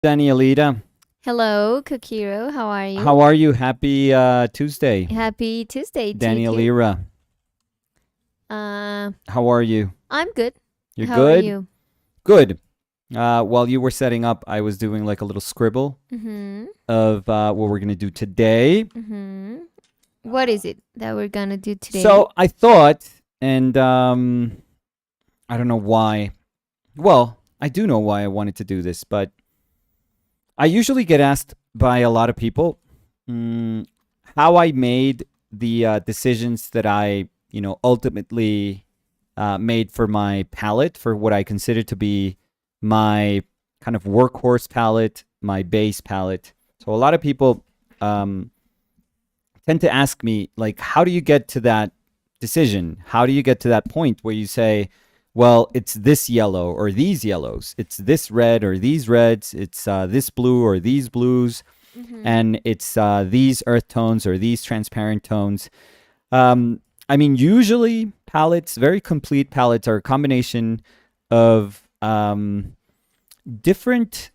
Danielita, Hello, Kokiro. How are you? how are you? Happy Tuesday. Happy Tuesday to you too. Danielira, Uh, how are you? I'm good. You're How are good? you? Good. While you were setting up, I was doing like a little scribble Mm-hmm. of what we're going to do today. Mm-hmm. What is it that we're gonna do today? So I thought, and I don't know why. Well, I do know why I wanted to do this, but I usually get asked by a lot of people mm, how I made the decisions that I ultimately made for my palette, for what I consider to be my kind of workhorse palette, my base palette. So a lot of people um, tend to ask me, like, how do you get to that decision? How do you get to that point where you say, well, it's this yellow or these yellows, it's this red or these reds, it's this blue or these blues, Mm-hmm. and it's these earth tones or these transparent tones. I mean, usually palettes, very complete palettes, are a combination of different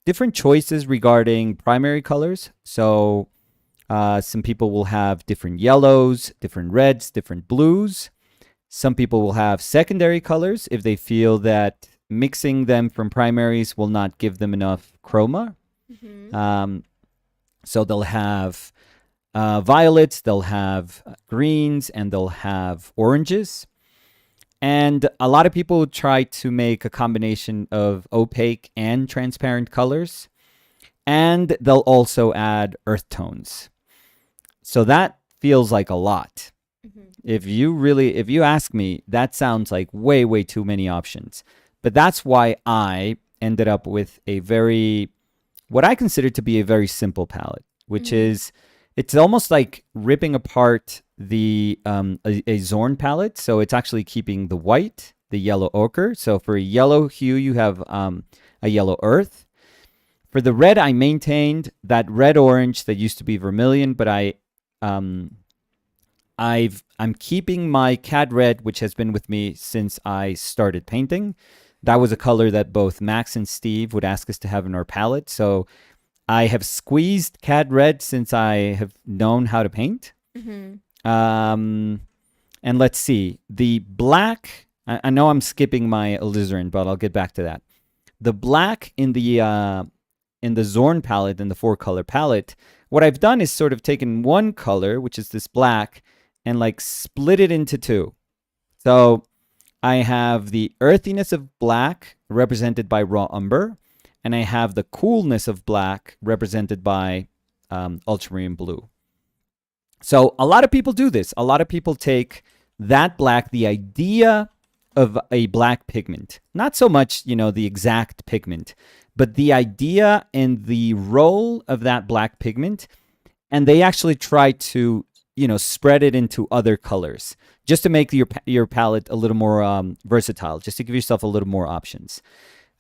different choices regarding primary colors. So some people will have different yellows, different reds, different blues. Some people will have secondary colors if they feel that mixing them from primaries will not give them enough chroma. Mm-hmm. Um, so they'll have violets, they'll have greens, and they'll have oranges. And a lot of people try to make a combination of opaque and transparent colors. And they'll also add earth tones. So that feels like a lot. Mm-hmm. If you ask me, that sounds like way, way too many options. But that's why I ended up with what I consider to be a very simple palette, which Mm-hmm. is, it's almost like ripping apart a Zorn palette. So it's actually keeping the white, the yellow ochre. So for a yellow hue, you have a yellow earth. For the red, I maintained that red orange that used to be vermilion, but um, I'm keeping my cad red, which has been with me since I started painting. That was a color that both Max and Steve would ask us to have in our palette. So I have squeezed cad red since I have known how to paint. Mm-hmm. Um, and let's see, the black. I know I'm skipping my alizarin, but I'll get back to that. The black in the Zorn palette, in the 4-color palette, what I've done is sort of taken one color, which is this black, and like split it into two. So I have the earthiness of black represented by raw umber, and I have the coolness of black represented by ultramarine blue. So a lot of people do this. A lot of people take that black, the idea of a black pigment, not so much, the exact pigment, but the idea and the role of that black pigment, and they actually try to, spread it into other colors just to make your palette a little more versatile, just to give yourself a little more options.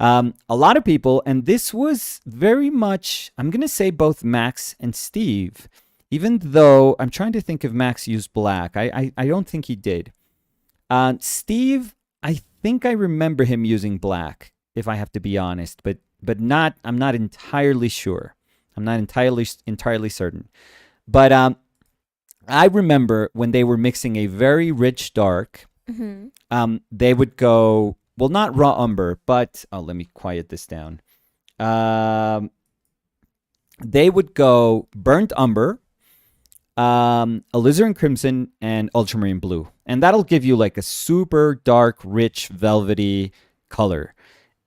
A lot of people, and this was very much, I'm going to say both Max and Steve, even though I'm trying to think if Max used black. I don't think he did. Steve, I think I remember him using black, if I have to be honest, but not. I'm not entirely sure. I'm not entirely certain. But I remember when they were mixing a very rich dark. Mm-hmm. They would go, well, not raw umber, but let me quiet this down. They would go burnt umber, alizarin crimson, and ultramarine blue, and that'll give you like a super dark, rich, velvety color.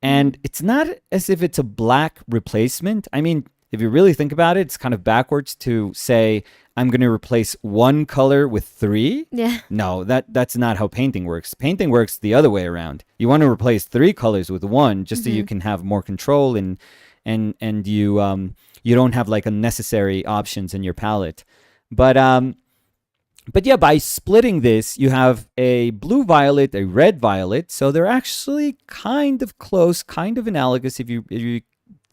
And it's not as if it's a black replacement. I mean, if you really think about it, it's kind of backwards to say I'm going to replace one color with three. Yeah. No, that's not how painting works. Painting works the other way around. You want to replace three colors with one, just so you Mm-hmm. can have more control, and you don't have like unnecessary options in your palette. But but yeah, by splitting this, you have a blue violet, a red violet. So they're actually kind of close, kind of analogous if you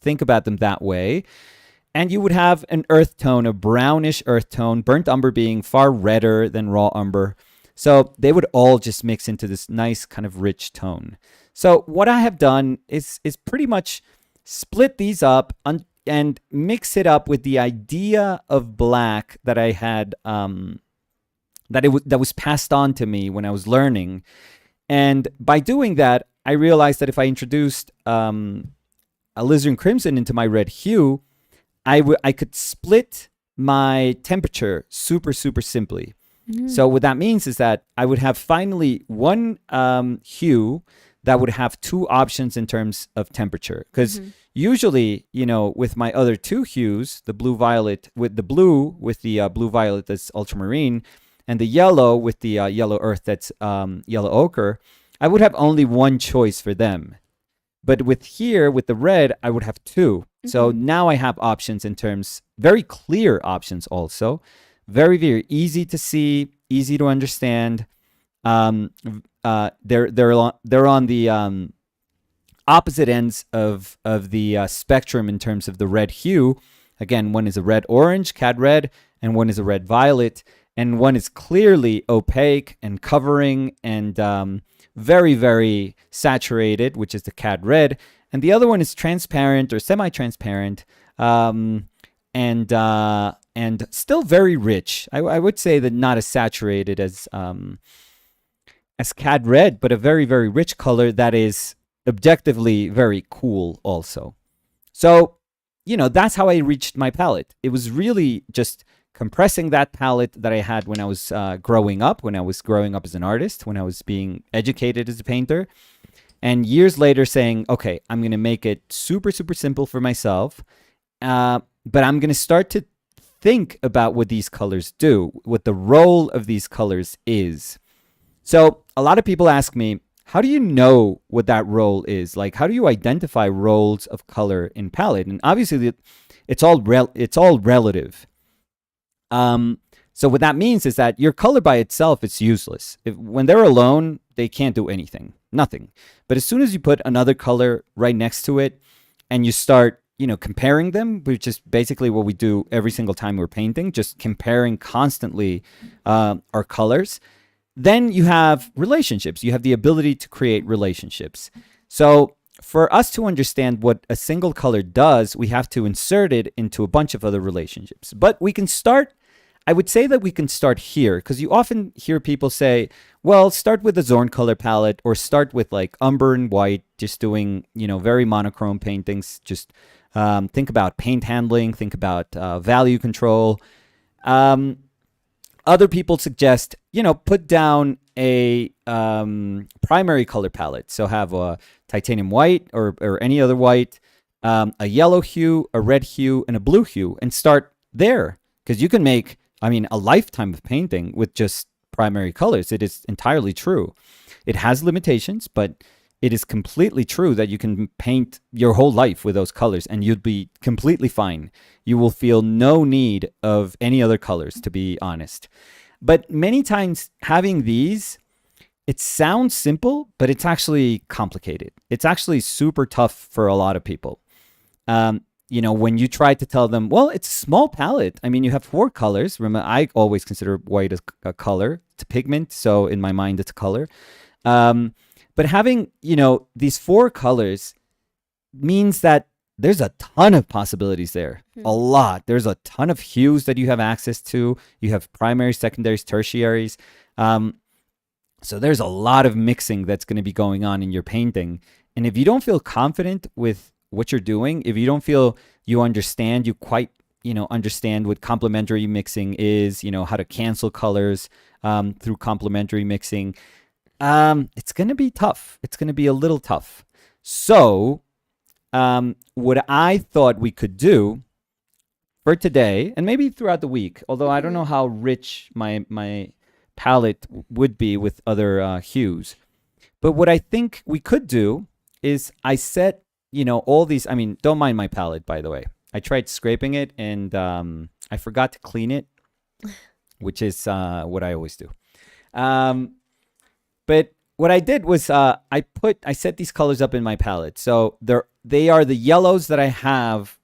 think about them that way. And you would have an earth tone, a brownish earth tone, burnt umber being far redder than raw umber. So they would all just mix into this nice kind of rich tone. So what I have done is pretty much split these up and mix it up with the idea of black that I had, that was passed on to me when I was learning. And by doing that, I realized that if I introduced alizarin crimson into my red hue, I could split my temperature super, super simply. So what that means is that I would have finally one hue that would have two options in terms of temperature. Because usually, with my other two hues, the blue violet with the blue with the blue violet that's ultramarine, and the yellow with the yellow earth that's yellow ochre, I would have only one choice for them. But with the red, I would have two. So now I have options in terms, very clear options also. Very, very easy to see, easy to understand. They're on the opposite ends of the spectrum in terms of the red hue. Again, one is a red orange, cad red, and one is a red violet, and one is clearly opaque and covering and very, very saturated, which is the cad red, and the other one is transparent or semi-transparent, and still very rich. I would say that not as saturated as cad red, but a very, very rich color that is objectively very cool also. So, that's how I reached my palette. It was really just compressing that palette that I had when I was growing up as an artist, when I was being educated as a painter, and years later saying, okay, I'm going to make it super, super simple for myself, but I'm going to start to think about what these colors do, what the role of these colors is. So a lot of people ask me, how do you know what that role is? Like, how do you identify roles of color in palette? And obviously, it's all relative. So what that means is that your color by itself is useless. When they're alone, they can't do anything, nothing. But as soon as you put another color right next to it and you start, comparing them, which is basically what we do every single time we're painting, just comparing constantly our colors, then you have relationships. You have the ability to create relationships. So for us to understand what a single color does, we have to insert it into a bunch of other relationships. But I would say that we can start here, because you often hear people say, well, start with the Zorn color palette, or start with like umber and white, just doing, very monochrome paintings. Just think about paint handling, think about value control. Other people suggest, put down a primary color palette. So have a titanium white or any other white, a yellow hue, a red hue, and a blue hue, and start there. Because you can make, a lifetime of painting with just primary colors. It is entirely true. It has limitations, but it is completely true that you can paint your whole life with those colors and you'd be completely fine. You will feel no need of any other colors, to be honest. But many times having these, it sounds simple, but it's actually complicated. It's actually super tough for a lot of people. When you try to tell them, well, it's a small palette. You have 4 colors. Remember, I always consider white as a color. It's a pigment, so in my mind, it's a color. But having, these 4 colors means that there's a ton of possibilities there. A lot. There's a ton of hues that you have access to. You have primaries, secondaries, tertiaries. So there's a lot of mixing that's going to be going on in your painting. And if you don't feel confident with what you're doing, if you don't feel you understand what complementary mixing is, how to cancel colors through complementary mixing, it's going to be tough. It's going to be a little tough. So what I thought we could do for today, and maybe throughout the week, although I don't know how rich my palette would be with other hues, but what I think we could do is I set all these, don't mind my palette, by the way. I tried scraping it and I forgot to clean it, which is what I always do. But what I did was I set these colors up in my palette. So they are the yellows that I have,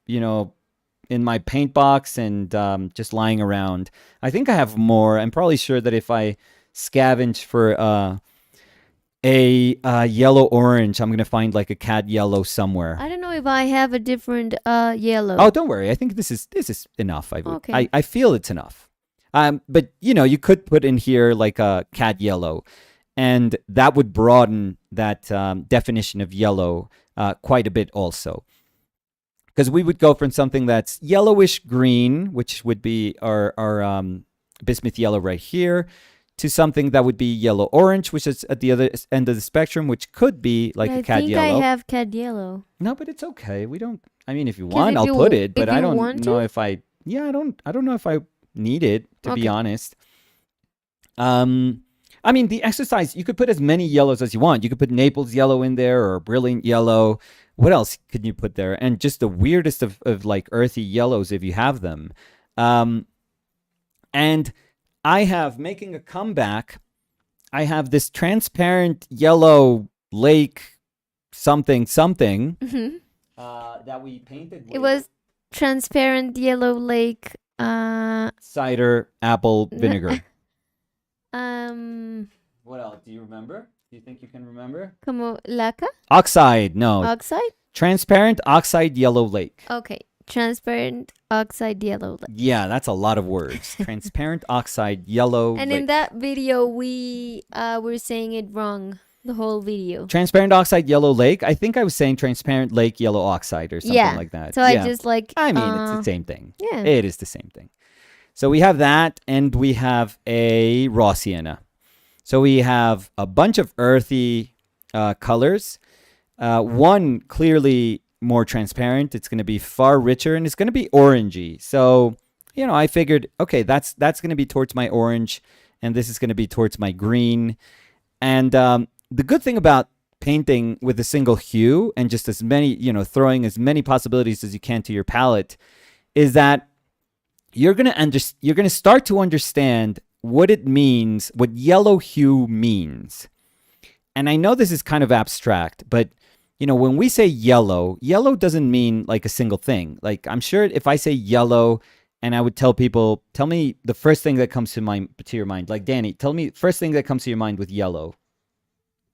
in my paint box and just lying around. I think I have more. I'm probably sure that if I scavenge for a yellow orange. I'm gonna find like a cad yellow somewhere. I don't know if I have a different yellow. Oh, don't worry. I think this is enough. Okay. I feel it's enough. But you could put in here like a cad yellow, and that would broaden that definition of yellow quite a bit also. Because we would go from something that's yellowish green, which would be our bismuth yellow right here, to something that would be yellow orange, which is at the other end of the spectrum, which could be like a cad yellow. I think I have cad yellow. No, but it's okay. We don't. I mean, if you 'Cause want, if I'll you- put it. But if I you don't want know to? if I. Yeah, I don't know if I need it, to be Okay. honest. I mean, the exercise, you could put as many yellows as you want. You could put Naples yellow in there or brilliant yellow. What else could you put there? And just the weirdest of like earthy yellows if you have them. And I have, making a comeback, I have this transparent yellow lake something Mhm. that we painted with It was transparent yellow lake. cider apple vinegar. Como What else? Do you remember? Do you think you can remember? laca? Oxide. No. Oxide? Transparent oxide yellow lake. Okay. Transparent oxide yellow lake. Yeah, that's a lot of words. Transparent oxide yellow And lake. in that video, we were saying it wrong. The whole video. Transparent oxide yellow lake. I think I was saying transparent lake yellow oxide or something like that. So yeah. I just like. I mean, it's the same thing. Yeah. It is the same thing. So we have that, and we have a raw sienna. So we have a bunch of earthy colors. One clearly more transparent. It's going to be far richer, and it's going to be orangey. So, I figured, okay, that's going to be towards my orange, and this is going to be towards my green. And the good thing about painting with a single hue and just as many, throwing as many possibilities as you can to your palette is that you're going to start to understand what it means, what yellow hue means. And I know this is kind of abstract, but when we say yellow doesn't mean like a single thing. Like I'm sure if I say yellow and I would tell people, tell me the first thing that comes to your mind. Like Danny, tell me first thing that comes to your mind with yellow.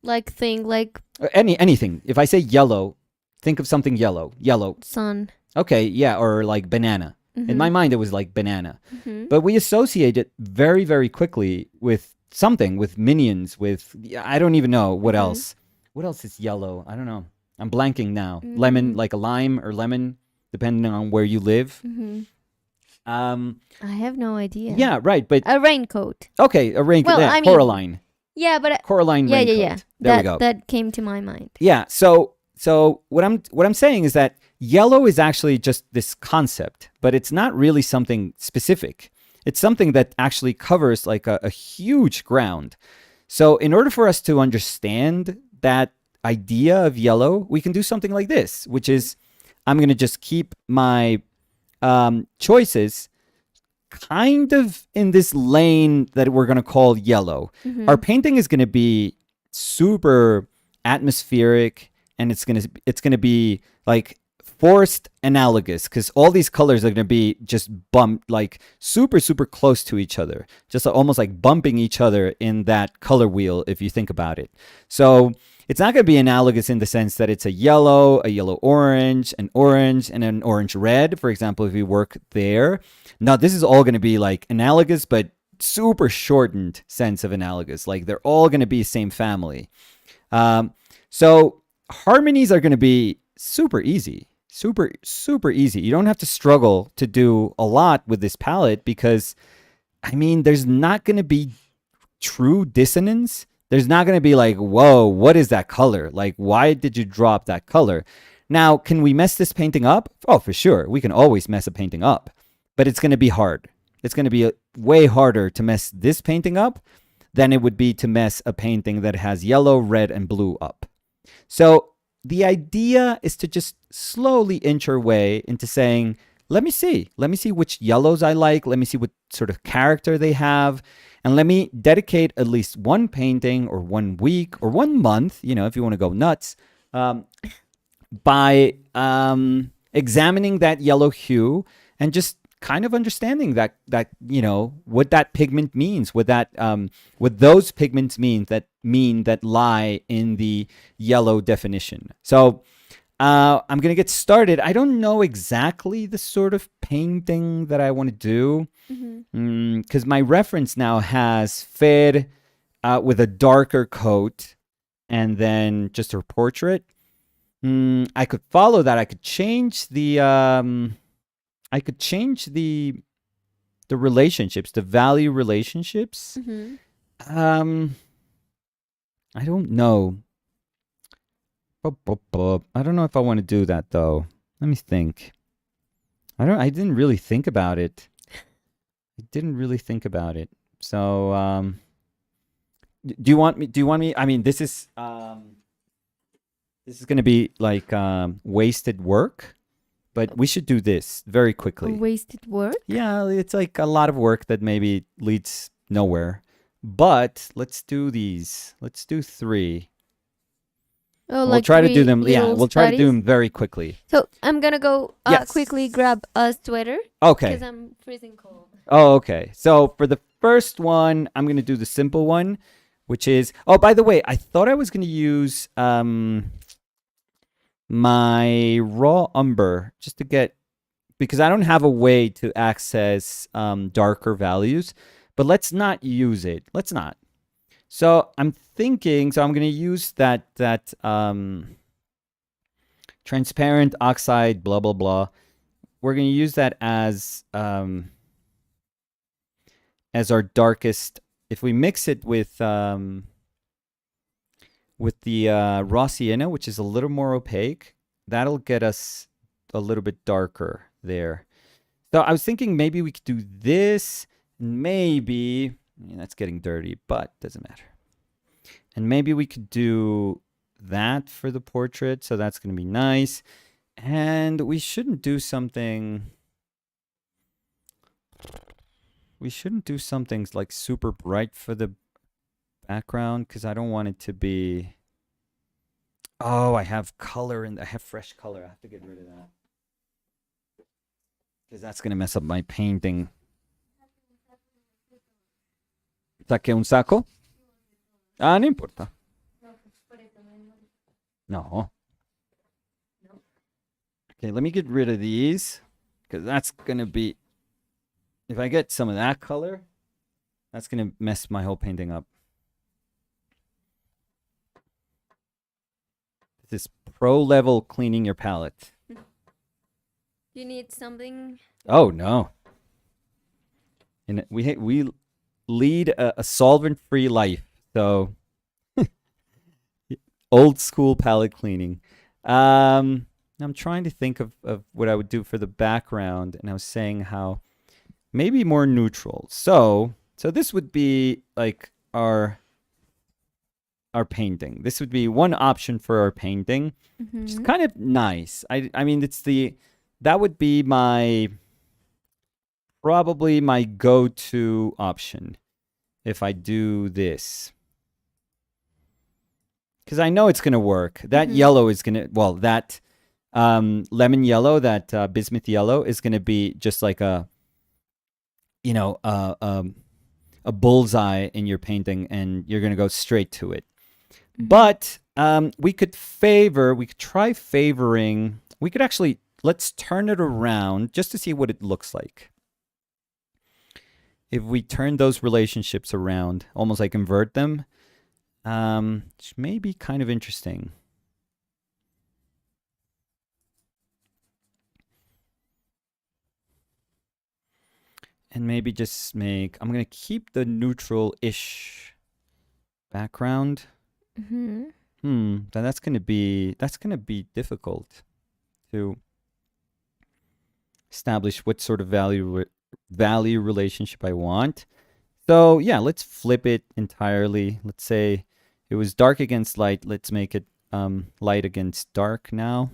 Like thing like Or anything. If I say yellow, think of something yellow. Yellow. sun. Okay, yeah, or like banana. In my mind, it was like banana. Mhm. But we associate it very, very quickly with something, with minions, with, I don't even know what else. What else is yellow? I don't know. I'm blanking now. Lemon, like a lime or lemon, depending on where you live. Mhm. Um, I have no idea. yeah, right. But, A raincoat. okay, a raincoat. Well, Yeah, I mean- Coraline. Yeah, but Coraline yeah, raincoat. yeah, yeah. There that we go. that came to my mind. Yeah. So what I'm saying is that yellow is actually just this concept, but it's not really something specific. It's something that actually covers like a huge ground. So in order for us to understand that idea of yellow, we can do something like this, which is I'm going to just keep my choices kind of in this lane that we're going to call yellow. Our painting is going to be super atmospheric, and it's going to be like forced analogous, because all these colors are going to be just bumped like super close to each other, just almost like bumping each other in that color wheel if you think about it. So it's not going to be analogous in the sense that it's a yellow orange, an orange, and an orange red, for example, if we work there. Now this is all going to be like analogous, but super shortened sense of analogous. Like they're all going to be same family. So harmonies are going to be super easy. Super easy. You don't have to struggle to do a lot with this palette because, I mean, there's not going to be true dissonance. There's not going to be like, whoa, what is that color? Like, why did you drop that color? Now, can we mess this painting up? Oh, for sure. We can always mess a painting up, but it's going to be hard. It's going to be way harder to mess this painting up than it would be to mess a painting that has yellow, red, and blue up. So the idea is to just slowly inch our way into saying, let me see which yellows I like. Let me see what sort of character they have. And let me dedicate at least one painting or 1 week or 1 month, if you want to go nuts, by examining that yellow hue and just kind of understanding that what that pigment means, what those pigments that lie in the yellow definition. So I'm gonna get started. I don't know exactly the sort of painting that I want to do, because my reference now has Fer with a darker coat and then just her portrait. I could follow that. I could change the relationships, the value relationships. I don't know. I don't know if I want to do that though. Let me think. I didn't really think about it. So do you want me? I mean, this is going to be like wasted work, but we should do this very quickly. Wasted work? Yeah, it's like a lot of work that maybe leads nowhere. But let's do these. Let's do 3. Oh, We'll try to do them. Yeah, we'll try to do them very quickly. So I'm gonna go Yes. quickly grab a sweater Okay. because I'm freezing cold. Oh, okay. So for the first one, I'm going to do the simple one, which is, oh, by the way, I thought I was going to use my raw umber just to get, because I don't have a way to access darker values, but let's not use it. Let's not. So I'm thinking, so I'm going to use that transparent oxide, blah, blah, blah. We're going to use that as our darkest. If we mix it with the raw sienna, which is a little more opaque, that'll get us a little bit darker there. So I was thinking maybe we could do this, maybe, that's getting dirty, but doesn't matter. And maybe we could do that for the portrait, so that's going to be nice. And we shouldn't do something like super bright for the background, because I don't want it to be... Oh, I have color and I have fresh color. I have to get rid of that, because that's going to mess up my painting. ¿Saqué un saco? Ah, no importa. No. Okay, let me get rid of these, because that's going to be... If I get some of that color, that's going to mess my whole painting up. This is pro level cleaning your palette. You need something? Oh, no. And we lead a solvent-free life, so old school palette cleaning. I'm trying to think of what I would do for the background, and I was saying how maybe more neutral. So this would be like our painting. This would be one option for our painting, which is kind of nice. I mean, that would be probably my go-to option if I do this, because I know it's going to work. That yellow is going to, well, that lemon yellow, that bismuth yellow is going to be just like a bullseye in your painting, and you're going to go straight to it. But we could try favoring. We could actually, let's turn it around just to see what it looks like. If we turn those relationships around, almost like invert them, which may be kind of interesting. And maybe just I'm going to keep the neutral-ish background. That's going to be difficult to establish what sort of value relationship I want. So yeah, let's flip it entirely. Let's say it was dark against light. Let's make it light against dark now.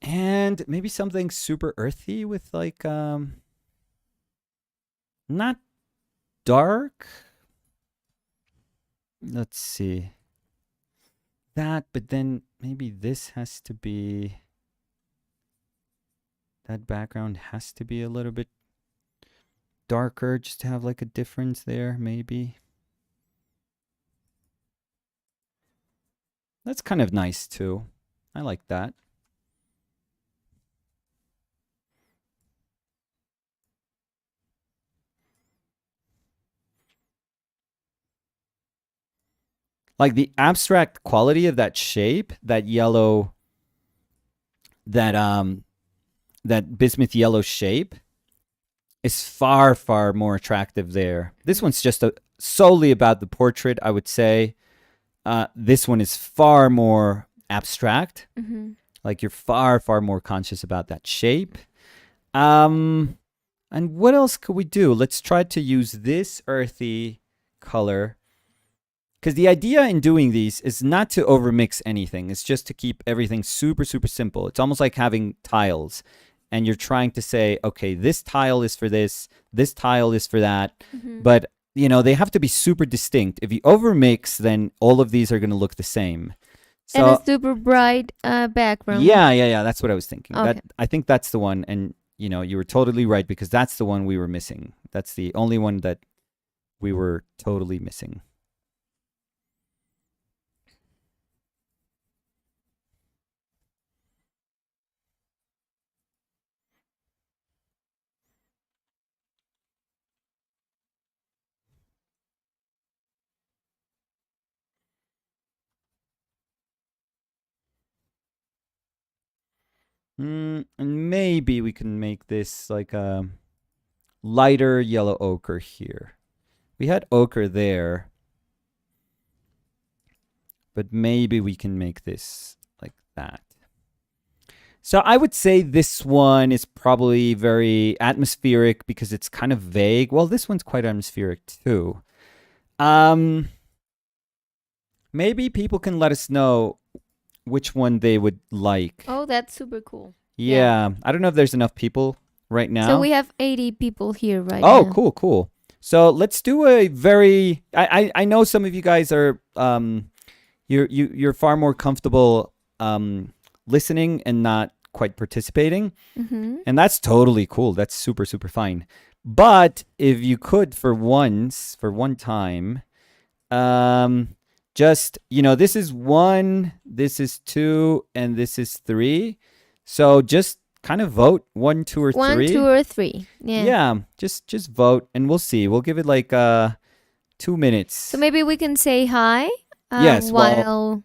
And maybe something super earthy with like not dark. Let's see. That, but then maybe this has to be... That background has to be a little bit darker just to have like a difference there, maybe. That's kind of nice too. I like that. Like the abstract quality of that shape, that yellow, that bismuth yellow shape is far, far more attractive there. This one's just solely about the portrait, I would say. This one is far more abstract. Mm-hmm. Like you're far, far more conscious about that shape. And what else could we do? Let's try to use this earthy color. Because the idea in doing these is not to overmix anything. It's just to keep everything super, super simple. It's almost like having tiles. And you're trying to say, okay, this tile is for this tile is for that. Mm-hmm. But, you know, they have to be super distinct. If you overmix, then all of these are going to look the same. So, And a super bright background. yeah. That's what I was thinking. Okay. I think that's the one. And, you know, you were totally right because that's the one we were missing. That's the only one that we were totally missing. And maybe we can make this like a lighter yellow ochre here. We had ochre there, but maybe we can make this like that. So I would say this one is probably very atmospheric because it's kind of vague. Well, this one's quite atmospheric too. Maybe people can let us know which one they would like. Oh, that's super cool. Yeah. I don't know if there's enough people right now. So we have 80 people here right now. Oh, cool. So let's do a very. I know some of you guys are you're far more comfortable listening and not quite participating, Mm-hmm. and that's totally cool. That's super fine. But if you could for one time, just this is 1, this is 2, and this is 3. So just kind of vote 1, 2, or 3. 1, 2, or 3. Yeah. Just vote, and we'll see. We'll give it like 2 minutes. So maybe we can say hi. Yes, While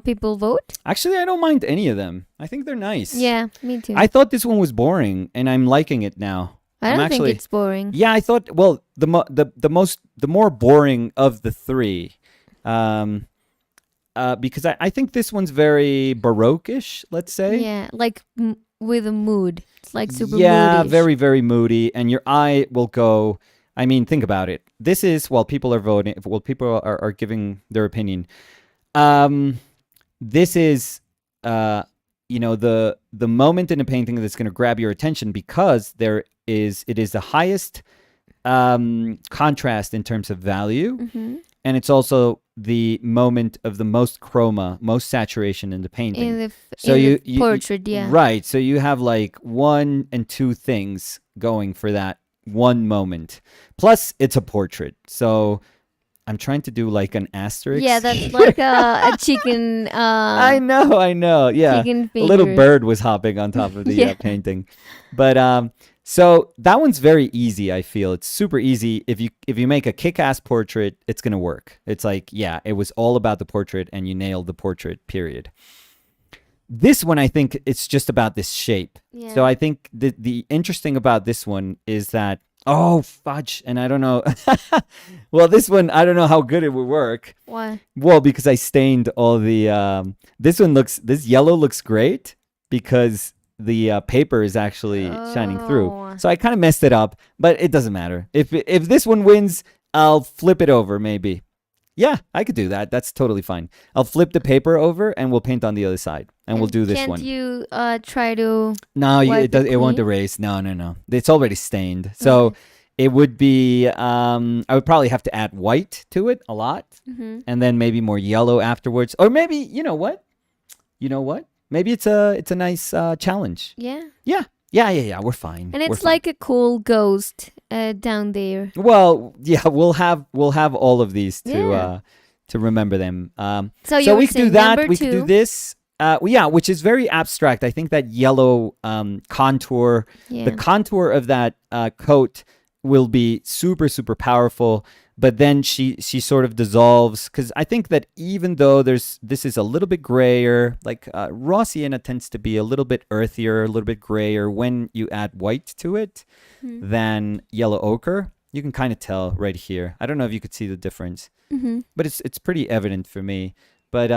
people vote. Actually, I don't mind any of them. I think they're nice. Yeah, me too. I thought this one was boring, and I'm liking it now. I don't actually, think it's boring. Yeah, I thought. Well, the more boring of the 3, because I think this one's very Baroque-ish. Let's say. Yeah, like with a mood. It's like super Yeah, moody. very, very moody, and your eye will go. I mean, think about it. This is while people are voting. While people are giving their opinion. This is the moment in a painting that's going to grab your attention because it is the highest contrast in terms of value, Mm-hmm. and it's also the moment of the most chroma, most saturation in the painting. In the So in the you portrait, yeah. Right. So you have like 1 and 2 things going for that one moment. Plus, it's a portrait, so I'm trying to do like an asterisk. Yeah, that's like a chicken. I know. Yeah, Chicken a little finger. bird was hopping on top of the Yeah. painting, but so that one's very easy. I feel it's super easy. If you make a kick-ass portrait, it's gonna work. It's like, yeah, it was all about the portrait, and you nailed the portrait. Period. This one, I think it's just about this shape. Yeah. So I think the interesting about this one is that, oh, fudge, and I don't know. Well, this one, I don't know how good it would work. Why? Well, because I stained all the, this yellow looks great because the paper is actually shining through. Oh. So I kind of messed it up, but it doesn't matter. If this one wins, I'll flip it over maybe. Yeah, I could do that. That's totally fine. I'll flip the paper over and we'll paint on the other side, and we'll do this Can't one. you try to? No, wipe it it won't clean? erase. No. It's already stained. So it would be, I would probably have to add white to it a lot, Mm-hmm. and then maybe more yellow afterwards. Or maybe, you know what? Maybe it's a nice challenge. Yeah. Yeah, Yeah. We're fine. And We're it's fine. like a cool ghost down there. Well, yeah, we'll have all of these Yeah. to remember them. So you So were we could do saying that. number We could do two. this. Yeah, which is very abstract. I think that yellow contour, the Yeah. contour of that coat will be super super powerful. But then she sort of dissolves because I think that even though this is a little bit grayer, like raw sienna tends to be a little bit earthier, a little bit grayer when you add white to it Mm-hmm. than yellow ochre. You can kind of tell right here. I don't know if you could see the difference, Mm-hmm. but it's pretty evident for me. But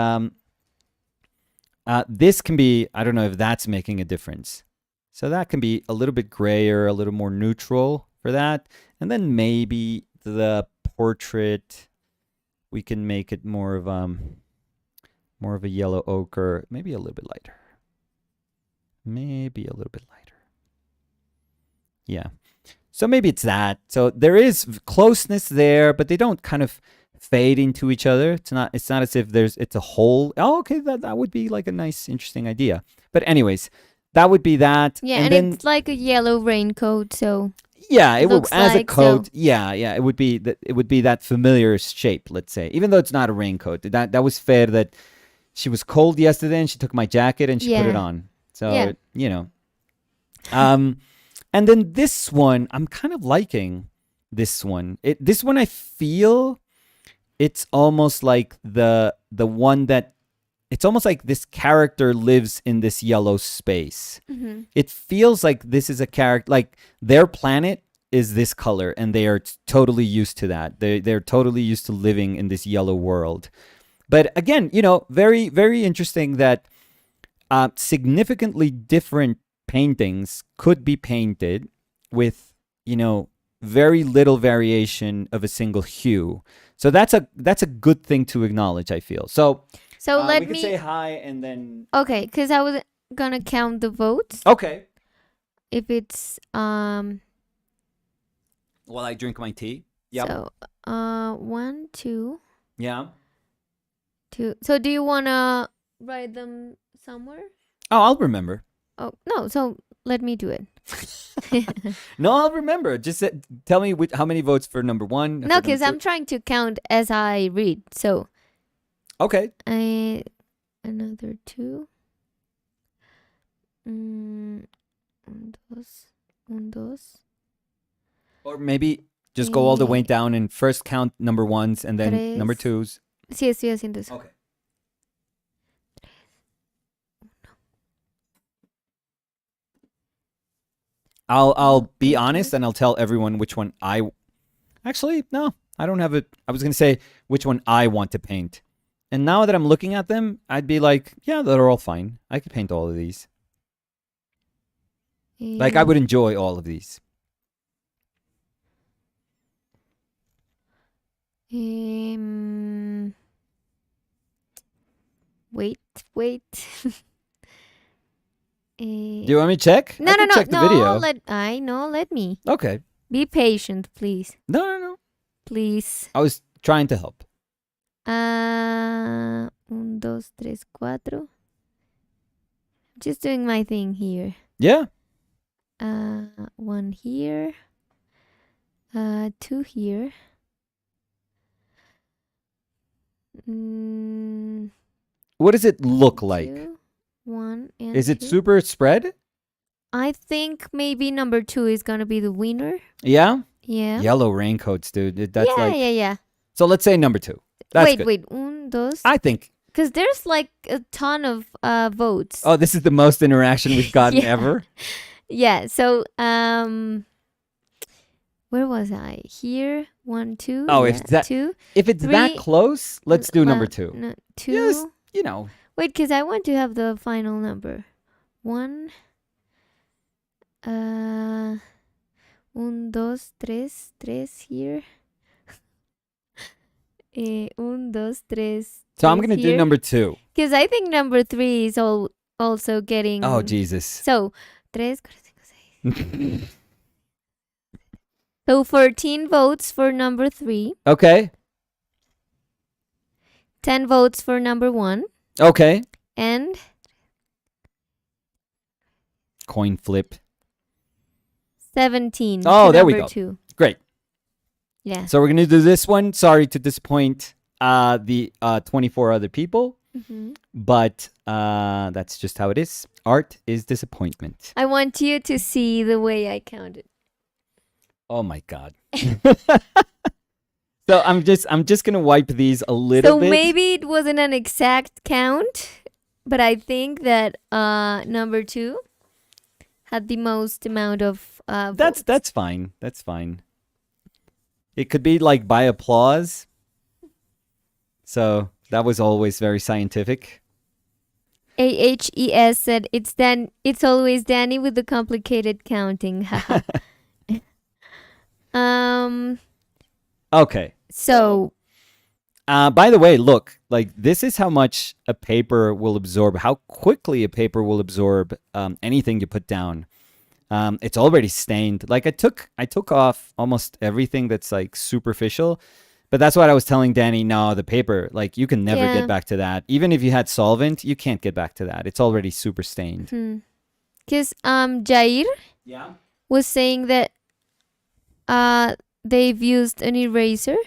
this can be, I don't know if that's making a difference. So that can be a little bit grayer, a little more neutral for that. And then maybe the portrait, we can make it more of a yellow ochre, maybe a little bit lighter. Maybe a little bit lighter. Yeah. So maybe it's that. So there is closeness there, but they don't kind of fade into each other. It's not as if it's a whole. Oh, okay, that would be like a nice, interesting idea. But anyways, that would be that. Yeah, and and then it's like a yellow raincoat, so yeah, it would looks as a like coat. so. Yeah, it would be that familiar shape. Let's say, even though it's not a raincoat, that was fair. That she was cold yesterday and she took my jacket and she put it Yeah. on. So Yeah. you know, and then this one, I'm kind of liking this one. This one I feel it's almost like the one that it's almost like this character lives in this yellow space. Mm-hmm. It feels like this is a character, like their planet is this color and they are totally used to that. They're totally used to living in this yellow world. But again, very, very interesting that significantly different paintings could be painted with, very little variation of a single hue. So that's a good thing to acknowledge, I feel. So So we let can me. say hi and then Okay, because I was gonna count the votes. okay. If it's While I drink my tea. Yep. So 1, 2, Yeah. 2. So do you wanna write them somewhere? Oh, I'll remember. Oh no, so let me do it. No, I'll remember. Just tell me how many votes for number one. No, because I'm trying to count as I read. So Okay. another 2. Un, dos, un, dos. Or maybe just go all the way down and first count number ones and then Tres. number twos. Sí, estoy haciendo eso. Okay. I'll be honest and I'll tell everyone which one actually no, I don't have it. I was gonna say which one I want to paint. And now that I'm looking at them, I'd be like, yeah, they're all fine. I could paint all of these. Like I would enjoy all of these. Wait. Do you want me to check? No, I can check the video. Let me. Okay. Be patient, please. No. Please. I was trying to help. 1, 2, 3, 4. Just doing my thing here. Yeah. 1 here. 2 here. What does it look like? 2, 1 and Is it 2. super spread? I think maybe number 2 is gonna be the winner. Yeah. Yeah. Yellow raincoats, dude. That's Yeah. So let's say number 2. That's good. Wait. 1, 2. I think. Because there's like a ton of votes. Oh, this is the most interaction we've gotten Yeah. ever. Yeah. So where was I? Here. 1, 2. Oh, yeah, if that 2. if it's that 3, close, let's do number 2. No, 2. Yes, Wait, because I want to have the final number. 1. 1, 2, 3. 3 here. 1, 2, 3. So I'm gonna do number 2. Because I think number 3 is also getting. Oh Jesus. So 3, 4, 5, 6. So 14 votes for number 3. Okay. 10 votes for number 1. Okay. And Coin flip. 17. Oh, to there we number go. 2. Great. Yeah. So we're going to do this one. Sorry to disappoint the 24 other people, Mhm. but that's just how it is. Art is disappointment. I want you to see the way I counted. Oh my God. So I'm just going to wipe these a little bit. So maybe it wasn't an exact count, but I think that number 2 had the most amount of votes. That's fine. That's fine. It could be like by applause. So that was always very scientific. AHES said it's always Danny with the complicated counting. Haha. Okay. So By the way, look, like this is how much a paper will absorb, how quickly a paper will absorb anything you put down. It's already stained. Like I took off almost everything that's like superficial, but that's what I was telling Danny. No, the paper, like you can never Yeah. get back to that. Even if you had solvent, you can't get back to that. It's already super stained. because Jair Yeah. was saying that they've used an eraser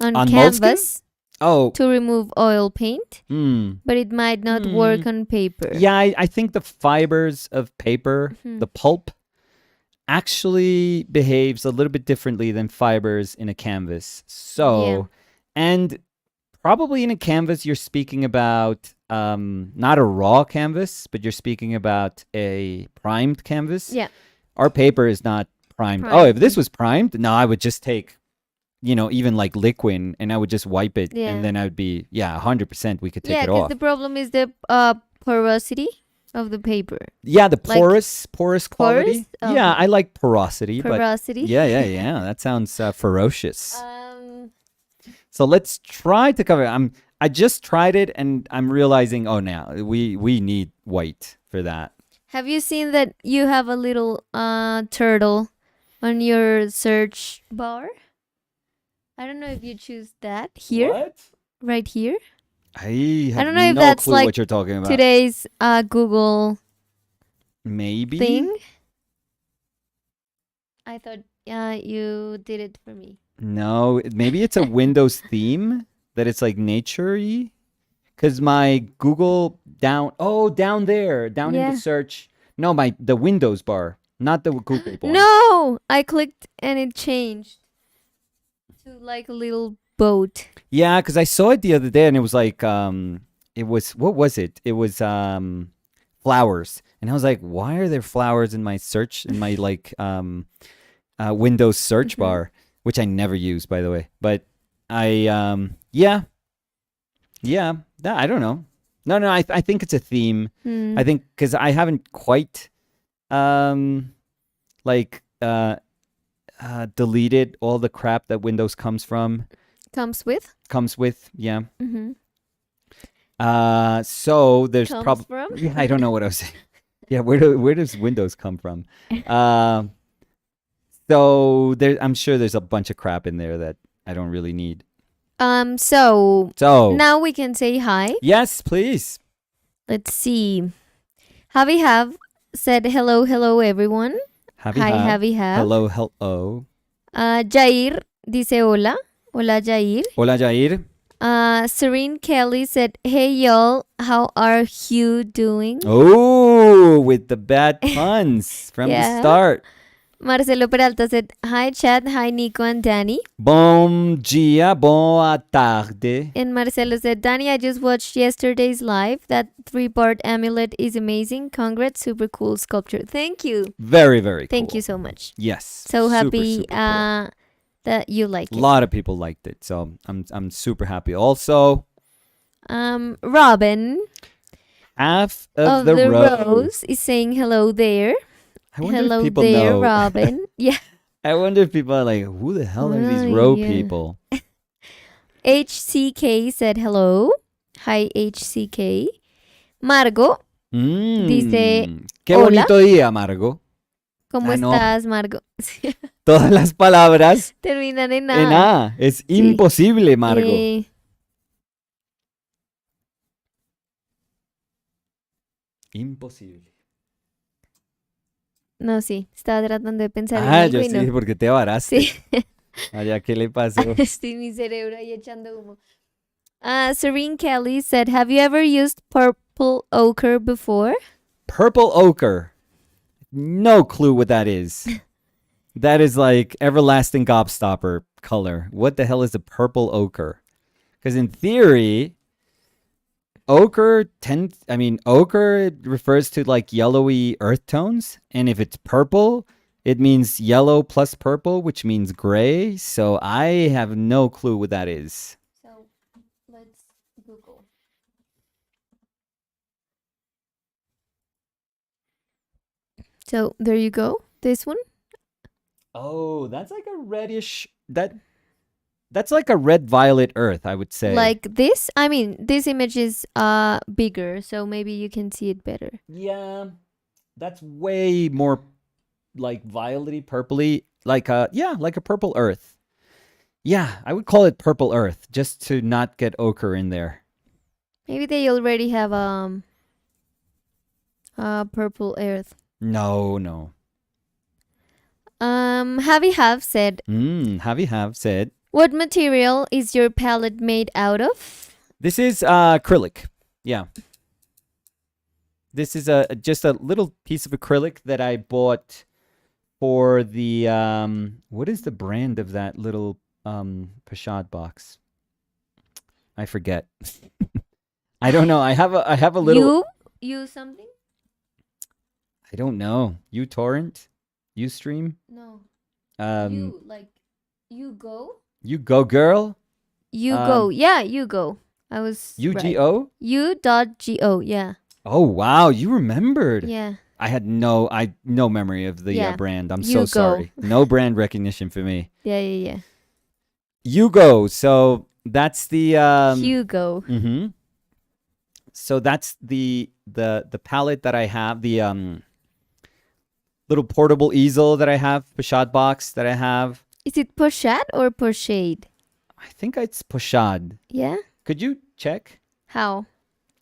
on Moleskin? canvas Oh. to remove oil paint, but it might not work on paper. Yeah, I think the fibers of paper, Mhm. the pulp, actually behaves a little bit differently than fibers in a canvas. So, and probably in a canvas, you're speaking about not a raw canvas, but you're speaking about a primed canvas. Yeah. Our paper is not primed. Oh, if this was primed, no, I would just take, even like liquid, and I would just wipe it, Yeah. and then I would be, 100% we could take Yeah, it because off. the problem is the porosity of the paper. Yeah, the Like- porous quality. Porous? Yeah, Okay. I like porosity, Porosity. but yeah. That sounds ferocious. Um, So let's try to cover. I just tried it, and I'm realizing, oh, now we need white for that. have you seen that you have a little turtle on your search bar? I don't know if you choose that here, What? right here. I have don't know if no that's clue like what you're talking about. Today's Google Maybe. thing. I thought you did it for me. No, maybe it's a Windows theme that it's like nature-y. Because my Google down there, in Yeah. the search. No, the Windows bar, not the Google one. No, I clicked and it changed to like a little boat. Yeah, because I saw it the other day, and it was like what was it? It was flowers, and I was like, why are there flowers in my search like Windows search bar, which I never use, by the way. But I I don't know. No, I think it's a theme. I think because I haven't quite deleted all the crap that Windows comes with, yeah. So there's Comes probably from? yeah, I don't know what I was saying. Yeah, where does Windows come from? So I'm sure there's a bunch of crap in there that I don't really need. So So now we can say hi. yes, please. Let's see. Javi Have said hello everyone. Happy Hi Have. Javi Have. Hello. Jair dice hola. Hola Jair. Hola, Jair. Serene Kelly said, hey y'all, how are you doing? Oh, with the bad puns from the Yeah. start. Marcelo Peralta said, hi Chad, hi Nico and Danny. Bom dia, boa tarde. And Marcelo said, Danny, I just watched yesterday's live. That 3-part amulet is amazing. Congrats, super cool sculpture. Thank you. Very, very cool. Thank you so much. Yes. So super, happy super cool. that you like A it. lot of people liked it, so I'm super happy. Also, Robin half of the the row. Rose is saying hello there. I wonder Hello if people there, know. Robin. Yeah. I wonder if people are like, who the hell are these Oh, row yeah. people? HCK said hello. Hi, HCK. Margo, Dice, Qué hola. bonito día, Margo. ¿cómo No. estás, Margo? Todas las palabras Terminan en en A. A. Es imposible, Margo. Imposible. No, sí. Estaba tratando de pensar en Ah, algo yo y sí no. dije, porque te varaste. Sí. Allá, ¿qué le pasó? Estoy mi cerebro ahí echando humo. Serene Kelly said, "Have you ever used purple ochre before?" Purple ochre. No clue what that is. That is like everlasting gobstopper color. What the hell is a purple ochre? Because in theory, ochre ochre refers to like yellowy earth tones, and if it's purple, it means yellow plus purple, which means gray. So I have no clue what that is. So let's Google. So there you go. This one. Oh, that's like a reddish that's like a red violet earth, I would say. Like this. I mean, this image is bigger, so maybe you can see it better. Yeah, that's way more like violety, purpley, like like a purple earth. Yeah, I would call it purple earth just to not get ochre in there. Maybe they already have purple earth. No. Javi have said, Have said "What material is your palette made out of?" this is acrylic. Yeah. This is just a little piece of acrylic that I bought for the what is the brand of that little Pashad box? I forget. I don't know. I have a little You something? I don't know. uTorrent? Ustream? No. You You go. You go girl? You go. Yeah, you go. I was UGO? right. U.go. Yeah. Oh wow, you remembered. Yeah. I had no memory of the brand. I'm so Yugo. sorry. No brand recognition for me. Yeah. Yugo. So that's the Hugo. Mm-hmm. So that's the palette that I have, the little portable easel that I have, Pashad box that I have. Is it Poshat or Poshade? I think it's Pashad. Yeah. Could you check? How?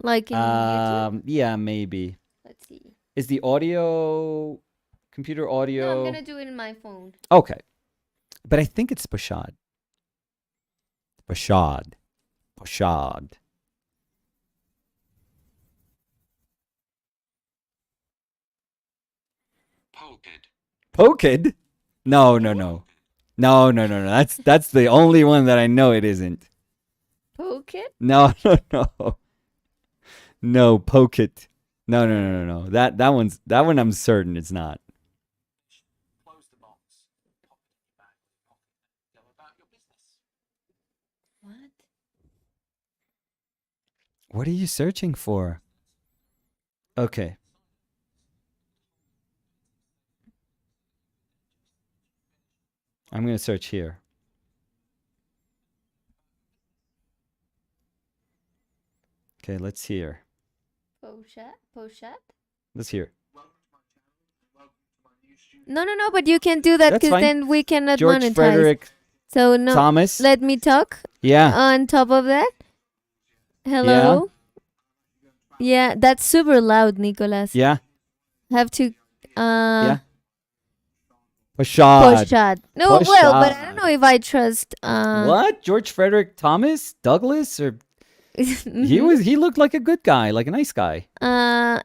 Like in YouTube? Yeah, maybe. Let's see. Is the audio computer audio? No, I'm gonna do it in my phone. Okay, but I think it's Pashad. Pashad. Poked? No. That's the only one that I know it isn't. Poke it? No. No, poke it. No. That one I'm certain it's not. What? What are you searching for? Okay. I'm going to search here. Okay, let's hear. Poshat? Let's hear. No, but you can do that That's because fine. then we cannot George monetize. Frederick So no, Thomas. let me talk. Yeah. On top of that, hello. Yeah, that's super loud, Nicolas. Yeah. Have to. Yeah. Pashad. No, well, but I don't know if I trust. What? George Frederick Thomas Douglas or he looked like a good guy, like a nice guy.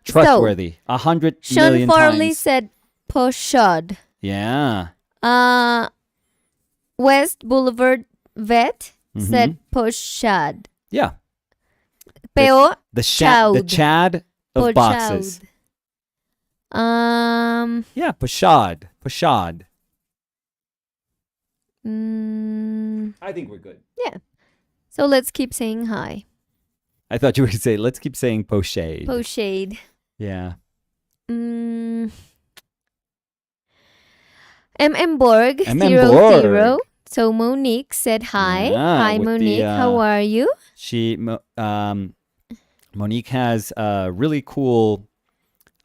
Trustworthy. 100 Sean million Farley times. said Poshad. Yeah. West Boulevard Vet said Poshad. Yeah. Peo The Chad of Pochad. boxes. Yeah, Pashad. I think we're good. Yeah. So let's keep saying hi. I thought you were going to say, let's keep saying Poshade. Poshade. Yeah. Borg, MM 0. Borg. So Monique said hi. Yeah, Hi, with Monique. How are you? Monique has a really cool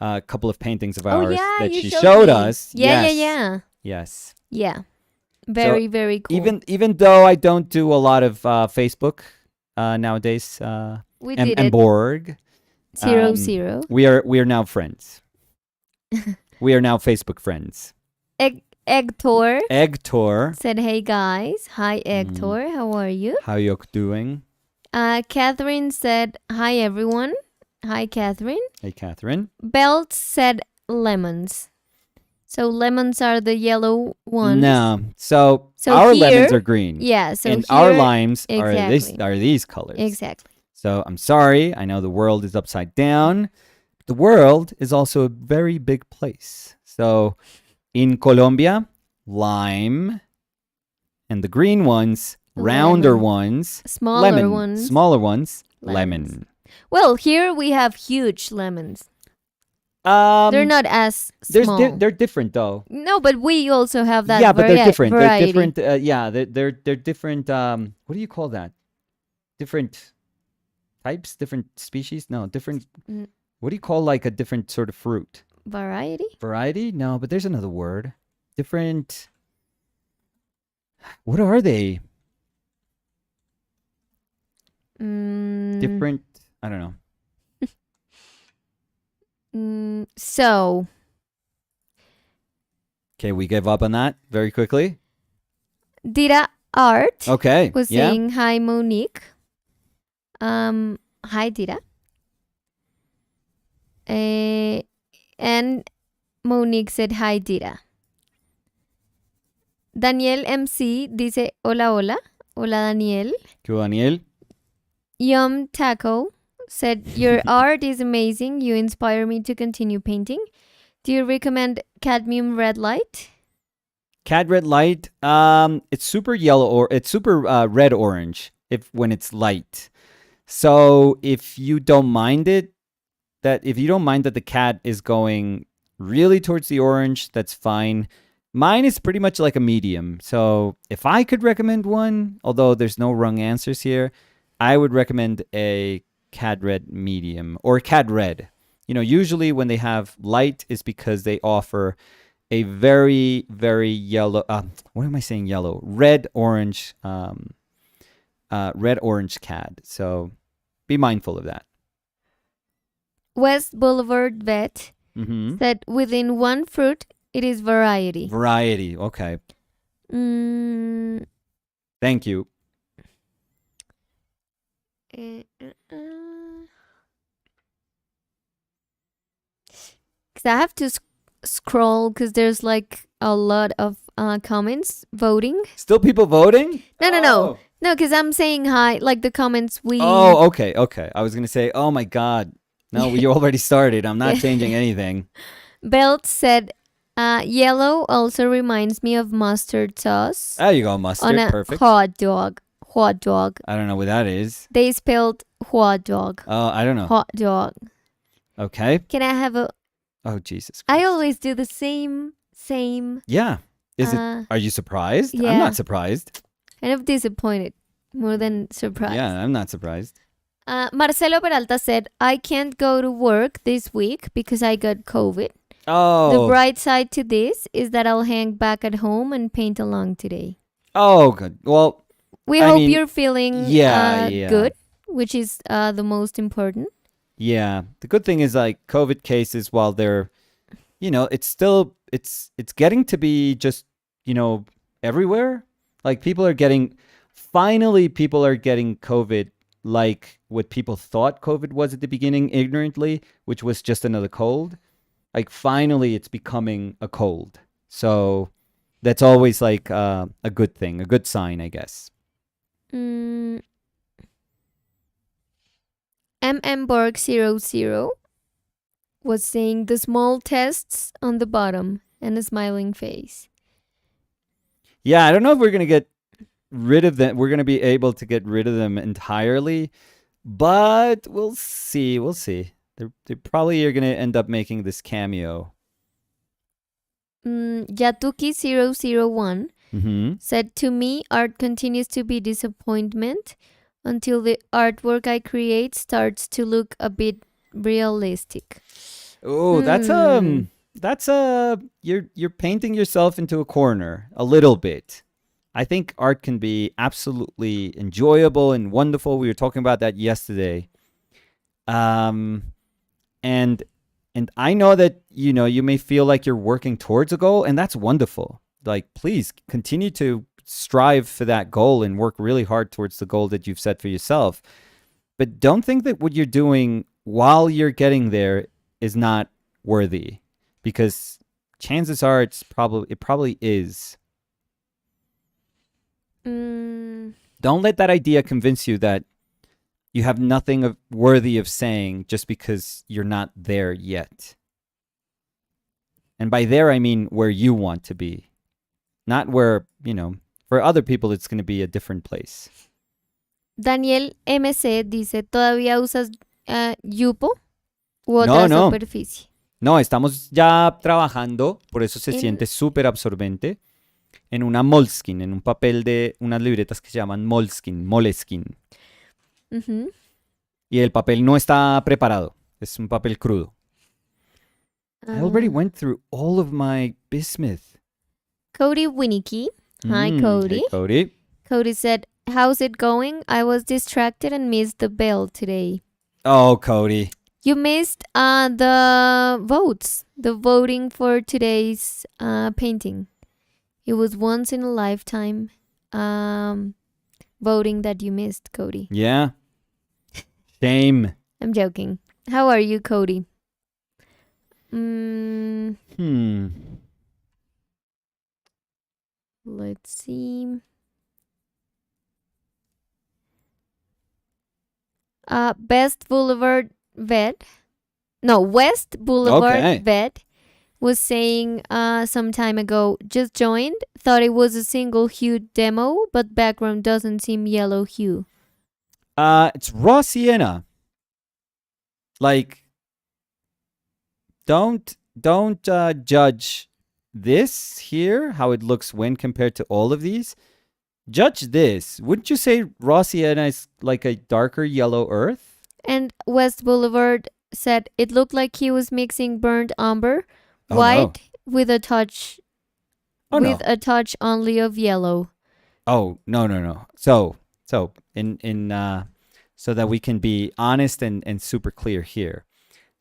couple of paintings of ours that you she showed showed me. us. Yeah. Yes. Yeah. Very, very cool. Even though I don't do a lot of Facebook nowadays, We did and it. Borg, 0. we are now friends. We are now Facebook friends. Egtor Egtor. said, hey guys. Hi, Egtor. How are you? How you doing? Catherine said, hi, everyone. Hi, Catherine. Hey, Catherine. Belt said, lemons. So lemons are the yellow ones. No. So So our here- lemons are green. Yeah, so and here, our limes exactly. are these colors. Exactly. So I'm sorry. I know the world is upside down. The world is also a very big place. So in Colombia, lime, and the green ones, rounder Lemon. ones, Smaller lemon, ones. smaller ones, Lemons. lemon. Well, here we have huge lemons. They're not as There's small. they're different though. No, but we also have that Yeah, but they're different. variety. They're different. Yeah, they're different. What do you call that? Different types, different species. No, different. Mm. What do you call like a different sort of fruit? Variety? Variety? No, but there's another word. Different. What are they? Different. I don't know. So, Okay, we gave up on that very quickly. Dita Art Okay. was yeah. saying, hi, Monique. Hi, Dita. And Monique said, hi, Dita. Daniel MC dice, hola, hola. Hola, Daniel. ¿Qué hubo, Daniel? Yum Taco said, your art is amazing. You inspire me to continue painting. Do you recommend cadmium red light? Cad red light. It's super yellow or it's super red orange when it's light. So if you don't mind it, that the cad is going really towards the orange, that's fine. Mine is pretty much like a medium. So if I could recommend one, although there's no wrong answers here, I would recommend a cad red medium or cad red. You know, usually when they have light is because they offer a very, very yellow, what am I saying yellow? Red orange cad. So be mindful of that. West Boulevard Vet said, within one fruit, it is variety. Variety, okay. Thank you. Because I have to scroll because there's like a lot of comments voting. Still people voting? No, because I'm saying hi, like the comments we. Oh, okay. I was gonna say, oh my God, no, you already started. I'm not changing anything. Belt said, yellow also reminds me of mustard sauce. There you go, mustard. On a Perfect. hot dog. Hot dog. I don't know what that is. They spelled hot dog. Oh, I don't know. Hot dog. Okay. Can I have a? Oh, Jesus Christ. I always do the same. Yeah. Is it? Are you surprised? Yeah. I'm not surprised. Kind of disappointed, more than surprised. Yeah, I'm not surprised. Marcelo Peralta said, I can't go to work this week because I got COVID. Oh. The bright side to this is that I'll hang back at home and paint along today. Oh, good. Well, we hope you're feeling good, which is the most important. Yeah. The good thing is like COVID cases, while they're, it's still, it's getting to be just, everywhere. Like people are getting COVID like what people thought COVID was at the beginning ignorantly, which was just another cold. Like finally it's becoming a cold. So that's always like a good thing, a good sign, I guess. MM Borg00 was saying the small tests on the bottom and a smiling face. Yeah, I don't know if we're going to get rid of them. We're going to be able to get rid of them entirely, but we'll see. They probably are going to end up making this cameo. Yatuki001 said, to me, art continues to be disappointment until the artwork I create starts to look a bit realistic. Oh, that's you're painting yourself into a corner a little bit. I think art can be absolutely enjoyable and wonderful. We were talking about that yesterday. And And I know that, you may feel like you're working towards a goal, and that's wonderful. Like, please continue to strive for that goal and work really hard towards the goal that you've set for yourself. But don't think that what you're doing while you're getting there is not worthy, because chances are it probably is. Don't let that idea convince you that you have nothing worthy of saying just because you're not there yet. And by there, I mean where you want to be. Not where, for other people, it's going to be a different place. Daniel MC dice, ¿todavía usas yupo u otra superficie? No, estamos ya trabajando, por eso se siente súper absorbente, en una moleskin, en un papel de unas libretas que se llaman moleskin. Y el papel no está preparado, es un papel crudo. I already went through all of my bismuth. Cody Winnicky. Hi, Cody. Hey, Cody. Cody said, how's it going? I was distracted and missed the bell today. Oh, Cody. You missed the votes, the voting for today's painting. It was once in a lifetime voting that you missed, Cody. Yeah. Shame. I'm joking. How are you, Cody? Let's see. West Boulevard Vet was saying some time ago, just joined, thought it was a single hue demo, but background doesn't seem yellow hue. It's raw sienna. Like, don't judge this here, how it looks when compared to all of these. Judge this. Wouldn't you say raw sienna is like a darker yellow earth? And West Boulevard said it looked like he was mixing burnt umber, white with a touch a touch only of yellow. Oh, no. So so that we can be honest and super clear here.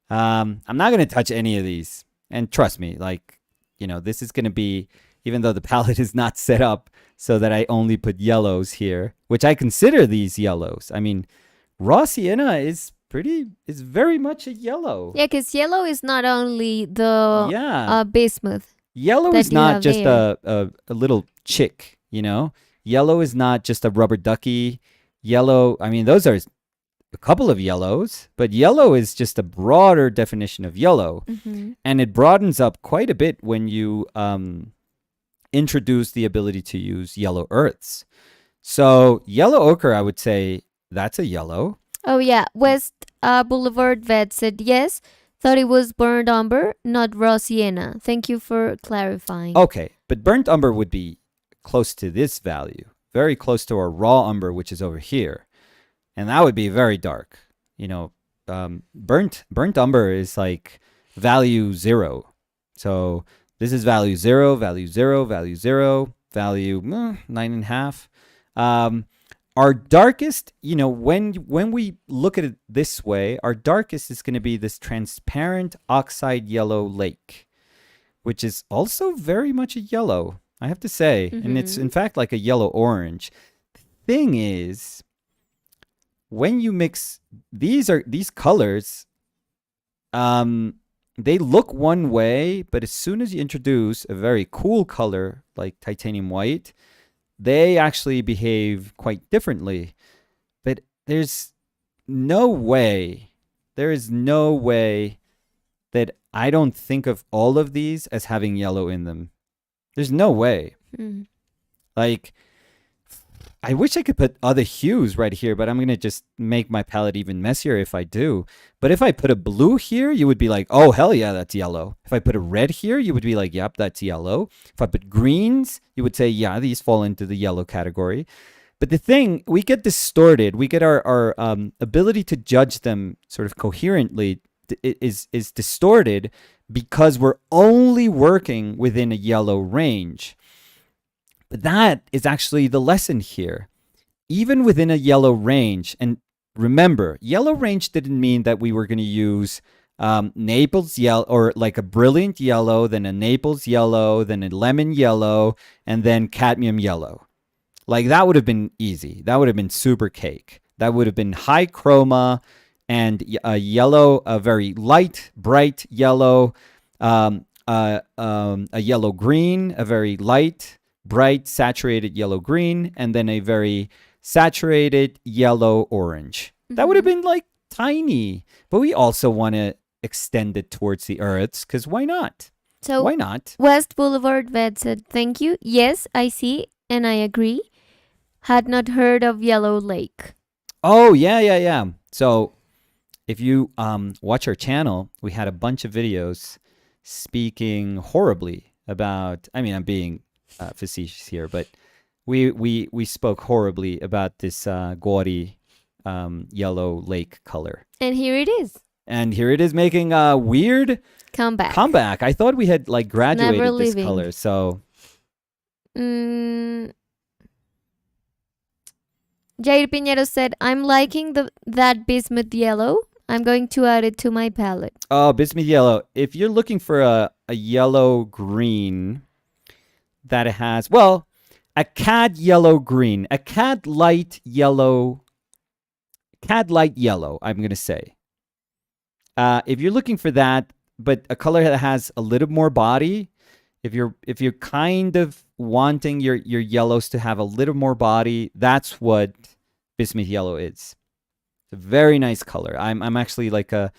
I'm not going to touch any of these. And trust me, like, this is going to be, even though the palette is not set up so that I only put yellows here, which I consider these yellows. I mean, raw sienna is very much a yellow. Yeah, because yellow is not only the bismuth. Yellow is not just a little chick, Yellow is not just a rubber ducky. Yellow, I mean, those are a couple of yellows, but yellow is just a broader definition of yellow. And it broadens up quite a bit when you introduce the ability to use yellow earths. So yellow ochre, I would say that's a yellow. Oh, yeah. West Boulevard Vet said yes. Thought it was burnt umber, not raw sienna. Thank you for clarifying. Okay, but burnt umber would be close to this value. Very close to our raw umber, which is over here. And that would be very dark. Burnt umber is like value 0. So this is value 0, value 0, value 0, value 9.5. Our darkest, when we look at it this way, our darkest is going to be this transparent oxide yellow lake, which is also very much a yellow, I have to say. And it's, in fact, like a yellow-orange. The thing is, when you mix these colors, they look one way, but as soon as you introduce a very cool color like titanium white, they actually behave quite differently. But there is no way that I don't think of all of these as having yellow in them. There's no way. Like, I wish I could put other hues right here, but I'm going to just make my palette even messier if I do. But if I put a blue here, you would be like, oh, hell yeah, that's yellow. If I put a red here, you would be like, yep, that's yellow. If I put greens, you would say, yeah, these fall into the yellow category. But the thing, we get distorted. We get our ability to judge them sort of coherently is distorted because we're only working within a yellow range. But that is actually the lesson here. Even within a yellow range, and remember, yellow range didn't mean that we were going to use Naples yellow, or like a brilliant yellow, then a Naples yellow, then a lemon yellow, and then cadmium yellow. Like that would have been easy. That would have been super cake. That would have been high chroma and a yellow, a very light, bright yellow, a yellow green, a very light, bright, saturated yellow green, and then a very saturated yellow orange. That would have been like tiny, but we also want to extend it towards the earths because why not? So Why not? West Boulevard Vet said, thank you. Yes, I see, and I agree. Had not heard of Yellow Lake. Oh, yeah. So if you watch our channel, we had a bunch of videos speaking horribly about, I mean, I'm being facetious here, but we spoke horribly about this gaudy yellow lake color. And here it is. And here it is making a weird comeback. I thought we had like graduated this color. So Jair Piñero said, I'm liking that bismuth yellow. I'm going to add it to my palette. Oh, bismuth yellow. If you're looking for a yellow green that has, well, a cad yellow green, a cad light yellow, I'm going to say. If you're looking for that, but a color that has a little more body, if you're kind of wanting your yellows to have a little more body, that's what bismuth yellow is. It's a very nice color. I'm actually like a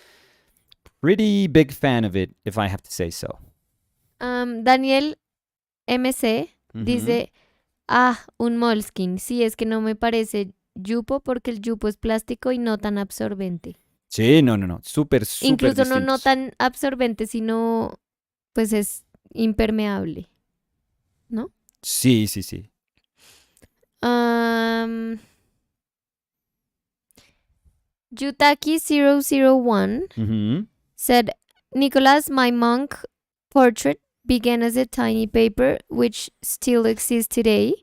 pretty big fan of it, if I have to say so. Daniel MC dice, un moleskin. Sí, es que no me parece yupo porque el yupo es plástico y no tan absorbente. Sí, no. Súper Incluso distintos. no tan absorbente, sino pues es impermeable. ¿No? Sí. Yutaki001 said, Nicholas, my monk portrait began as a tiny paper, which still exists today.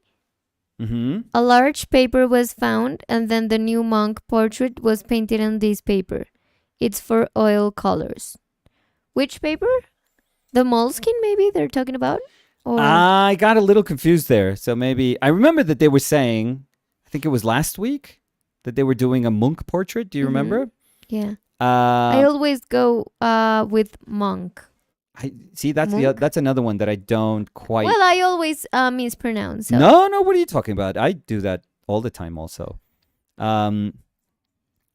A large paper was found, and then the new monk portrait was painted on this paper. It's for oil colors. Which paper? The moleskin, maybe they're talking about? Or... I got a little confused there. So maybe, I remember that they were saying, I think it was last week, that they were doing a monk portrait. Do you remember? Yeah. I always go with monk. That's another one that I don't quite... Well, I always mispronounce. So. No, what are you talking about? I do that all the time also.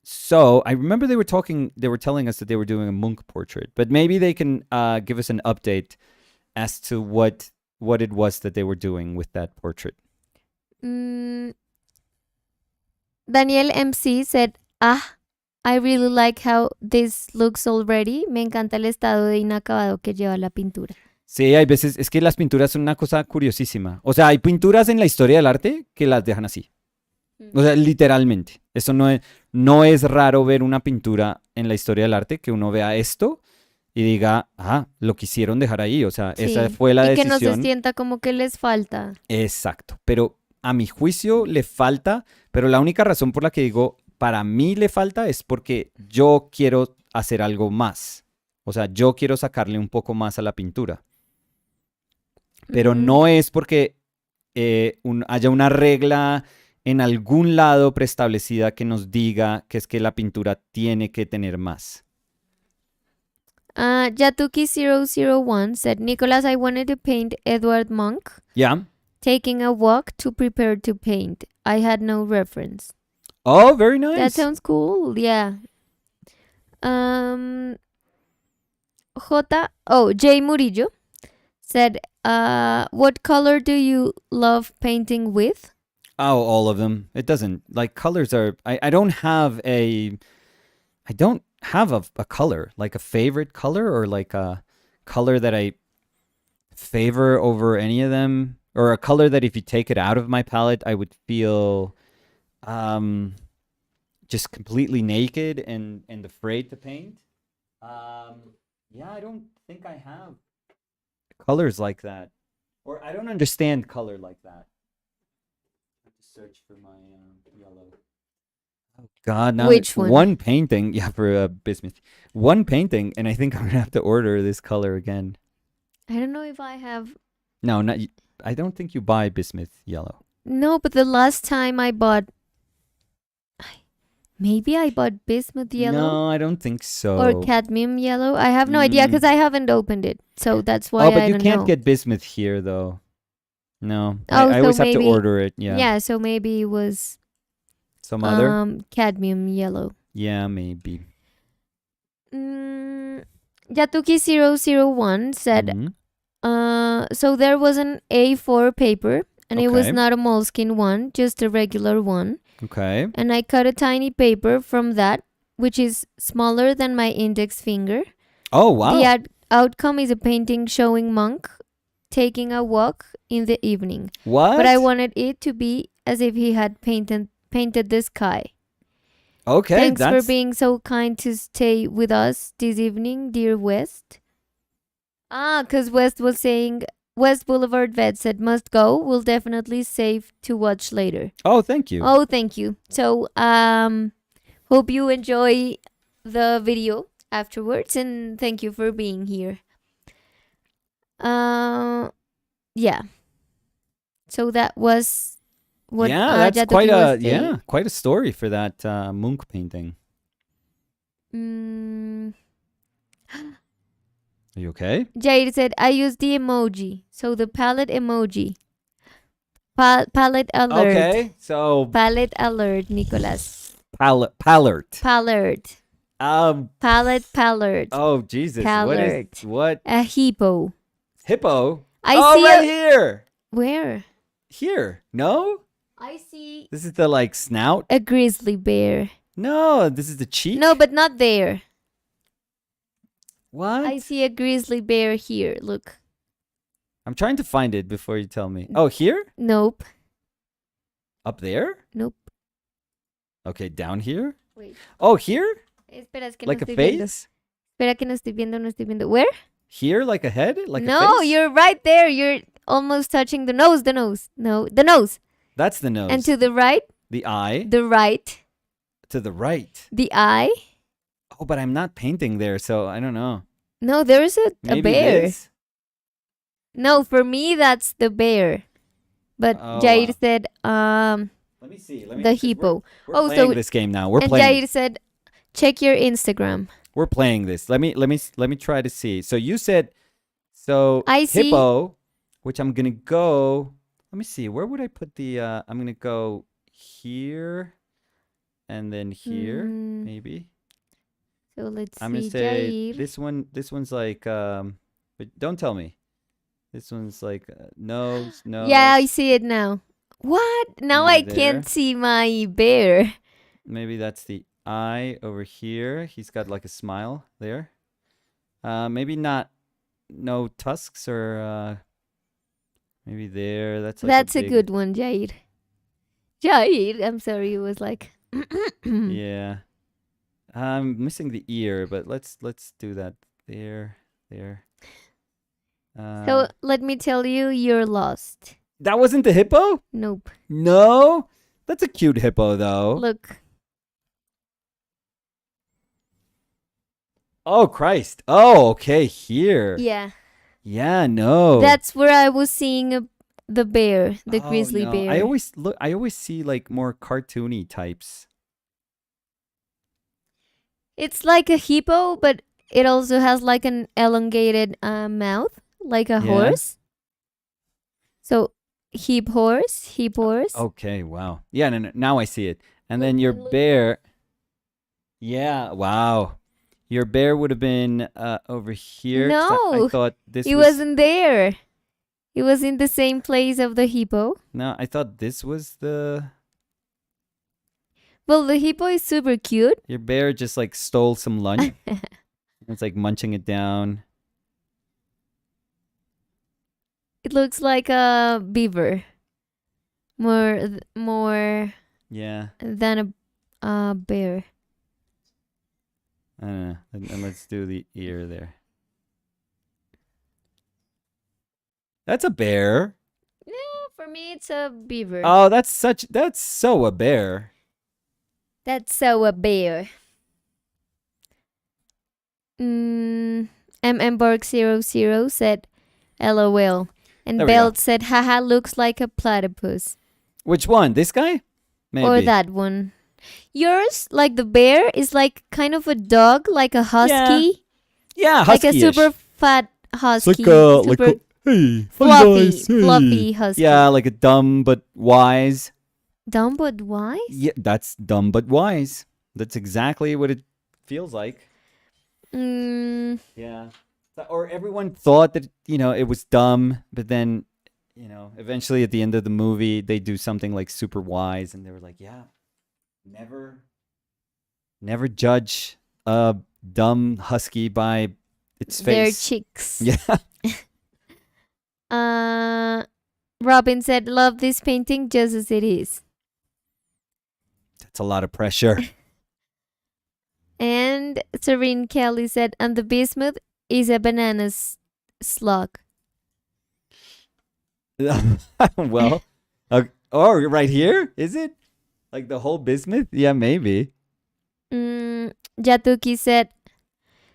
So I remember they were telling us that they were doing a monk portrait, but maybe they can give us an update as to what it was that they were doing with that portrait. Daniel MC said, I really like how this looks already. Me encanta el estado de inacabado que lleva la pintura. Sí, hay veces, es que las pinturas son una cosa curiosísima. O sea, hay pinturas en la historia del arte que las dejan así. O sea, literalmente. Eso no es raro ver una pintura en la historia del arte que uno vea esto y diga, lo quisieron dejar ahí. O sea, esa fue la decisión. Y que no se sienta como que les falta. Exacto. Pero a mi juicio le falta, pero la única razón por la que digo, para mí le falta es porque yo quiero hacer algo más. O sea, yo quiero sacarle un poco más a la pintura. Pero no es porque haya una regla en algún lado preestablecida que nos diga que es que la pintura tiene que tener más. Yatuki001 said, Nicholas, I wanted to paint Edward Munch. Yeah. Taking a walk to prepare to paint. I had no reference. Oh, very nice. That sounds cool. Yeah. Jay Murillo said, what color do you love painting with? Oh, all of them. It doesn't, like, colors are, I don't have a color, like a favorite color or like a color that I favor over any of them, or a color that if you take it out of my palette, I would feel just completely naked and afraid to paint. I don't think I have colors like that, or I don't understand color like that. I have to search for my yellow. God, now Which one? one painting. Yeah, for Bismuth. One painting, and I think I'm gonna have to order this color again. I don't know if I have. No, not. I don't think you buy Bismuth yellow. No, but the last time I bought. Maybe I bought bismuth yellow. No, I don't think so. Or cadmium yellow. I have no idea because I haven't opened it. So that's why Oh, but I you don't can't know. get Bismuth here, though. No. Oh, I so always have to maybe- order it. Yeah. Yeah, so maybe it was Some other? cadmium yellow. Yeah, maybe. Yatuki001 said, Mhm. so there was an A4 paper, and it was Okay. not a moleskin one, just a regular one. Okay. And I cut a tiny paper from that, which is smaller than my index finger. Oh, wow. The outcome is a painting showing monk taking a walk in the evening. What? But I wanted it to be as if he had painted the sky. Okay. Thanks for that's... being so kind to stay with us this evening, dear West. Because West was saying, West Boulevard Vet said must go. We'll definitely save to watch later. Oh, thank you. Oh, thank you. So, hope you enjoy the video afterwards, and thank you for being here. Yeah. So that was what. Yeah, that's Jatuki quite was a saying. quite a story for that Munch painting. Are you okay? Jair said, I used the emoji. So the palette emoji. Palette alert. Okay, so Palette alert, Nicolas. Pallert. Palette. Palette. Oh Jesus! Pallert. What? A hippo. Hippo? I oh, see right here. Where? Here. No. I see This is the like snout. a grizzly bear. No, this is the cheek. No, but not there. What? I see a grizzly bear here. Look. I'm trying to find it before you tell me. Oh, here? Nope. Up there? Nope. Okay, down here? Wait. Oh, here? Espera, es que Like no a estoy viendo. face? Espera que no estoy viendo. Where? Here, like a head? Like a No, face? you're right there. You're almost touching the nose. No, the nose. That's the nose. And to the right, the eye. the right, To the right. the eye. Oh, but I'm not painting there, so I don't know. No, there's a Maybe bear. this? No, for me that's the bear. But Oh, Jair wow. said Let me see. the hippo. We're Oh, playing so- this game now. We're And playing. Jair said, check your Instagram. We're playing this. Let me try to see. So you said I see- hippo, which I'm gonna go. Let me see. Where would I put the? I'm gonna go here, and then here, maybe. So let's I'm gonna see, say Jair. this one. This one's like but don't tell me. This one's like nose. Yeah, I see it now. What? Now I There. can't see my bear. Maybe that's the eye over here. He's got like a smile there. Maybe not. No tusks or maybe there. That's like That's a big- good one, Jair. Jair, I'm sorry, it was like. Yeah. I'm missing the ear, but let's do that there. So let me tell you, you're lost. That wasn't the hippo? Nope. No. That's a cute hippo though. Look. Oh Christ. Oh, okay, here. Yeah. Yeah, no. That's where I was seeing the bear, the Oh, grizzly no. bear. I always see like more cartoony types. It's like a hippo, but it also has like an elongated mouth, like a Yeah. horse. So, hip horse. Okay, wow. Yeah, no, now I see it. And then Look, your look. bear. Yeah, wow. Your bear would have been over here. 'cause I No, thought this It was. wasn't there. It was in the same place of the hippo. No, I thought this was the. Well, the hippo is super cute. Your bear just like stole some lunch. It's like munching it down. It looks like a beaver. More Yeah, than a bear. I don't know. And let's do the ear there. That's a bear. Yeah, for me it's a beaver. Oh, that's so a bear. That's so a bear. Borg00 said, LOL. And There we go. Belt said, haha, looks like a platypus. Which one? This guy? Maybe. Or that one. Yours, like the bear, is like kind of a dog, like a husky. Yeah, Like a husky-ish. super fat husky. It's like a, super hey, fluffy husky. Yeah, like a dumb but wise. Dumb but wise? Yeah, that's dumb but wise. That's exactly what it feels like. Yeah. Or everyone thought that, it was dumb, but then, eventually at the end of the movie, they do something like super wise, and they were like, yeah, never judge a dumb husky by its Their face. cheeks. Yeah. Robin said, love this painting just as it is. That's a lot of pressure. And Serene Kelly said, and the bismuth is a banana slug. Well, right here? Is it? Like the whole bismuth? Yeah, maybe. Jatuki said,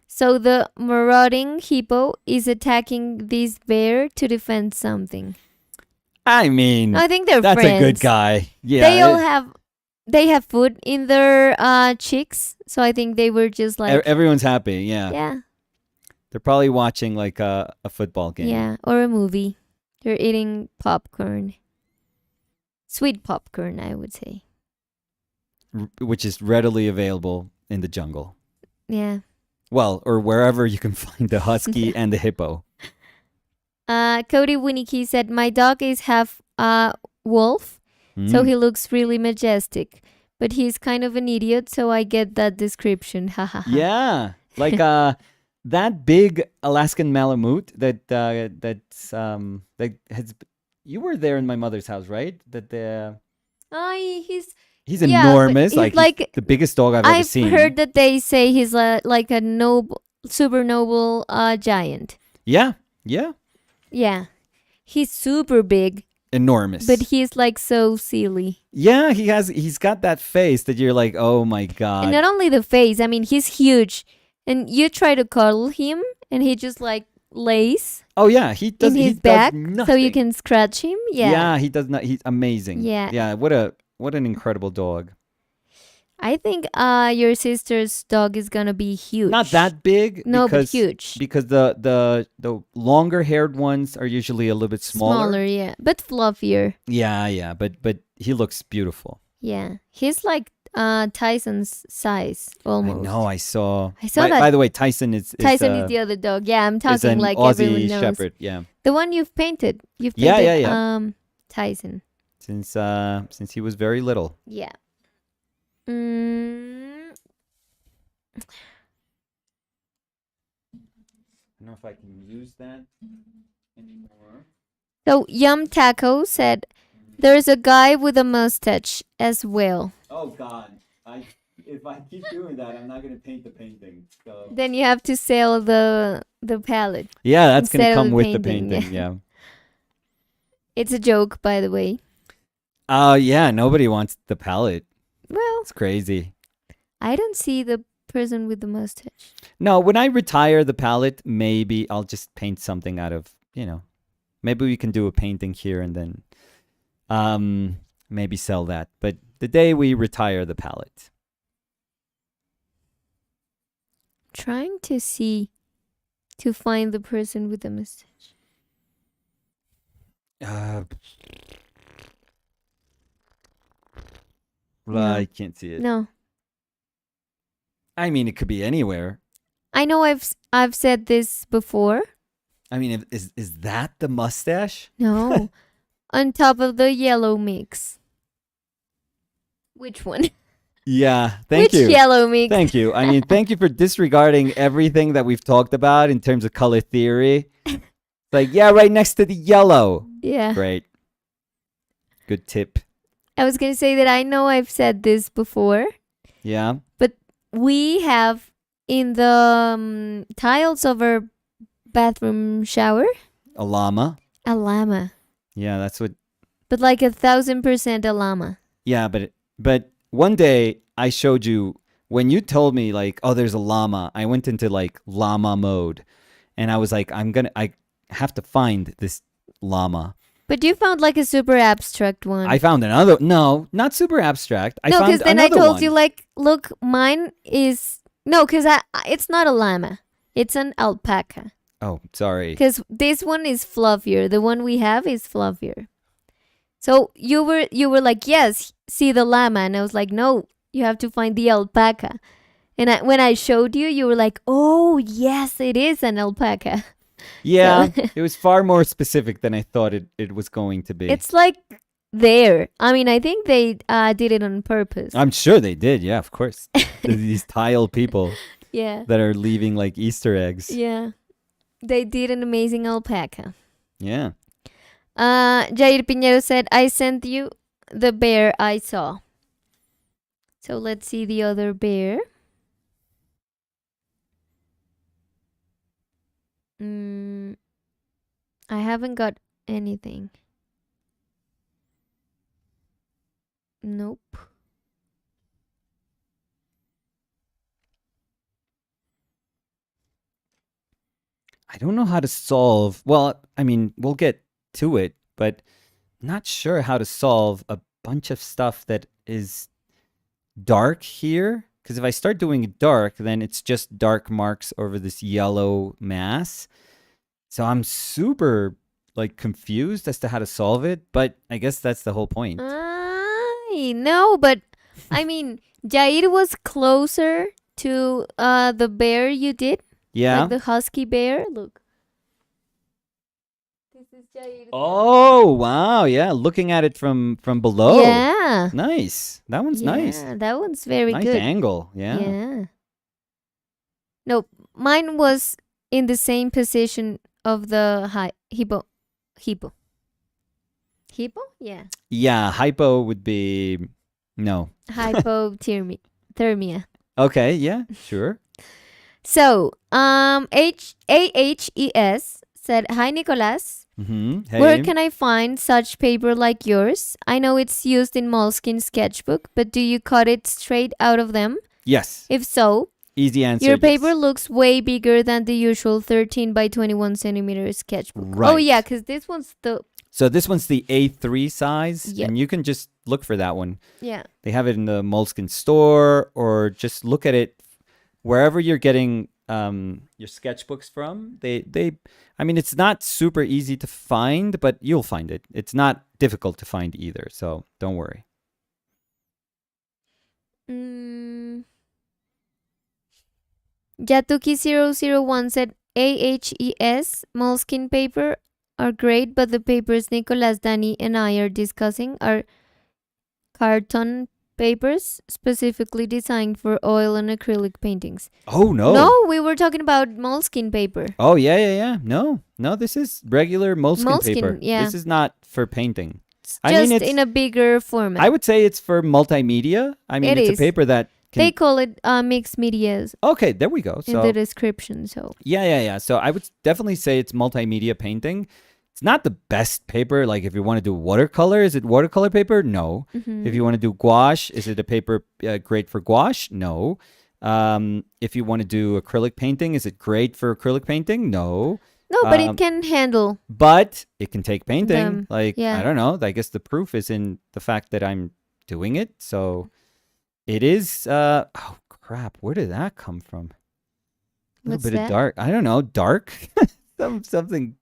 so the marauding hippo is attacking this bear to defend something. I mean, I think they're that's friends. a good guy. Yeah. They have food in their cheeks, so I think they were just like everyone's happy. Yeah. Yeah. They're probably watching like a football game. Yeah, or a movie. They're eating popcorn. Sweet popcorn, I would say. Which is readily available in the jungle. Yeah. Well, or wherever you can find the husky and the hippo. Cody Winnicky said, my dog is half wolf, so he looks really majestic. But he's kind of an idiot, so I get that description. Yeah. Like that big Alaskan Malamute that has. You were there in my mother's house, right? He's enormous. He's like the biggest dog I've ever seen. I've heard that they say he's like a super noble giant. Yeah. Yeah. Yeah. He's super big. Enormous. But he's like so silly. Yeah, he's got that face that you're like, oh my God. And not only the face, I mean, he's huge. And you try to cuddle him and he just like lays. Oh yeah, he does in his back, nothing. so you can scratch him. Yeah. Yeah, he does not. He's amazing. Yeah. Yeah. What an incredible dog. I think your sister's dog is gonna be huge. Not that big. No, but huge. Because the longer haired ones are usually a little bit smaller. Smaller, yeah, but fluffier. Yeah. But he looks beautiful. Yeah, he's like Tyson's size almost. I know. I saw that. By the way, Tyson is the other dog. Yeah, I'm talking an like Aussie everyone knows. Shepherd. Yeah. The one you've painted. Yeah. Tyson. Since he was very little. Yeah. I don't know if I can use that anymore. So Yum Taco said, "There's a guy with a mustache as well." Oh God! If I keep doing that, I'm not gonna paint the painting. So. Then you have to sell the palette. Yeah, that's gonna instead come of with the painting, painting. Yeah. It's a joke, by the way. Yeah. Nobody wants the palette. Well, It's crazy. I don't see the person with the mustache. No, when I retire the palette, maybe I'll just paint something out of, maybe we can do a painting here and then maybe sell that. But the day we retire the palette. Trying to find the person with the mustache. I can't see it. No. I mean, it could be anywhere. I know I've said this before. I mean, is that the mustache? No. On top of the yellow mix. Which one? Yeah, thank you. Which yellow mix? Thank you. I mean, thank you for disregarding everything that we've talked about in terms of color theory. Like, yeah, right next to the yellow. Yeah. Great. Good tip. I was going to say that I know I've said this before. Yeah. But we have in the tiles of our bathroom shower A llama. a llama. Yeah, that's what. But like 1,000% a llama. Yeah, but one day I showed you when you told me like, oh, there's a llama. I went into like llama mode, and I was like, I have to find this llama. But you found like a super abstract one. I found another. No, not super abstract. No, because then I told one. you like, look, mine is no, because it's not a llama. It's an alpaca. Oh, sorry. Because this one is fluffier. The one we have is fluffier. So you were like, yes, see the llama, and I was like, no, you have to find the alpaca. And when I showed you, you were like, oh yes, it is an alpaca. Yeah, it was far more specific than I thought it was going to be. It's like there. I mean, I think they did it on purpose. I'm sure they did. Yeah, of course. These tile people. Yeah. That are leaving like Easter eggs. Yeah. They did an amazing alpaca. Yeah. Jair Piñero said, I sent you the bear I saw. So let's see the other bear. I haven't got anything. Nope. I don't know how to solve. Well, I mean, we'll get to it, but not sure how to solve a bunch of stuff that is dark here. Because if I start doing it dark, then it's just dark marks over this yellow mass. So I'm super like confused as to how to solve it, but I guess that's the whole point. I know, but I mean, Jair was closer to the bear you did. Yeah. Like the husky bear. Look. This is Jair. Oh, wow. Yeah, looking at it from below. Yeah. Nice. That one's nice. That one's very nice good. Angle. Yeah. Yeah. No, mine was in the same position of the hippo. Hippo? Yeah. Yeah, hypo would be no. Hypothermia. Okay, yeah, sure. So, AHES said, hi, Nicolas. Mm-hmm. Hey. Where can I find such paper like yours? I know it's used in Moleskine sketchbook, but do you cut it straight out of them? Yes. If so, easy answer. Your paper looks way bigger than the usual 13 by 21 centimeter sketchbook. Right. Oh, yeah, because this one's the... So this one's the A3 size, Yep. and you can just look for that one. Yeah. They have it in the Moleskine store, or just look at it wherever you're getting your sketchbooks from. I mean, it's not super easy to find, but you'll find it. It's not difficult to find either, so don't worry. Yatuki001 said, AHES Moleskine paper are great, but the papers Nicolas, Danny, and I are discussing are carton papers specifically designed for oil and acrylic paintings. Oh, no. No, we were talking about Moleskine paper. Oh, yeah. No, this is regular Moleskine paper. Yeah. This is not for painting. It's in a bigger format. I would say it's for multimedia. I mean, it's a paper that they call it mixed medias. Okay, there we go. In the description, so. Yeah. So I would definitely say it's multimedia painting. It's not the best paper. Like if you want to do watercolor, is it watercolor paper? No. Mm-hmm. If you want to do gouache, is it a paper great for gouache? No. If you want to do acrylic painting, is it great for acrylic painting? No. No, but it can handle. But it can take painting. I don't know. I guess the proof is in the fact that I'm doing it. So it is. Oh crap! Where did that come from? A little bit of dark. I don't know. Dark. Something.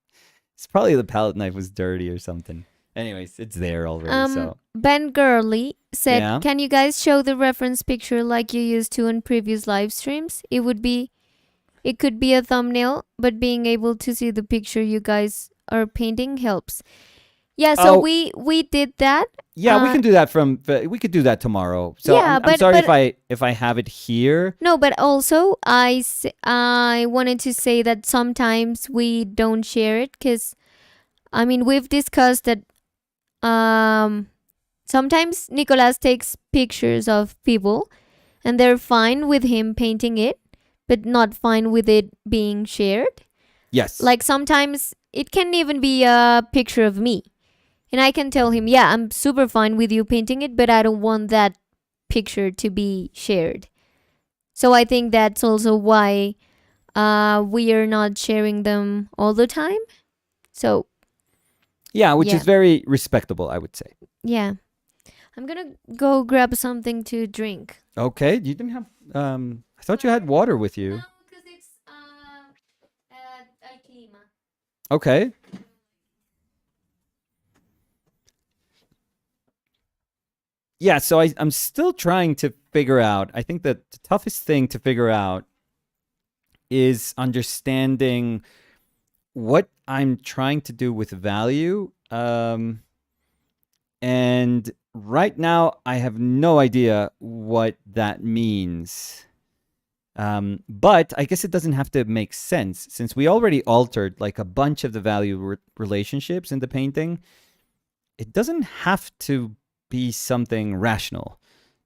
It's probably the palette knife was dirty or something. Anyways, it's there already. So Ben Gurley said, "Can you guys show the reference picture like you used to on previous live streams? It could be a thumbnail, but being able to see the picture you guys are painting helps." Yeah, so we did that. Yeah, we can do that we could do that tomorrow. So yeah, I'm sorry if I have it here. No, but also I wanted to say that sometimes we don't share it because, I mean, we've discussed that sometimes Nicolas takes pictures of people and they're fine with him painting it, but not fine with it being shared. Yes. Like sometimes it can even be a picture of me. And I can tell him, yeah, I'm super fine with you painting it, but I don't want that picture to be shared. So I think that's also why we are not sharing them all the time. So Yeah, which Yeah. is very respectable, I would say. yeah, I'm gonna go grab something to drink. Okay, you didn't have. I thought you had water with you. No, because it's al clima. Okay. Yeah, so I'm still trying to figure out. I think that the toughest thing to figure out is understanding what I'm trying to do with value. And right now, I have no idea what that means. But I guess it doesn't have to make sense since we already altered like a bunch of the value relationships in the painting. It doesn't have to be something rational.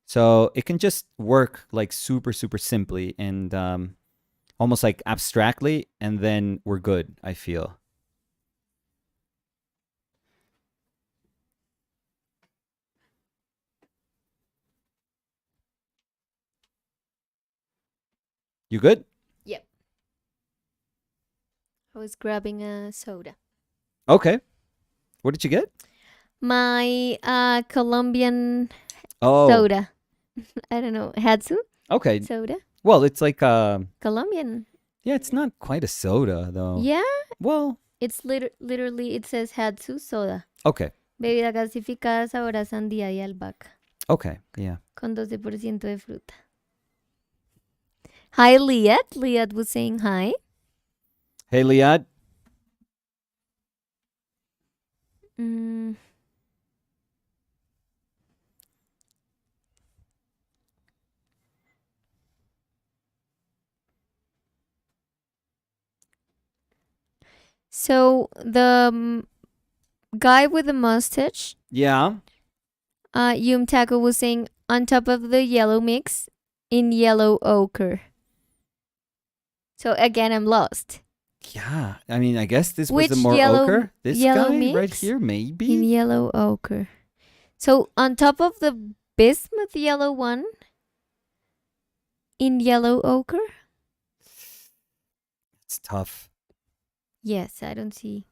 So it can just work like super, super simply and almost like abstractly, and then we're good, I feel. You good? Yep. I was grabbing a soda. Okay. What did you get? My Colombian Oh, soda. I don't know. Hatsu okay. soda? Well, it's like Colombian. yeah, it's not quite a soda though. Yeah. Well, It's literally, it says Hatsu soda. okay. Bebida gasificada sabor a sandía y albahaca. Okay. Yeah. Con 12% de fruta. Hi, Liat. Liat was saying hi. Hey, Liad. Mm. So the guy with the mustache, Yeah. Yum Taco was saying on top of the yellow mix in yellow ochre. So again, I'm lost. Yeah. I mean, I guess this Which was the more yellow- ochre. This yellow guy right mix? here, In maybe. yellow ochre. So on top of the bismuth yellow one in yellow ochre? It's tough. Yes, I don't see.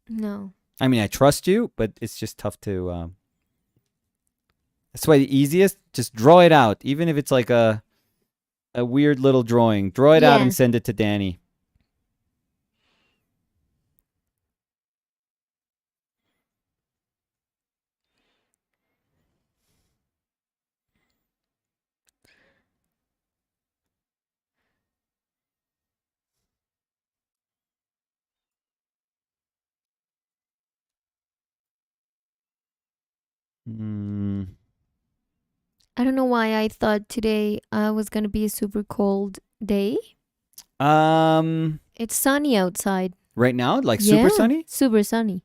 No. I mean, I trust you, but it's just tough to. That's why the easiest, just draw it out, even if it's like a weird little drawing. Draw it out Yeah. and send it to Danny. Mm, I don't know why I thought today was going to be a super cold day. It's sunny outside. right now, like super Yeah, sunny. Super sunny.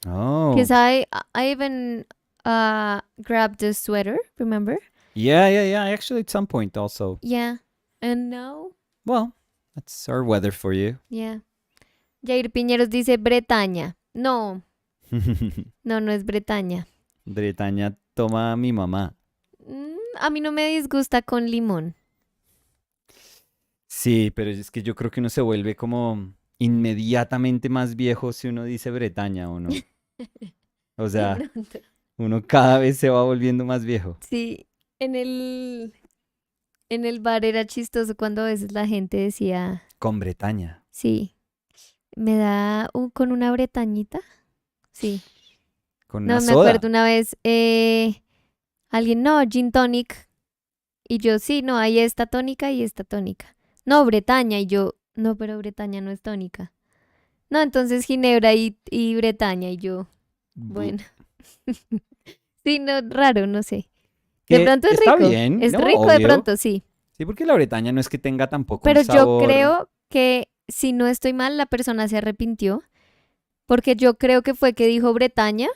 Oh. Because I even grabbed this sweater, remember? Yeah. Actually, at some point, also. Yeah. And now, Well, that's our weather for you. yeah. Jair Piñeros dice Bretaña. No, no es Bretaña. Bretaña toma mi mamá. A mí no me disgusta con limón. Sí, pero es que yo creo que uno se vuelve como inmediatamente más viejo si uno dice Bretaña o no. O sea, De pronto. uno cada vez se va volviendo más viejo. Sí, en el bar era chistoso cuando a veces la gente decía, Con Bretaña. sí, me da con una bretañita. Sí. Con No, una me soda. acuerdo una vez, alguien, no, gin tonic. Y yo, sí, no, hay esta tónica y esta tónica. No, Bretaña. Y yo, no, pero Bretaña no es tónica. No, entonces Ginebra y Bretaña. Y yo, bueno. Sí, no, raro, no sé. De Que pronto es está rico. bien, Es ¿no? rico de Obvio. pronto, sí. Sí, porque la Bretaña no es que tenga tampoco Pero un yo sabor. creo que, si no estoy mal, la persona se arrepintió. Porque yo creo que fue que dijo Bretaña.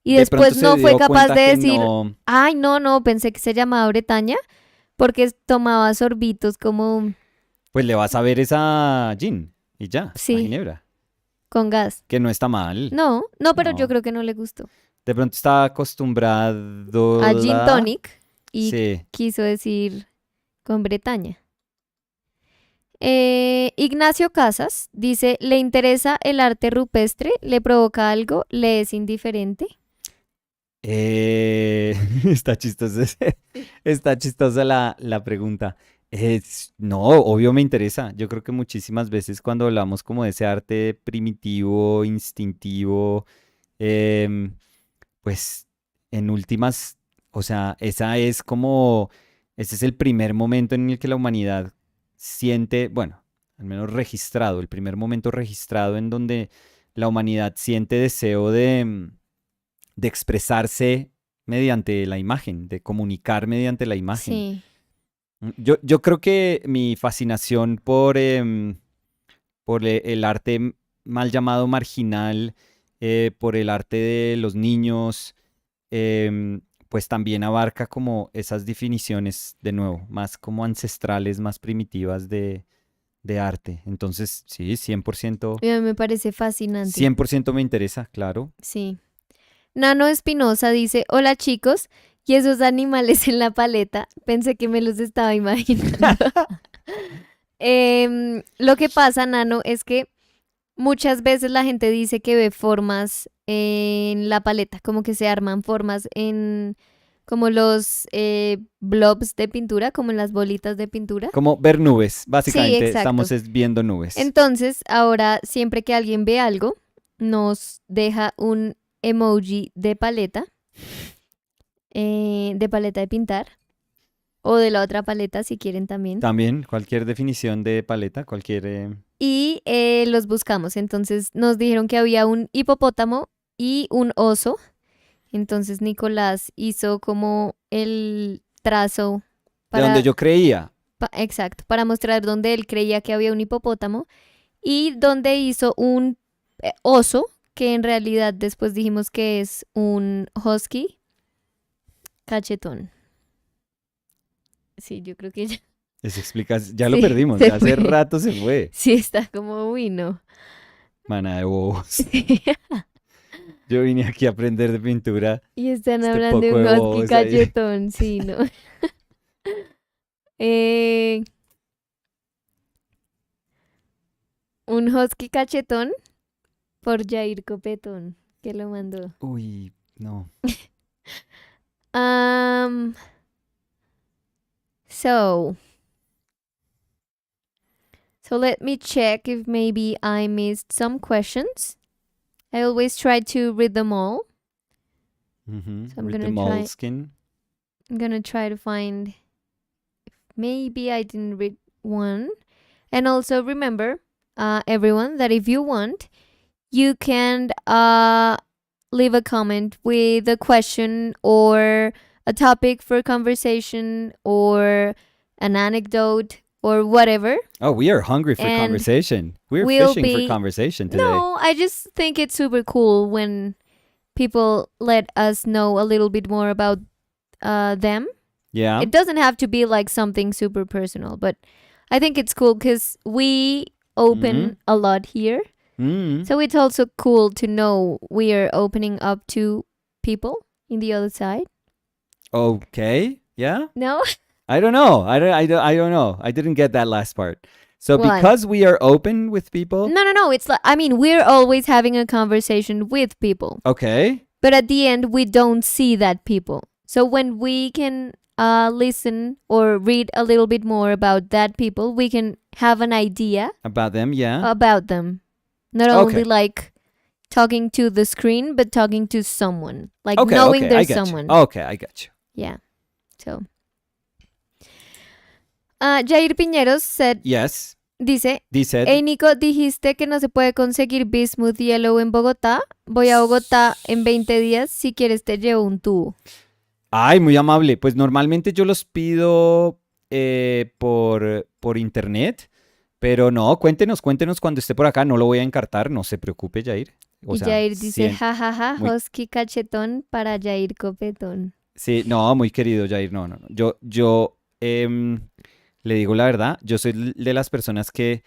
Y De pronto después se no fue dio capaz cuenta de que decir, no. ay, no, pensé que se llamaba Bretaña. Porque tomaba sorbitos como Pues le vas a ver esa gin y ya, Sí. a Ginebra. con gas. Que no está mal. No, pero yo No. creo que no le gustó. De pronto está acostumbrado A gin tonic. y Sí. quiso decir con Bretaña. Ignacio Casas dice, ¿le interesa el arte rupestre? ¿Le provoca algo? ¿Le es indiferente? Está chistosa, está chistosa la pregunta. No, obvio me interesa. Yo creo que muchísimas veces cuando hablamos como de ese arte primitivo, instintivo, em, pues en últimas, o sea, ese es el primer momento en el que la humanidad siente, bueno, al menos registrado, el primer momento registrado en donde la humanidad siente deseo de expresarse mediante la imagen, de comunicar mediante la imagen. Sí. Yo creo que mi fascinación por el arte mal llamado marginal, por el arte de los niños, pues también abarca como esas definiciones, de nuevo, más como ancestrales, más primitivas de arte. Entonces, sí, 100%, A mí me parece fascinante. 100% me interesa, claro. Sí. Nano Espinosa dice, hola chicos, y esos animales en la paleta, pensé que me los estaba imaginando. Lo que pasa, Nano, es que muchas veces la gente dice que ve formas en la paleta, como que se arman formas en como los blobs de pintura, como en las bolitas de pintura. Como ver nubes, Sí, básicamente exacto. estamos viendo nubes. Entonces, ahora siempre que alguien ve algo, nos deja un emoji de paleta de pintar, o de la otra paleta si quieren también. También cualquier definición de paleta, cualquier... Y los buscamos. Entonces nos dijeron que había un hipopótamo y un oso. Entonces Nicolás hizo como el trazo De donde yo creía. exacto, para mostrar dónde él creía que había un hipopótamo y donde hizo un oso, que en realidad después dijimos que es un husky cachetón. Sí, yo creo que ya, Eso explica, ya lo sí, perdimos, se ya hace fue. rato se fue. Sí, está como, uy, no. Mana de bobos. Sí. Yo vine aquí a aprender de pintura. Y están Este hablando de poco un de husky bobos ahí. cachetón, sí, ¿no? Eh, un husky cachetón por Jair Copetón, que lo mandó. Uy, no. Um, so let me check if maybe I missed some questions. I always try to read them all. Ujú. So I'm Read the gonna try. moleskin. I'm gonna try to find if maybe I didn't read one. And also remember, everyone, that if you want, you can leave a comment with a question or a topic for conversation or an anecdote or whatever. Oh, we are hungry for And conversation. We're we'll fishing for be- conversation today. No, I just think it's super cool when people let us know a little bit more about them. Yeah. It doesn't have to be like something super personal, but I think it's cool because we open a lot here. Mm. So it's also cool to know we are opening up to people in the other side. Okay. Yeah. No? I don't know. I don't know. I didn't get that last part. So What? because we are open with people. No. It's like, I mean, we're always having a conversation with people. Okay. But at the end, we don't see that people. So when we can listen or read a little bit more about that people, we can have an idea About them, yeah. about them. Not Okay. only like talking to the screen, but talking to someone. Like Okay, knowing okay, I there's get someone. you. Okay, I get you. Yeah. So. Jair Piñeros Yes. dice, Dice. hey Nico, dijiste que no se puede conseguir Bismuth Yellow en Bogotá. Voy a Bogotá en 20 días. Si quieres te llevo un tubo. Ay, muy amable. Pues normalmente yo los pido por internet, pero no, cuéntenos cuando esté por acá. No lo voy a encartar, no se preocupe, Jair. O Y sea, Jair dice, sien- jajaja, muy- husky cachetón para Jair Copetón. Sí, no, muy querido, Jair. No. Yo le digo la verdad, yo soy de las personas que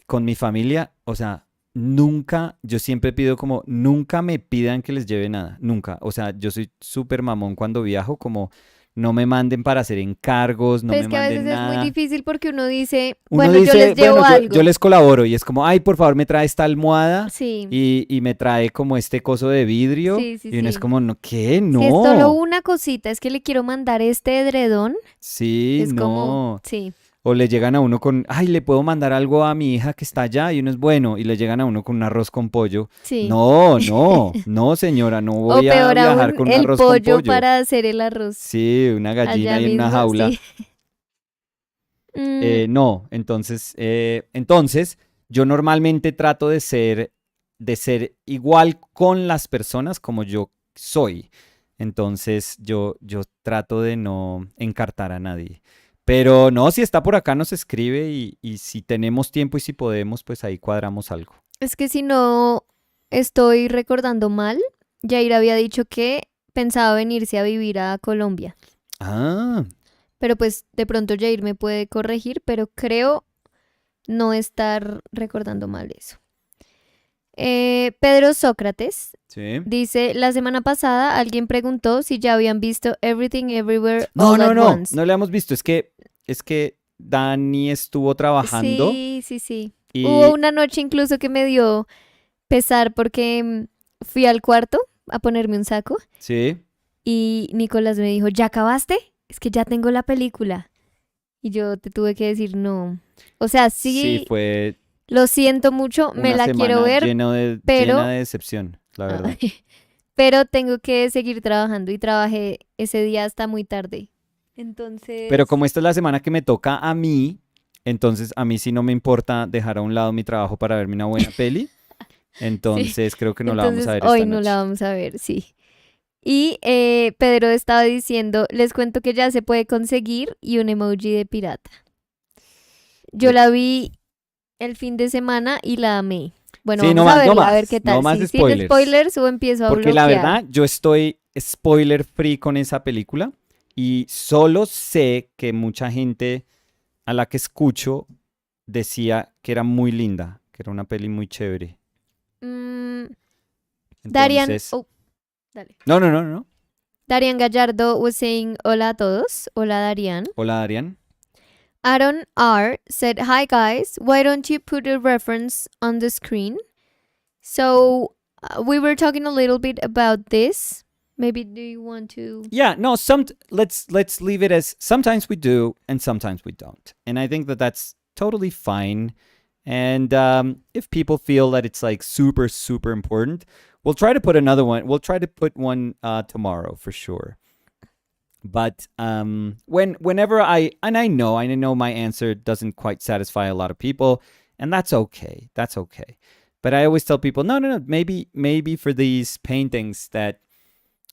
con mi familia, o sea, yo siempre pido como, nunca me pidan que les lleve nada, nunca. O sea, yo soy súper mamón cuando viajo, como no me manden para hacer encargos, no Pero me es que a manden veces es muy nada. difícil porque uno dice, Uno bueno, yo dice, les llevo bueno, algo. yo les colaboro y es como, ay, por favor, me trae esta almohada Sí, y me trae como este coso de vidrio. sí, sí, Y uno es sí. como, no, ¿qué? Si es solo No. una cosita, es que le quiero mandar este edredón, Sí, es como, no. sí, O le llegan a uno con, ay, le puedo mandar algo a mi hija que está allá y uno es bueno y le llegan a uno con un arroz con pollo. sí. No, no, no, señora, no O voy a peor viajar aún, con un el arroz con pollo pollo. para hacer el arroz Sí, una gallina allá ahí en una mismo, jaula. sí. Mm, No, entonces yo normalmente trato de ser igual con las personas como yo soy. Entonces yo trato de no encartar a nadie. Pero no, si está por acá nos escribe y si tenemos tiempo y si podemos, pues ahí cuadramos algo. es que si no estoy recordando mal, Jair había dicho que pensaba venirse a vivir a Colombia. Ah, Pero pues de pronto Jair me puede corregir, pero creo no estar recordando mal eso. Pedro Sócrates sí. dice, la semana pasada alguien preguntó si ya habían visto Everything Everywhere No, All no, at no, Once. no le hemos visto. Es que Dani estuvo trabajando Sí, sí, sí. Hubo y una noche incluso que me dio pesar porque fui al cuarto a ponerme un saco sí. y Nicolás me dijo, ¿ya acabaste? Es que ya tengo la película. Y yo te tuve que decir no. O sea, Sí, sí, fue lo siento mucho, me una la quiero semana ver, llena pero, de decepción, la verdad. pero tengo que seguir trabajando y trabajé ese día hasta muy tarde. Pero Entonces, como esta es la semana que me toca a mí, entonces a mí sí no me importa dejar a un lado mi trabajo para verme una buena peli. sí, Entonces creo que no la vamos a entonces ver hoy esta no la noche. vamos a ver, sí. Y Pedro estaba diciendo, les cuento que ya se puede conseguir y un emoji de pirata. Yo De- la vi el fin de semana y la amé. Bueno, Sí, vamos a no verla, a ver qué más, no tal. más Sí, sin spoilers. spoilers o empiezo a Porque la bloquear. verdad, yo estoy spoiler free con esa película y solo sé que mucha gente a la que escucho decía que era muy linda, que era una peli muy chévere. Mm, Darian, Entonces, oh, dale. no, no, no, no. Darian Gallardo was saying hola a todos. Hola, Darian. Hola, Adrián. Aaron R said, hi guys, why don't you put a reference on the screen? So we were talking a little bit about this. Maybe do you want to? Yeah, no, let's leave it as sometimes we do and sometimes we don't. And I think that that's totally fine. And if people feel that it's like super, super important, we'll try to put another one. We'll try to put one tomorrow for sure. But whenever I know my answer doesn't quite satisfy a lot of people, and that's okay. That's okay. But I always tell people, no. Maybe for these paintings that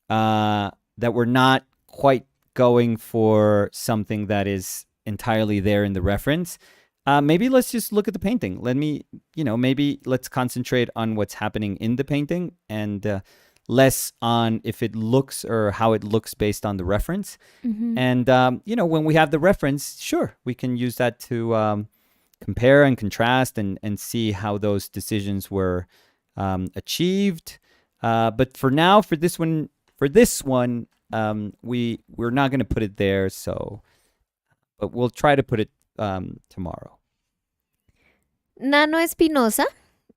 we're not quite going for something that is entirely there in the reference. Maybe let's just look at the painting. Maybe let's concentrate on what's happening in the painting and less on if it looks or how it looks based on the reference. Mm-hmm. And, when we have the reference, sure, we can use that to compare and contrast and see how those decisions were achieved. But for now, for this one, we're not going to put it there. But we'll try to put it tomorrow. Nano Espinosa,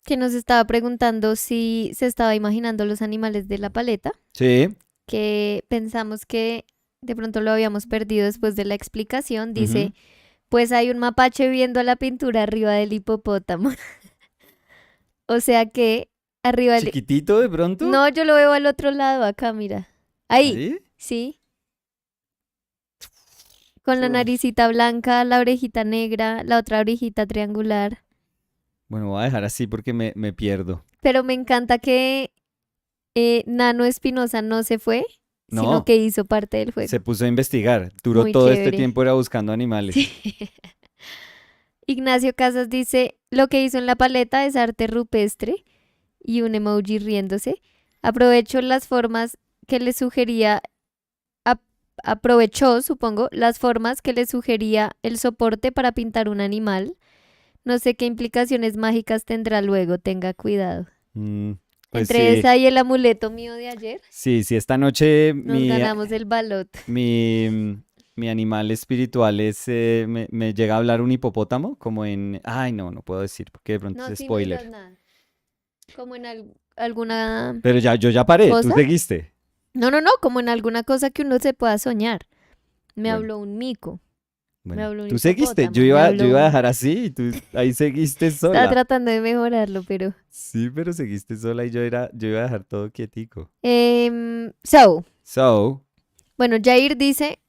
que nos estaba preguntando si se estaba imaginando los animales de la paleta, Sí. que pensamos que de pronto lo habíamos perdido después de la explicación. Dice, pues hay un mapache viendo la pintura arriba del hipopótamo. O sea que arriba del... Chiquitito de pronto. No, yo lo veo al otro lado, acá, mira. Ahí, ¿Ahí? sí. Con la naricita blanca, la orejita negra, la otra orejita triangular. Bueno, voy a dejar así porque me pierdo. Pero me encanta que Nano Espinosa no se fue, sino No, que hizo parte del juego. se puso a investigar. Duró Muy todo este chévere. tiempo era buscando animales. Sí. Ignacio Casas dice, lo que hizo en la paleta es arte rupestre y un emoji riéndose. Aprovecho las formas que le sugería, aprovechó, supongo, las formas que le sugería el soporte para pintar un animal. No sé qué implicaciones mágicas tendrá luego, tenga cuidado. Pues Entre sí, esa y el amuleto mío de ayer, sí, esta noche nos ganamos el balot. mi animal espiritual me llega a hablar un hipopótamo, como en... Ay, no puedo decir, porque de pronto No, es sí, no digas spoiler. nada. Como en alguna Pero yo ya paré, tú cosa. seguiste. No, como en alguna cosa que uno se pueda soñar. Me Bueno, habló un mico, me bueno, habló un tú seguiste, hipopótamo, me yo habló iba a un... dejar así y tú ahí seguiste Estaba sola. tratando de mejorarlo, pero... Sí, pero seguiste sola y yo iba a dejar todo quietico. So, So, bueno, Jair dice,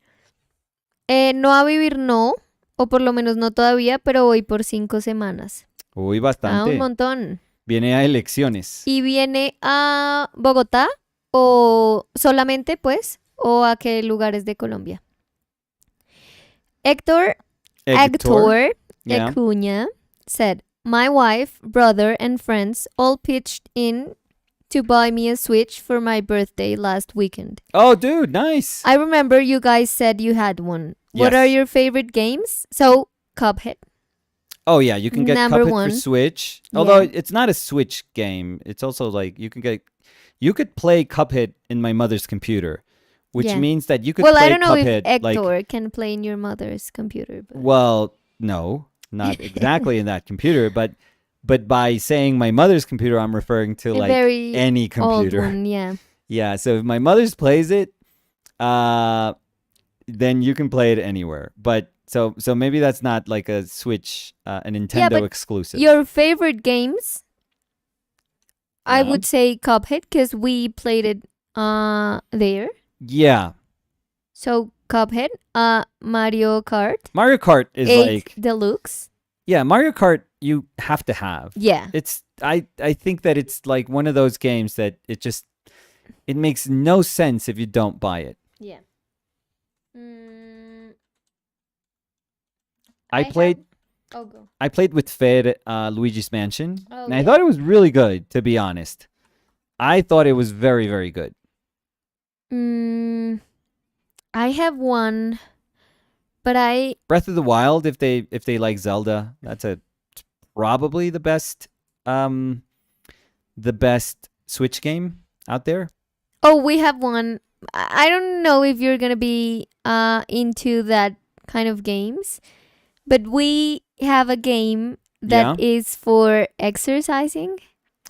no a vivir no, o por lo menos no todavía, pero voy por 5 semanas. uy, Ah, un bastante. montón. Viene a elecciones. ¿Y viene a Bogotá o solamente, pues, o a qué lugares de Colombia? Héctor Hector, yeah. Ecuña said, my wife, brother, and friends all pitched in to buy me a Switch for my birthday last weekend. Oh, dude, nice. I remember you guys said you had one. What Yes. are your favorite games? So, Cuphead. Oh yeah, you can get Number Cuphead for one. Switch. Yeah. Although it's not a Switch game. It's also like you could play Cuphead in my mother's computer, which Yeah. means that you could Well, play I don't know Cuphead if like Hector can play in your mother's computer. But... well, no, not exactly in that computer, but by saying my mother's computer, I'm referring to a like very any old computer. one, yeah. Yeah, so if my mother's plays it, then you can play it anywhere. But so maybe that's not like a Switch, a Nintendo but exclusive. Your favorite games? I Yeah. would say Cuphead because we played it there. Yeah. So Cuphead, Mario Kart, Mario Kart is 8 like Deluxe. yeah, Mario Kart you have to have. Yeah. It's I think that it's like one of those games that it makes no sense if you don't buy it. Yeah. I played Go. I played with Fed Luigi's Mansion, Oh, and I yeah. thought it was really good, to be honest. I thought it was very, very good. I have one, but Breath of the Wild, if they like Zelda, that's probably the best Switch game out there. Oh, we have one. I don't know if you're gonna be into that kind of games, but we have a game that is for exercising.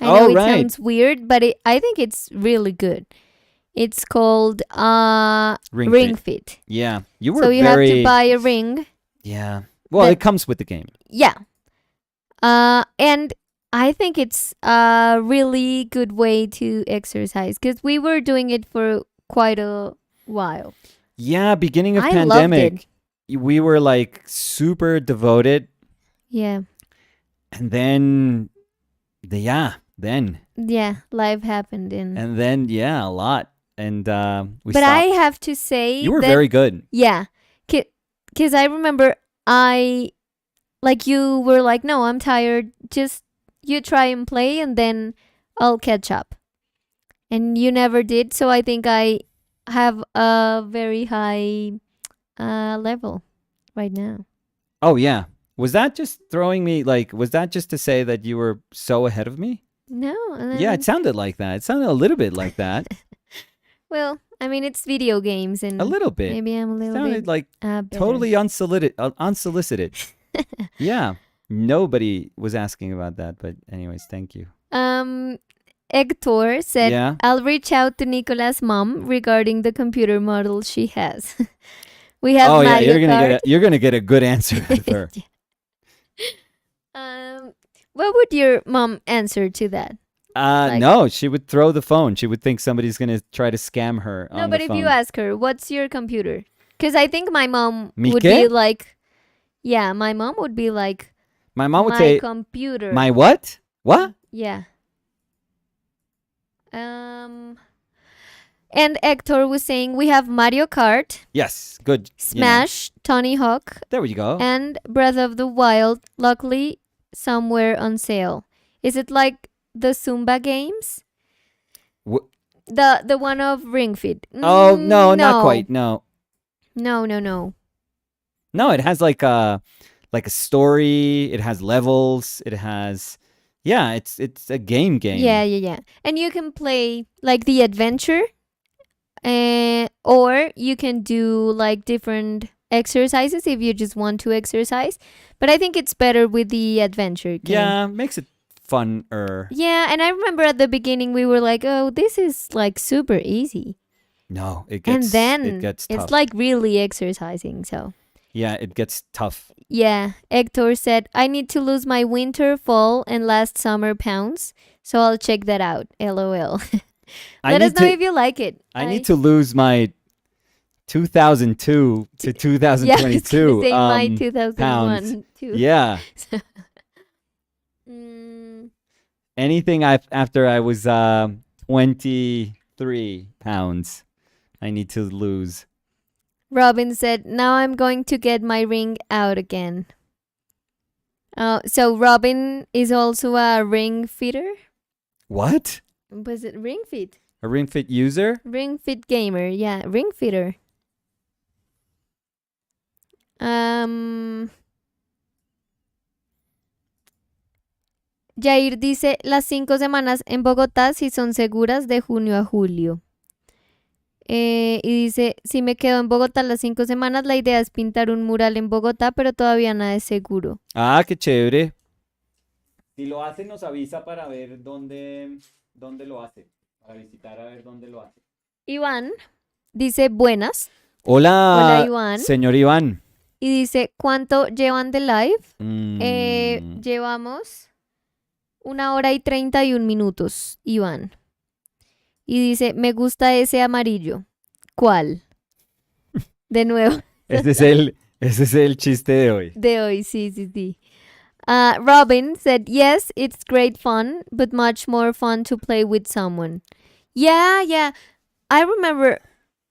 I know it sounds weird, but I think it's really good. It's called Ring Fit. Yeah, you were so you have to buy a ring. Yeah. Well, it comes with the game. Yeah. And I think it's a really good way to exercise because we were doing it for quite a while. Yeah, beginning of I pandemic, we were like super devoted. Yeah. And then, life happened and then a lot. And we But stopped. I have to say You were very good. Yeah. Because I remember you were like, no, I'm tired. Just you try and play and then I'll catch up. And you never did. So I think I have a very high level right now. Oh, yeah. Was that just throwing me, was that just to say that you were so ahead of me? No. Yeah, it sounded like that. It sounded a little bit like that. Well, I mean, it's video games and a little bit. Maybe I'm a little sounded bit like better. totally unsolicited. Yeah. Nobody was asking about that, but anyways, thank you. Hector said, Yeah. I'll reach out to Nicola's mom regarding the computer model she has. We have Mario Kart. You're gonna get a good answer out of her. What would your mom answer to that? No, she would throw the phone. She would think somebody's gonna try to scam her. No, on but the if phone. you ask her, what's your computer? Because I think my mom ¿Mi would qué? be like, yeah, my mom would be like, My mom would my say, computer. "My what? What?" Yeah. And Hector was saying we have Mario Kart, Yes, good. Smash, Tony Hawk, There we go. and Breath of the Wild, luckily somewhere on sale. Is it like the Zumba games? The one of Ring Fit? Oh no, not quite. No. No. No, it has like a story. It has levels. It has, Yeah, it's a game. Yeah. And you can play like the adventure, or you can do like different exercises if you just want to exercise. But I think it's better with the adventure game. Yeah, makes it funner. Yeah, and I remember at the beginning we were like, "Oh, this is like super easy." No, it And gets then it gets tough. it's like really exercising, so. Yeah, it gets tough. Yeah, Hector said, "I need to lose my winter, fall, and last summer pounds, so I'll check that out." LOL. Let us know if you like it. I need to lose my 2002 to 2022 yeah, I was gonna say my 2001 pounds. too. Yeah. Anything after I was 23 pounds, I need to lose. Robin said, "Now I'm going to get my ring out again." So Robin is also a ring fitter. What? Was it ring fit? A Ring Fit user? Ring fit gamer, yeah, ring fitter. Jair dice, las 5 semanas en Bogotá si son seguras de junio a julio. Y dice, si me quedo en Bogotá las 5 semanas, la idea es pintar un mural en Bogotá, pero todavía nada es seguro. Ah, qué chévere. Si lo hace, nos avisa para ver dónde lo hace. Para visitar a ver dónde lo hace. Iván dice, buenas. Hola, Hola, Iván. Señor Iván. Y dice, ¿cuánto llevan de live? Llevamos 1 hora y 31 minutos, Iván. Y dice, me gusta ese amarillo. ¿Cuál? De nuevo. Ese es el chiste de hoy. De hoy, sí. Robin said, yes, it's great fun, but much more fun to play with someone. Yeah. I remember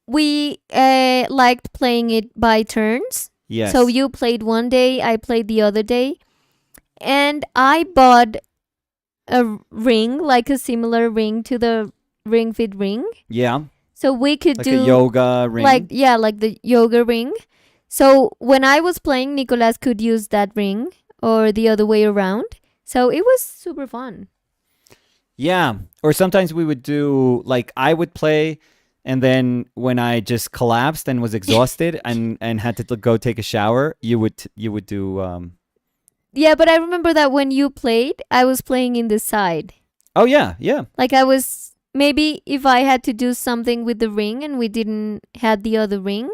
we liked playing it by turns. Yes. So you played one day, I played the other day. And I bought a ring, like a similar ring to the Ring Fit ring. Yeah. So we could like do a yoga ring. like the yoga ring. So when I was playing, Nicolas could use that ring or the other way around. So it was super fun. Yeah. Or sometimes we would do, like, I would play, and then when I just collapsed and was exhausted and had to go take a shower, you would do. Yeah, but I remember that when you played, I was playing in the side. Oh yeah. Like I was, maybe if I had to do something with the ring and we didn't have the other ring,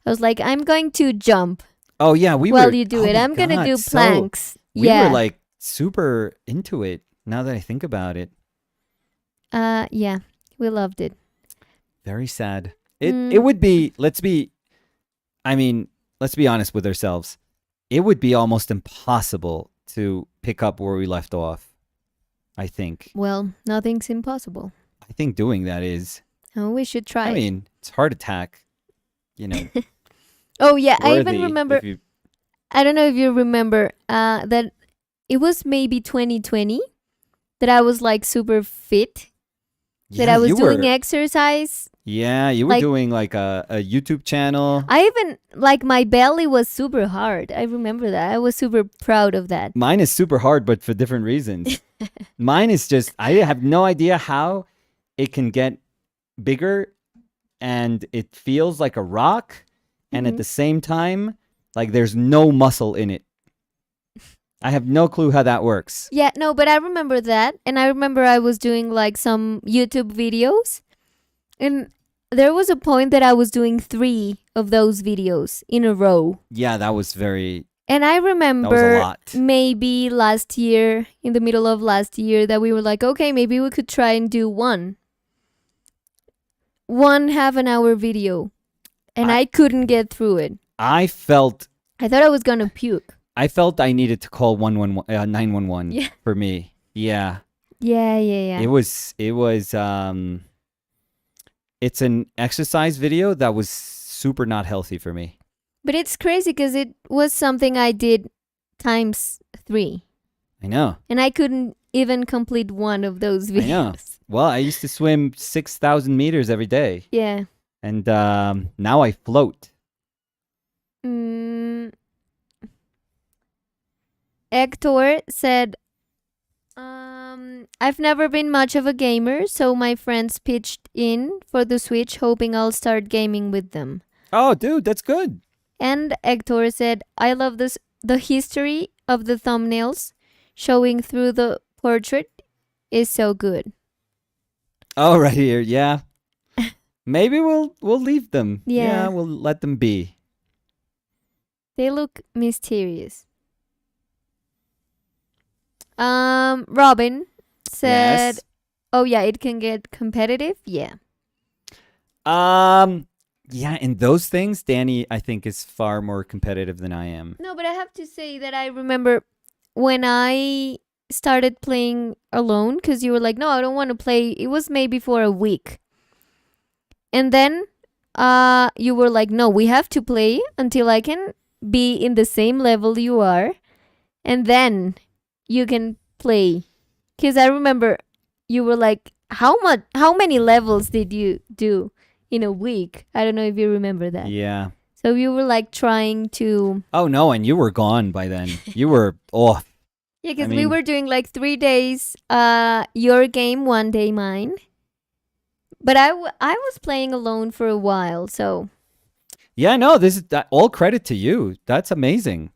I was like, I'm going to jump. Oh yeah, while you do it. I'm going to do planks. We were like super into it now that I think about it. Yeah, we loved it. Very sad. It would be, let's be honest with ourselves. It would be almost impossible to pick up where we left off, I think. Well, nothing's impossible. I think doing that is. Oh, we should try. I mean, it's heart attack, you know. Oh, yeah. I even remember. I don't know if you remember that it was maybe 2020 that I was like super fit. Yeah, that I was doing exercise. Yeah, you were doing like a YouTube channel. I even, like, my belly was super hard. I remember that. I was super proud of that. Mine is super hard, but for different reasons. Mine is just, I have no idea how it can get bigger and it feels like a rock. And at the same time, like there's no muscle in it. I have no clue how that works. Yeah, no, but I remember that. And I remember I was doing like some YouTube videos. And there was a point that I was doing 3 of those videos in a row. Yeah, that was very... And I remember maybe last year, in the middle of last year, that we were like, okay, maybe we could try and do one half-an-hour video. And I couldn't get through it. I thought I was going to puke. I felt I needed to call 911 for me. Yeah. Yeah. It's an exercise video that was super not healthy for me. But it's crazy because it was something I did times 3. I know. And I couldn't even complete one of those videos. I know. Well, I used to swim 6,000 meters every day. Yeah. And now I float. Hector said, I've never been much of a gamer, so my friends pitched in for the Switch, hoping I'll start gaming with them. Oh, dude, that's good. And Hector said, I love the history of the thumbnails showing through the portrait is so good. Oh, right here. Yeah. Maybe we'll leave them. Yeah. We'll let them be. They look mysterious. Robin said, Yes. oh yeah, it can get competitive. Yeah. Yeah, in those things, Danny, I think, is far more competitive than I am. No, but I have to say that I remember when I started playing alone, because you were like, no, I don't want to play. It was maybe for a week. And then you were like, no, we have to play until I can be in the same level you are. And then you can play. Because I remember you were like, how many levels did you do in a week? I don't know if you remember that. Yeah. So you were like trying to... Oh, no, and you were gone by then. You were off. Yeah, because we were doing like 3 days your game, 1 day mine. But I was playing alone for a while, so... Yeah, no, this is all credit to you. That's amazing.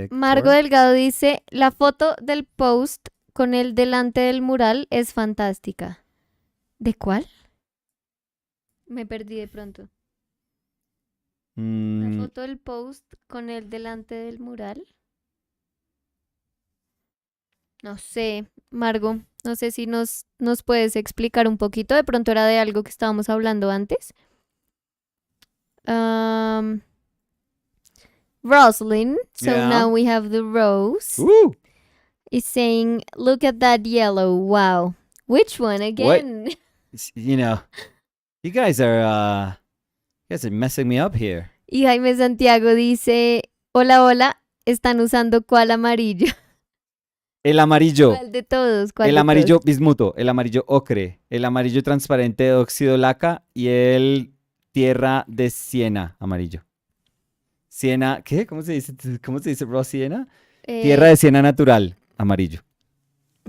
Margo Delgado dice, la foto del post con él delante del mural es fantástica. ¿De cuál? Me perdí de pronto. La foto del post con él delante del mural. No sé, Margo, no sé si nos puedes explicar un poquito. De pronto era de algo que estábamos hablando antes. Rosalind, so now we have the rose, is saying, look at that yellow, wow. Which one again? You know, you guys are messing me up here. Y Jaime Santiago dice, hola, hola, están usando ¿cuál amarillo? El amarillo. ¿Cuál de todos? El amarillo bismuto, el amarillo ocre, el amarillo transparente de óxido laca y el tierra de siena amarillo. Siena, ¿qué? ¿Cómo se dice, bro? ¿Siena? Tierra de siena natural, amarillo.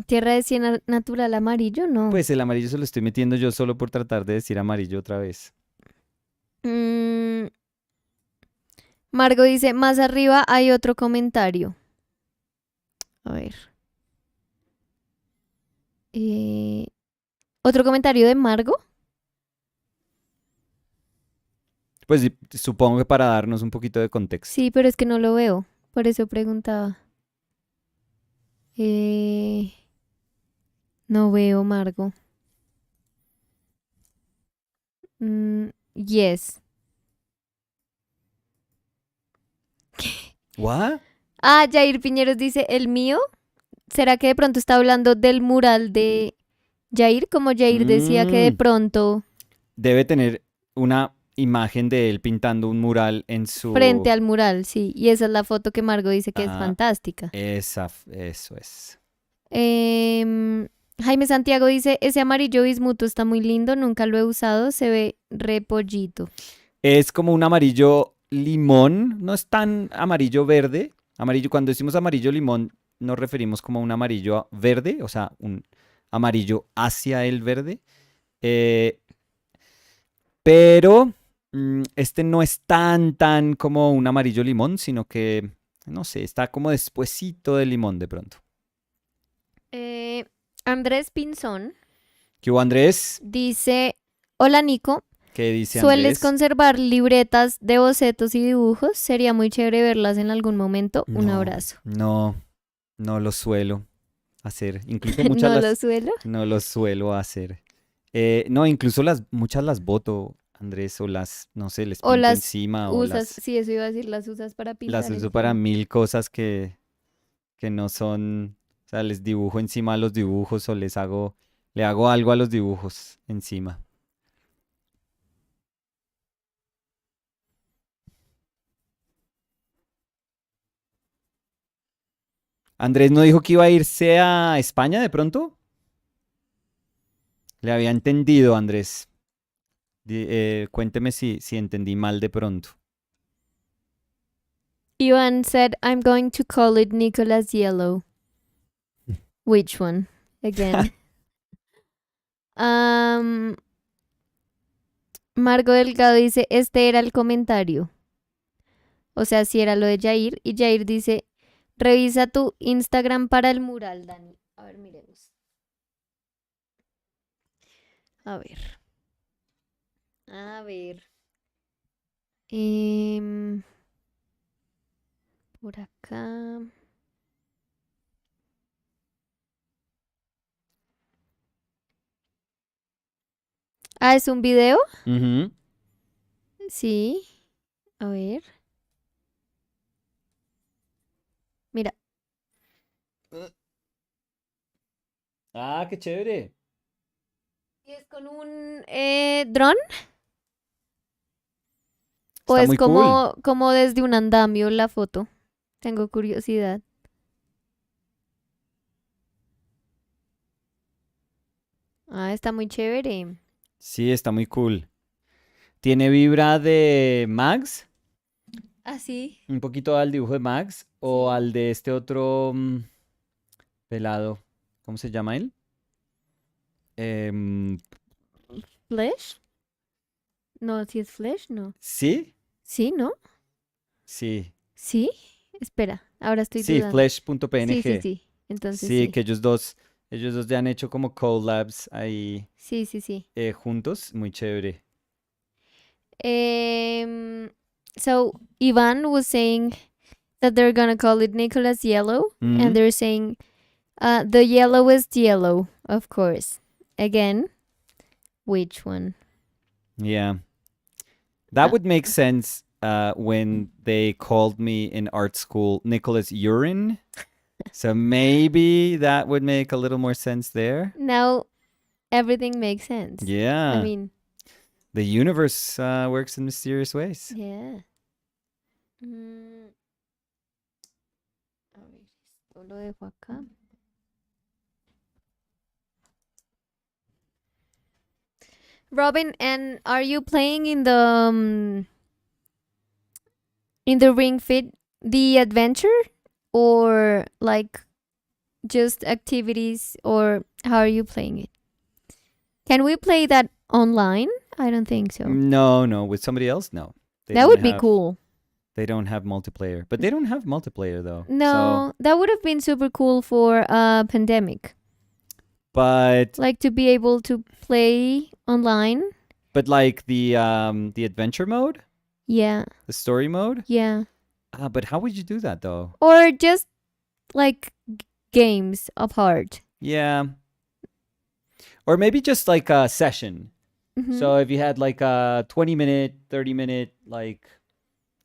¿Tierra de siena natural amarillo? No. Pues el amarillo se lo estoy metiendo yo solo por tratar de decir amarillo otra vez. Margo dice, más arriba hay otro comentario. A ver. ¿Otro comentario de Margo? Pues supongo que para darnos un poquito de contexto. Sí, pero es que no lo veo. Por eso preguntaba. No veo, Margo. Yes. ¿What? Jair Piñeros dice, ¿el mío? ¿Será que de pronto está hablando del mural de Jair? Como Jair decía que de pronto... Debe tener una imagen de él pintando un mural en su... Frente al mural, sí. Y esa es la foto que Margo dice que es fantástica. Eso es. Jaime Santiago dice, ese amarillo bismuto está muy lindo, nunca lo he usado, se ve repollito. Es como un amarillo limón, no es tan amarillo verde. Amarillo, cuando decimos amarillo limón, nos referimos como a un amarillo verde, o sea, un amarillo hacia el verde. Pero este no es tan como un amarillo limón, sino que, no sé, está como despuesito del limón de pronto. Andrés Pinzón. ¿Qué hubo, Andrés? Dice, hola Nico. ¿Qué dice ¿Sueles Andrés? conservar libretas de bocetos y dibujos? Sería muy chévere verlas en algún momento. Un abrazo. No lo suelo hacer. Incluso ¿No lo suelo hacer. No, incluso muchas las boto, Andrés, o las, no sé, les pinto encima. Sí, eso iba a decir, las usas para pintar. Las uso para 1000 cosas que no son, o sea, les dibujo encima a los dibujos o le hago algo a los dibujos encima. Andrés no dijo que iba a irse a España de pronto. Le había entendido, Andrés. Cuénteme si entendí mal de pronto. Ivan said, I'm going to call it Nicolas Yellow. Which one? Again. Margo Delgado dice, este era el comentario. O sea, si era lo de Jair. Y Jair dice, revisa tu Instagram para el mural, Dani. A ver, miremos. A ver. Por acá. Ah, ¿es un video? Ujú. Sí. A ver. Mira. Ah, qué chévere. ¿Y es con un dron? ¿O Está es muy cool. como desde un andamio la foto? Tengo curiosidad. Ah, está muy chévere. Sí, está muy cool. ¿Tiene vibra de Mags? ¿Ah, sí? Un poquito al dibujo de Mags o Sí. al de este otro pelado. ¿Cómo se llama él? Em, ¿Flash? No, si es Flash, no. ¿Sí? ¿Sí, no? Sí. ¿Sí? Espera, ahora estoy Sí, dudando. Sí, flash.png. sí. Entonces Sí, sí. que ellos dos ya han hecho como collabs ahí Sí. juntos. Muy chévere. So Ivan was saying that they're gonna call it Nicholas Yellow, and Mhm. they're saying the yellowest yellow, of course. Again, which one? Yeah. That Uh, would make sense when they called me in art school Nicholas Urine. So maybe that would make a little more sense there. now everything makes sense. I Yeah. mean, The universe works in mysterious ways. yeah. Mm, a ver, esto lo dejo acá. Robin, and are you playing in the Ring Fit the adventure, or like just activities, or how are you playing it? Can we play that online? I don't think so. No, with somebody else, no. That would be cool. They don't have multiplayer, but they don't have multiplayer though. So, No, that would have been super cool for a pandemic. but Like to be able to play online. like the adventure mode, Yeah, the story mode. yeah. But how would you do that though? Or just like games apart. Yeah. Or maybe just like a session. Mhm. So if you had like a 20-minute, 30-minute like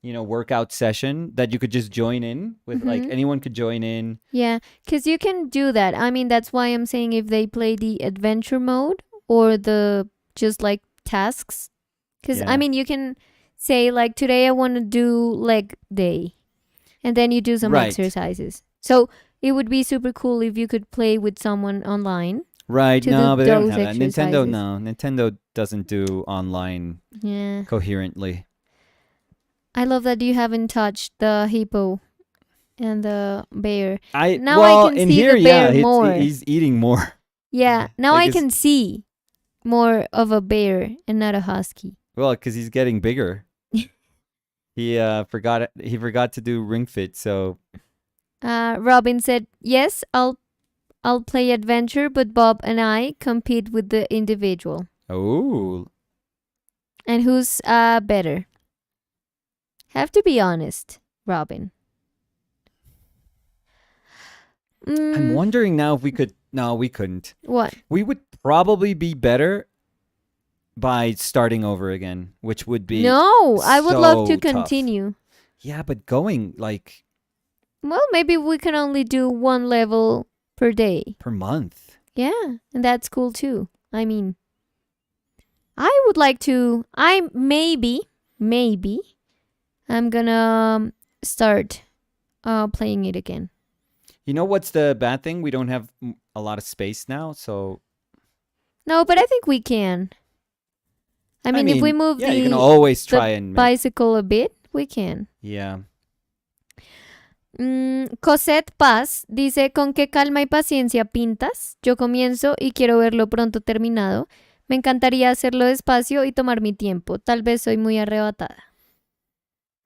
workout session that you could just join in with, like Mhm. anyone could join in. Yeah, because you can do that. I mean, that's why I'm saying if they play the adventure mode or the just like tasks. Because, Yeah. I mean, you can say, like, today I want to do leg day. And then you do some Right. exercises. So it would be super cool if you could play with someone online. Right. To No, do but they don't those have that. Nintendo, exercises. no. Nintendo doesn't do online Yeah. coherently. I love that you haven't touched the hippo and the bear. I Now I can in see here, the bear yeah, more. he's eating more. Yeah, now Like I can see more of a bear and not a husky. Well, because he's getting bigger. He forgot to do Ring Fit, so Robin said, "Yes, I'll play adventure, but Bob and I compete with the individual. oh, And who's better? Have to be honest, Robin." I'm wondering now if we could. No, we couldn't. What? We would probably be better by starting over again, which would be No, I would love to so tough. continue. Yeah, but going like Well, maybe we can only do one level per day. per month. Yeah, and that's cool too. I mean, I would like to. Maybe I'm gonna start playing it again. You know what's the bad thing? We don't have a lot of space now, so No, but I think we can. I mean, if we move you can always try and bicycle a bit, we can. Yeah. Cosette Paz dice, ¿con qué calma y paciencia pintas? Yo comienzo y quiero verlo pronto terminado. Me encantaría hacerlo despacio y tomar mi tiempo. Tal vez soy muy arrebatada.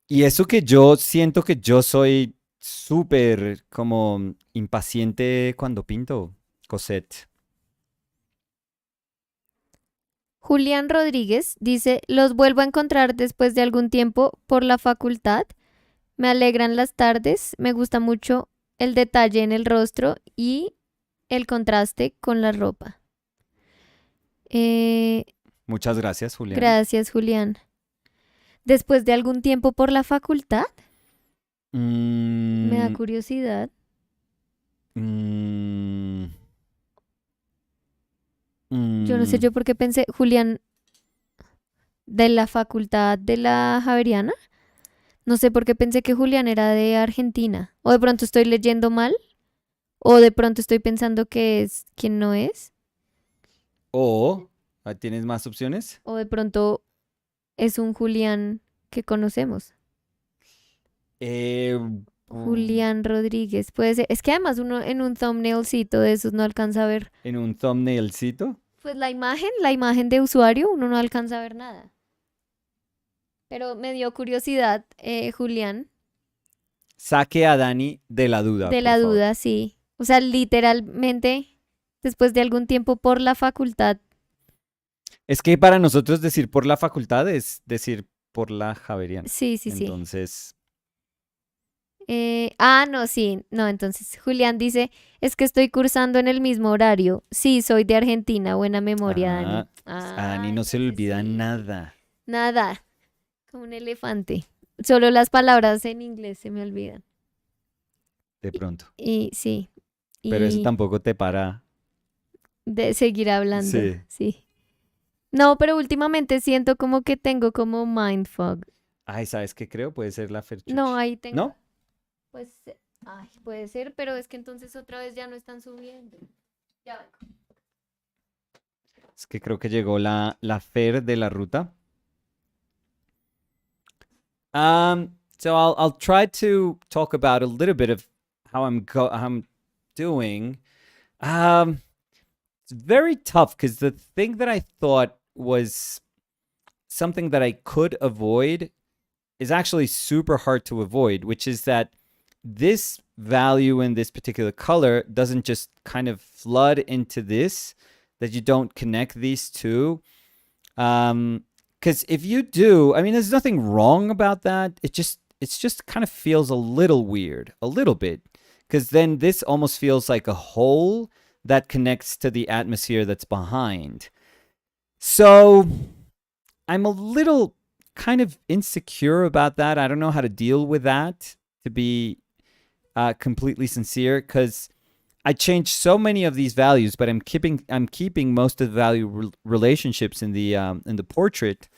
Y eso que yo siento que yo soy súper como impaciente cuando pinto, Cosette. Julián Rodríguez dice, los vuelvo a encontrar después de algún tiempo por la facultad. Me alegran las tardes. Me gusta mucho el detalle en el rostro y el contraste con la ropa. Eh, Muchas gracias, Julián. gracias, Julián. Después de algún tiempo por la facultad, me da Mm, curiosidad. mm, Yo no sé mm. yo por qué pensé, Julián, de la facultad de la Javeriana. No sé por qué pensé que Julián era de Argentina. O de pronto estoy leyendo mal. O de pronto estoy pensando que es quien no es. O, ¿tienes más opciones? O de pronto es un Julián que conocemos. Eh, mm, Julián Rodríguez. Puede ser. Es que además uno en un thumbnailcito de esos no alcanza a ver. en un thumbnailcito. Pues la imagen de usuario, uno no alcanza a ver nada. Pero me dio curiosidad, Julián, Saque a Dani de la duda, de por la favor. duda, sí. O sea, literalmente, después de algún tiempo por la facultad. Es que para nosotros decir por la facultad es decir por la Javeriana. Sí, sí, sí. Entonces, No, sí. No, entonces Julián dice, es que estoy cursando en el mismo horario. Sí, soy de Argentina. Buena memoria, Dani. a Dani no se le Entonces olvida sí. nada, Nada, como un elefante. Solo las palabras en inglés se me olvidan. de pronto. Y sí, Pero eso y tampoco te para. de seguir hablando, Sí. sí. No, pero últimamente siento como que tengo como mind fog. Ay, ¿sabes qué creo? Puede ser la No, Ferchuchi. ahí tengo. ¿No? Pues, ay, puede ser, pero es que entonces otra vez ya no están subiendo. Ya vengo. Es que creo que llegó la Fer de la ruta. So I'll try to talk about a little bit of how I'm doing. It's very tough because the thing that I thought was something that I could avoid is actually super hard to avoid, which is that this value in this particular color doesn't just kind of flood into this, that you don't connect these two. Because if you do, I mean, there's nothing wrong about that. It's just kind of feels a little weird, a little bit, because then this almost feels like a hole that connects to the atmosphere that's behind. So I'm a little kind of insecure about that. I don't know how to deal with that, to be completely sincere, because I changed so many of these values, but I'm keeping most of the value relationships in the portrait,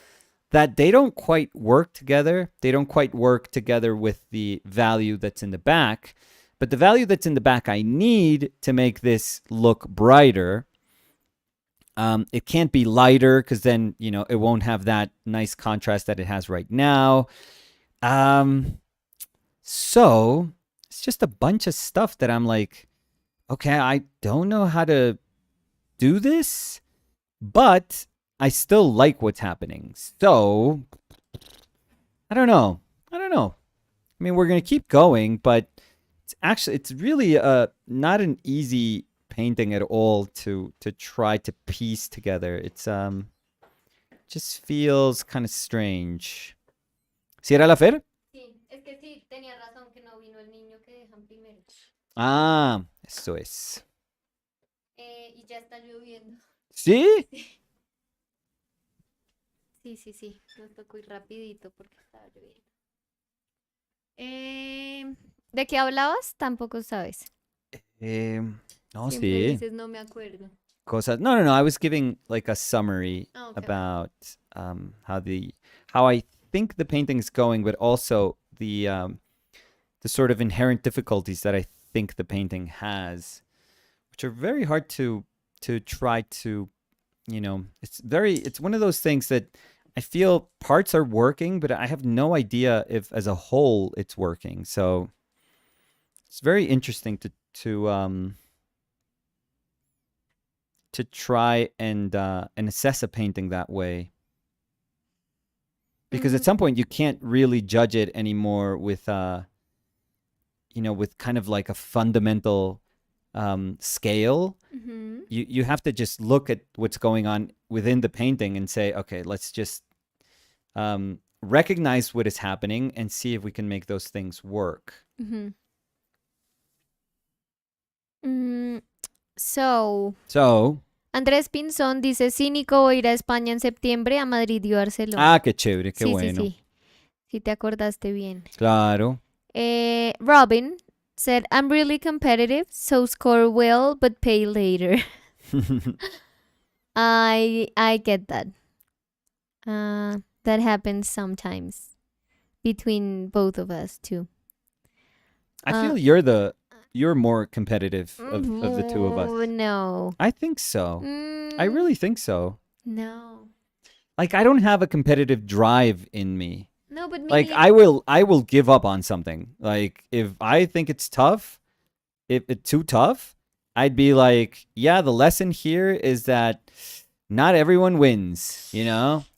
that they don't quite work together. They don't quite work together with the value that's in the back. But the value that's in the back I need to make this look brighter. It can't be lighter because then, it won't have that nice contrast that it has right now. So it's just a bunch of stuff that I'm like, okay, I don't know how to do this, but I still like what's happening. So I don't know. I mean, we're going to keep going, but it's really not an easy painting at all to try to piece together. It's just feels kind of strange. ¿Sí era la Fer? Sí, es que sí, tenía razón que no vino el niño que dejan primero. Ah, eso es. Y ya está lloviendo. ¿Sí? Sí, sí, sí, nos tocó ir rapidito porque estaba lloviendo. ¿De qué hablabas? Tampoco sabes. No, Siempre sí. dices, no me acuerdo. Cosas. No. I was giving like a summary Okay. about how I think the painting's going, but also the sort of inherent difficulties that I think the painting has, which are very hard to try to, it's one of those things that I feel parts are working, but I have no idea if as a whole it's working. So it's very interesting to try and assess a painting that way. Because at some point you can't really judge it anymore with with kind of like a fundamental scale. You have to just look at what's going on within the painting and say, okay, let's just recognize what is happening and see if we can make those things work. So, Andrés Pinzón dice, sí, Nico, voy a ir a España en septiembre, a Madrid y Barcelona. Ah, qué chévere, qué bueno. Sí. Sí, te acordaste bien. Claro. Robin said, I'm really competitive, so score well, but pay later. I get that. That happens sometimes between both of us too. I feel you're more competitive of the two of us. No. I think so. I really think so. No. Like, I don't have a competitive drive in me. No, but maybe like I will give up on something. Like, if I think it's tough, if it's too tough, I'd be like, yeah, the lesson here is that not everyone wins,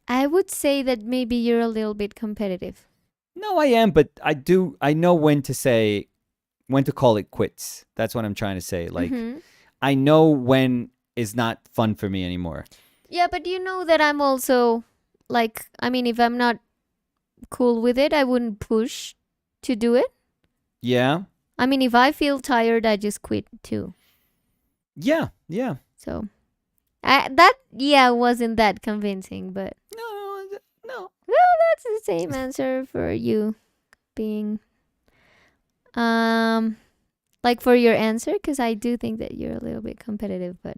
I would say that maybe you're a little bit competitive. No, I am, but I know when to call it quits. That's what I'm trying to say. Like, I know when it's not fun for me anymore. Yeah, but you know that I'm also, like, I mean, if I'm not cool with it, I wouldn't push to do it. Yeah. I mean, if I feel tired, I just quit too. Yeah. So, wasn't that convincing, but... No. Well, that's the same answer for you being... like for your answer, because I do think that you're a little bit competitive, but...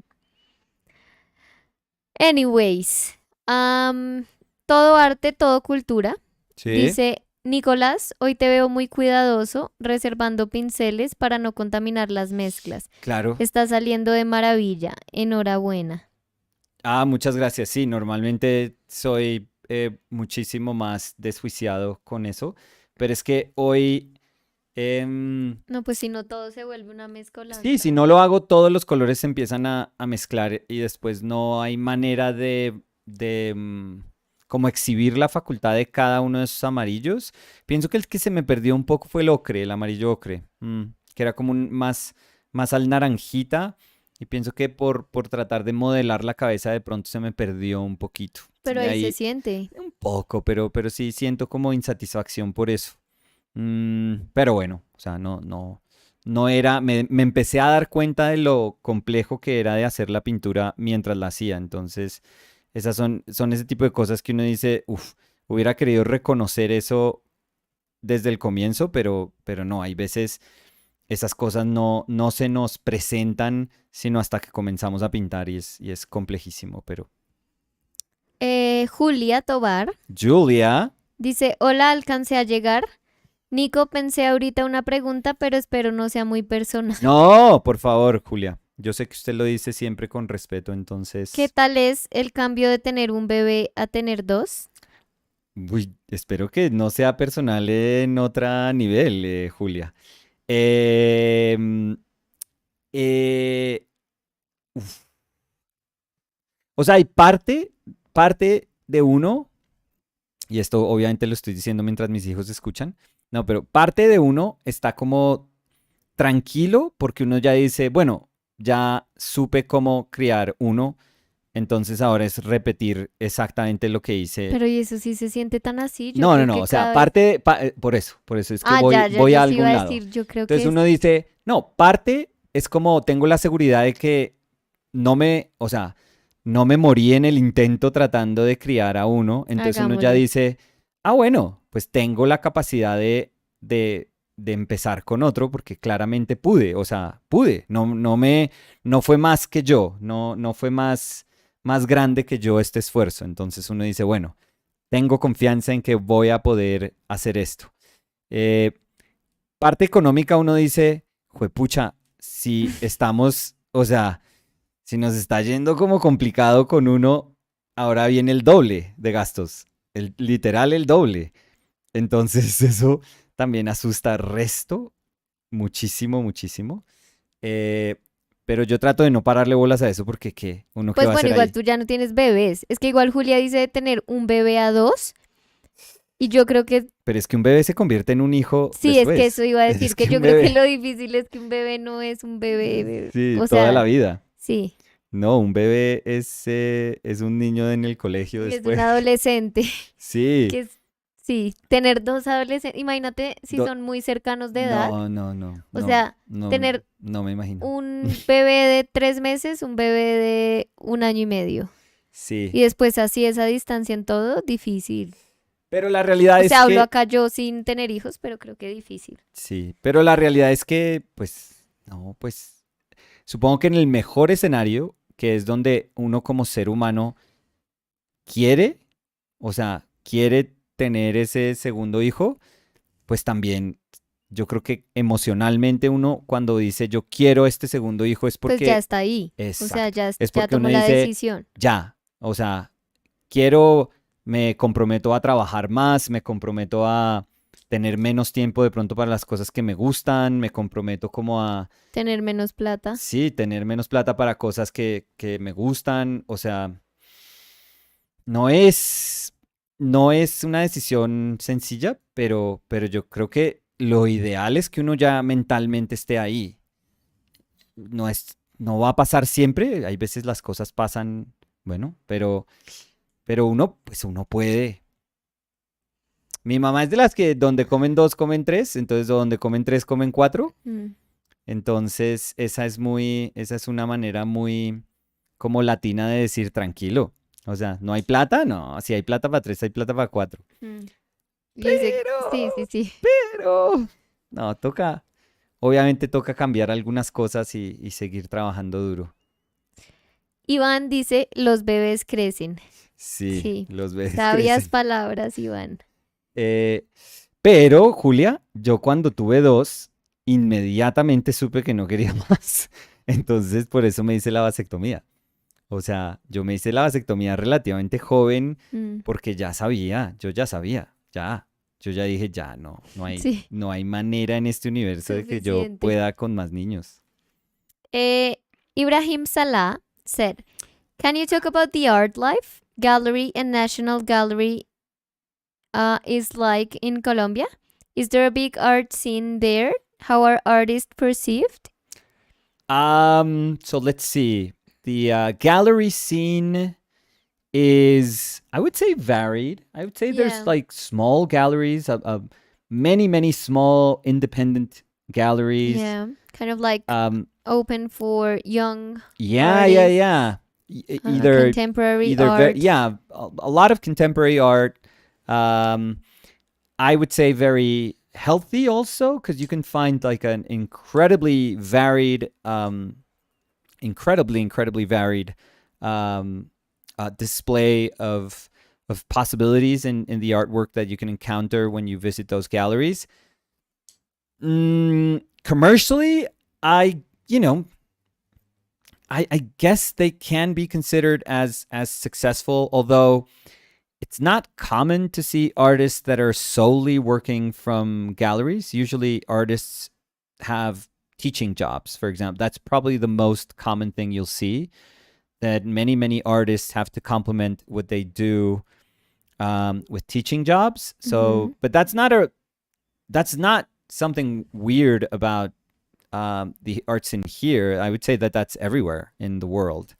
Anyways, todo arte, todo cultura. Sí. Dice, Nicolás, hoy te veo muy cuidadoso, reservando pinceles para no contaminar las mezclas. Claro. Está saliendo de maravilla. Enhorabuena. Ah, muchas gracias. Sí, normalmente soy muchísimo más desjuiciado con eso, pero es que hoy... No, pues si no todo se vuelve una mezcolanza. Sí, si no lo hago, todos los colores se empiezan a mezclar y después no hay manera de como exhibir la facultad de cada uno de esos amarillos. Pienso que el que se me perdió un poco fue el ocre, el amarillo ocre, que era como más al naranjita, y pienso que por tratar de modelar la cabeza de pronto se me perdió un poquito. Pero ahí se siente. Un poco, pero sí siento como insatisfacción por eso. Pero bueno, o sea, no era, me empecé a dar cuenta de lo complejo que era de hacer la pintura mientras la hacía. Entonces, esas son ese tipo de cosas que uno dice, hubiera querido reconocer eso desde el comienzo, pero no, hay veces esas cosas no se nos presentan sino hasta que comenzamos a pintar y es complejísimo, pero... Julia Tobar. Julia. Dice, hola, alcancé a llegar. Nico, pensé ahorita una pregunta, pero espero no sea muy personal. No, por favor, Julia. Yo sé que usted lo dice siempre con respeto, entonces... ¿Qué tal es el cambio de tener un bebé a tener dos? Uy, espero que no sea personal en otro nivel, Julia. O sea, hay parte de uno, y esto obviamente lo estoy diciendo mientras mis hijos escuchan, no, pero parte de uno está como tranquilo porque uno ya dice, bueno, ya supe cómo criar uno, entonces ahora es repetir exactamente lo que hice. Pero ¿y eso sí se siente tan así? No, o sea, parte, por eso es que voy a algún lado. Entonces uno dice, no, parte es como tengo la seguridad de que no me morí en el intento tratando de criar a uno, entonces uno ya dice, bueno, pues tengo la capacidad de empezar con otro porque claramente pude, no fue más que yo, no fue más grande que yo este esfuerzo. Entonces uno dice, bueno, tengo confianza en que voy a poder hacer esto. Parte económica uno dice, juepucha, si estamos, si nos está yendo como complicado con uno, ahora viene el doble de gastos, literal el doble. Entonces eso también asusta resto, muchísimo, muchísimo. Pero yo trato de no pararle bolas a eso porque ¿qué? ¿Uno qué Pues va a bueno, hacer igual ahí? tú ya no tienes bebés. Es que igual Julia dice de tener un bebé a dos. Y yo creo que Pero es que un bebé se convierte en un hijo sí, es que eso después. iba a Es decir, que que un yo creo que bebé, lo difícil es que un bebé no es un bebé. sí, O toda la sea, vida. sí, No, un bebé es un niño en el colegio sí, es un después. adolescente. Sí. Que es, sí, tener dos adolescentes, imagínate si Do- son muy cercanos de edad. no, no, no, O no, sea, no, tener no me imagino. un bebé de 3 meses, un bebé de 1 año y medio. Sí. Y después así esa distancia en todo, difícil. Pero la realidad O es sea, hablo que, acá yo sin tener hijos, pero creo que difícil. sí, pero la realidad es que, pues, no, pues, supongo que en el mejor escenario, que es donde uno como ser humano quiere, o sea, quiere tener ese segundo hijo, pues también yo creo que emocionalmente uno cuando dice yo quiero este segundo hijo es Pues ya porque, está ahí. O sea, exacto, ya, es ya porque uno tomó la dice decisión. ya, o sea, quiero, me comprometo a trabajar más, me comprometo a tener menos tiempo de pronto para las cosas que me gustan, me comprometo como a, Tener menos plata. sí, tener menos plata para cosas que me gustan, o sea, no es, no es una decisión sencilla, pero yo creo que lo ideal es que uno ya mentalmente esté ahí. No va a pasar siempre, hay veces las cosas pasan, bueno, pero uno, pues uno puede. Mi mamá es de las que donde comen dos, comen tres, entonces donde comen tres, comen cuatro. Mm. Entonces, esa es una manera muy como latina de decir tranquilo. O sea, ¿no hay plata? No, si hay plata para tres, hay plata para cuatro. Mm. Y dice, sí, sí, Pero, sí. pero, no, toca, obviamente toca cambiar algunas cosas y seguir trabajando duro. Iván dice, los bebés crecen. Sí, Sí, los bebés sabias crecen. palabras, Iván. Eh, pero, Julia, yo cuando tuve dos, inmediatamente supe que no quería más. Entonces, por eso me hice la vasectomía. O sea, yo me hice la vasectomía relativamente joven Mm. porque ya sabía, yo ya sabía, ya. Yo ya dije, ya, Sí, no hay manera en este universo de que yo suficiente. pueda con más niños. Eh, Ibrahim Salah said, can you talk about the art life, gallery, and national gallery is like in Colombia? Is there a big art scene there? How are artists perceived? So let's see. The gallery scene is, I would say, varied. I would say there's Yeah, like small galleries, many, many small independent galleries. yeah, kind of like Um, open for young yeah, yeah, artists, yeah. Either, contemporary either very, art. yeah, a lot of contemporary art. Um, I would say very healthy also because you can find like an incredibly varied, incredibly varied um, display of possibilities in the artwork that you can encounter when you visit those galleries. Commercially, I you know I guess they can be considered as successful, although it's not common to see artists that are solely working from galleries. Usually, artists have teaching jobs, for example. That's probably the most common thing you'll see. That many artists have to complement what they do with teaching jobs. Hmm. So, but that's not something weird about the arts in here. I would say that that's everywhere in the world.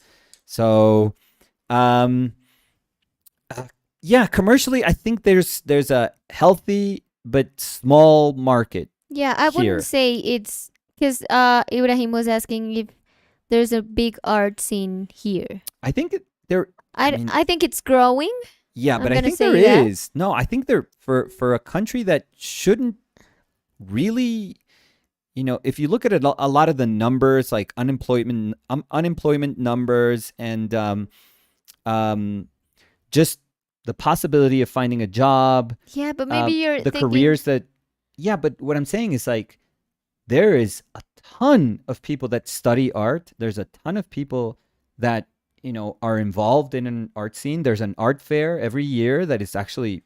So, um, uh, yeah, commercially, I think there's a healthy but small market Yeah, I wouldn't here. say it's because Ibrahim was asking if there's a big art scene here. I think there. I mean, I think it's growing. yeah, I'm but I gonna think there say that. is. No, I think there for a country that shouldn't really, if you look at it, a lot of the numbers like unemployment numbers and um, just the possibility of finding a job, Yeah, but maybe you're the thinking. careers that, yeah. But what I'm saying is like there is a ton of people that study art. There's a ton of people that are involved in an art scene. There's an art fair every year that is actually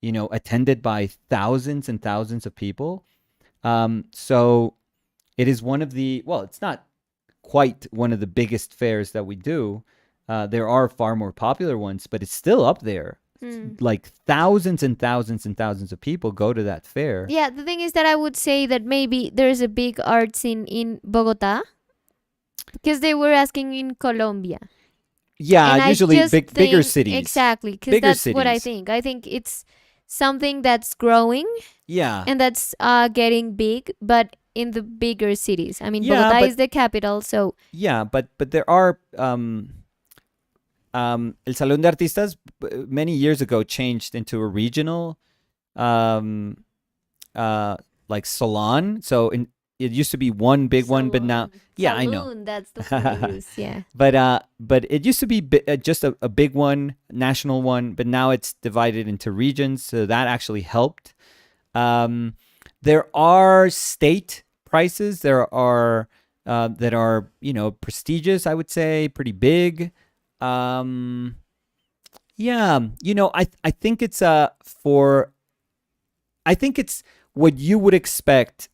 attended by thousands and thousands of people. So it is one of the, well, it's not quite one of the biggest fairs that we do. There are far more popular ones, but it's still up there. Like thousands and thousands and thousands of people go to that fair. Yeah, the thing is that I would say that maybe there's a big art scene in Bogota, because they were asking in Colombia. Yeah, And usually I just bigger think, cities. exactly, because Bigger that's what I cities. think. I think it's something that's growing Yeah. and that's getting big, but in the bigger cities. I mean, Yeah, Bogota but is the capital, so yeah, but there are El Salón de Artistas many years ago changed into a regional um like salon. So it used to be one big one, but now yeah, I know. Saloon, that's the word they use. Yeah. But it used to be just a big one, national one, but now it's divided into regions, so that actually helped. There are state prices. There are that are, you know, prestigious, I would say, pretty big. Um, yeah, you know, I think it's for I think it's what you would expect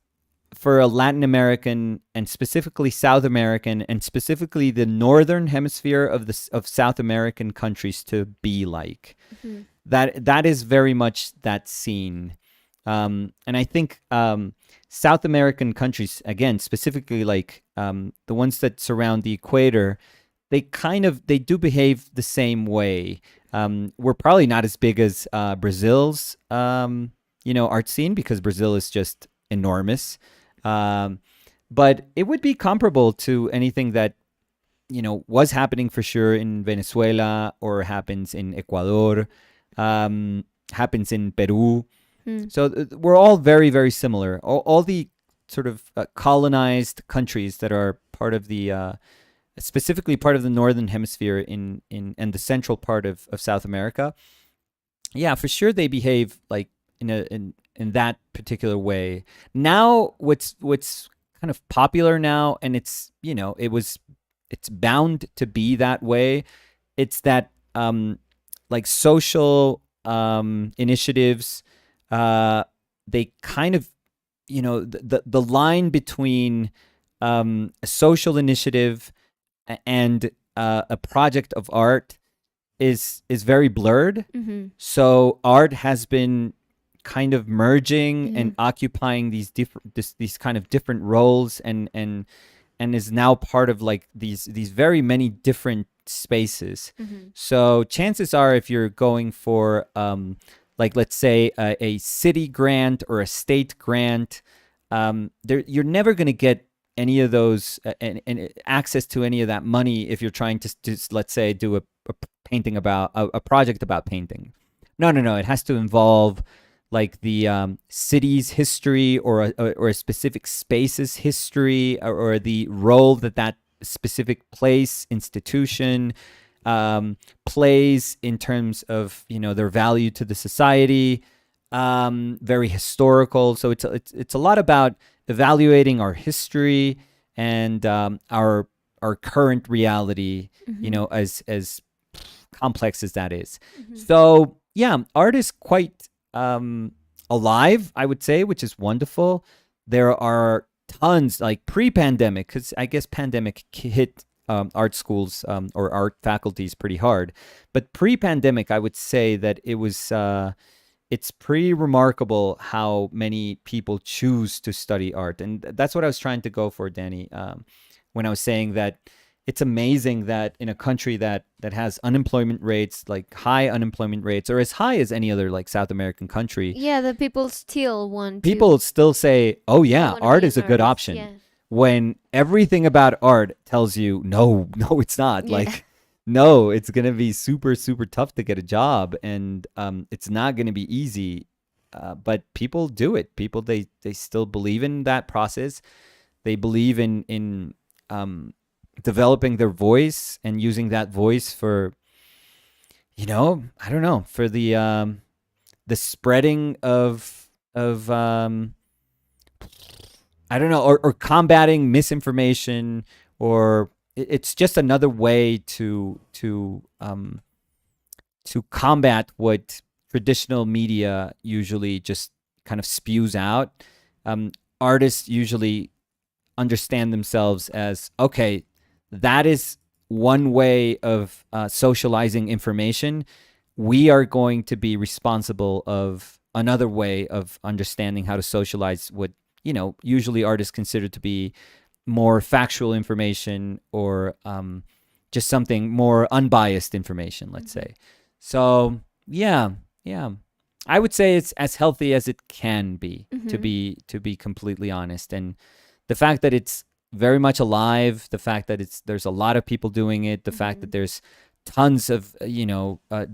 for a Latin American and specifically South American and specifically the northern hemisphere of South American countries to be like. Mm-hmm. That is very much that scene. And I think South American countries, again, specifically like the ones that surround the equator, they do behave the same way. We're probably not as big as Brazil's art scene, because Brazil is just enormous. But it would be comparable to anything that was happening for sure in Venezuela or happens in Ecuador, happens in Peru. So we're all very, very similar. All the sort of colonized countries that are part of the specifically part of the northern hemisphere in and the central part of South America. Yeah, for sure they behave like in that particular way. Now what's kind of popular now, and it's it's bound to be that way. It's that like social initiatives, they kind of the line between a social initiative and a project of art is very blurred. Mm-hmm. So art has been kind of merging and occupying these kind of different roles, and is now part of like these very many different spaces. So chances are, if you're going for like, let's say a city grant or a state grant, you're never going to get any of those and access to any of that money if you're trying to let's say do a painting about a project about painting. No, it has to involve like the city's history or a specific space's history, or the role that specific place, institution plays in terms of their value to the society. Very historical. So it's a lot about evaluating our history and our current reality, as complex as that is. So yeah, art is quite alive, I would say, which is wonderful. There are tons, like pre-pandemic, because I guess pandemic hit art schools or art faculties pretty hard. But pre-pandemic, I would say that it was it's pretty remarkable how many people choose to study art. And that's what I was trying to go for, Danny, when I was saying that it's amazing that in a country that has unemployment rates, like high unemployment rates, or as high as any other like South American country, yeah, the people still want people still say, oh yeah, art is a good option. Yeah. When everything about art tells you no, it's not. Yeah. Like, no, it's gonna be super, super tough to get a job, and it's not gonna be easy. But people do it. People they still believe in that process. They believe in developing their voice and using that voice for, I don't know, for the spreading of I don't know, or combating misinformation, or it's just another way to combat what traditional media usually just kind of spews out. artists usually understand themselves as, okay, that is one way of socializing information. We are going to be responsible of another way of understanding how to socialize what, usually artists consider to be more factual information or just something more unbiased information, let's say. So, yeah. I would say it's as healthy as it can be, to be completely honest. And the fact that it's very much alive, the fact that there's a lot of people doing it, the fact that there's tons of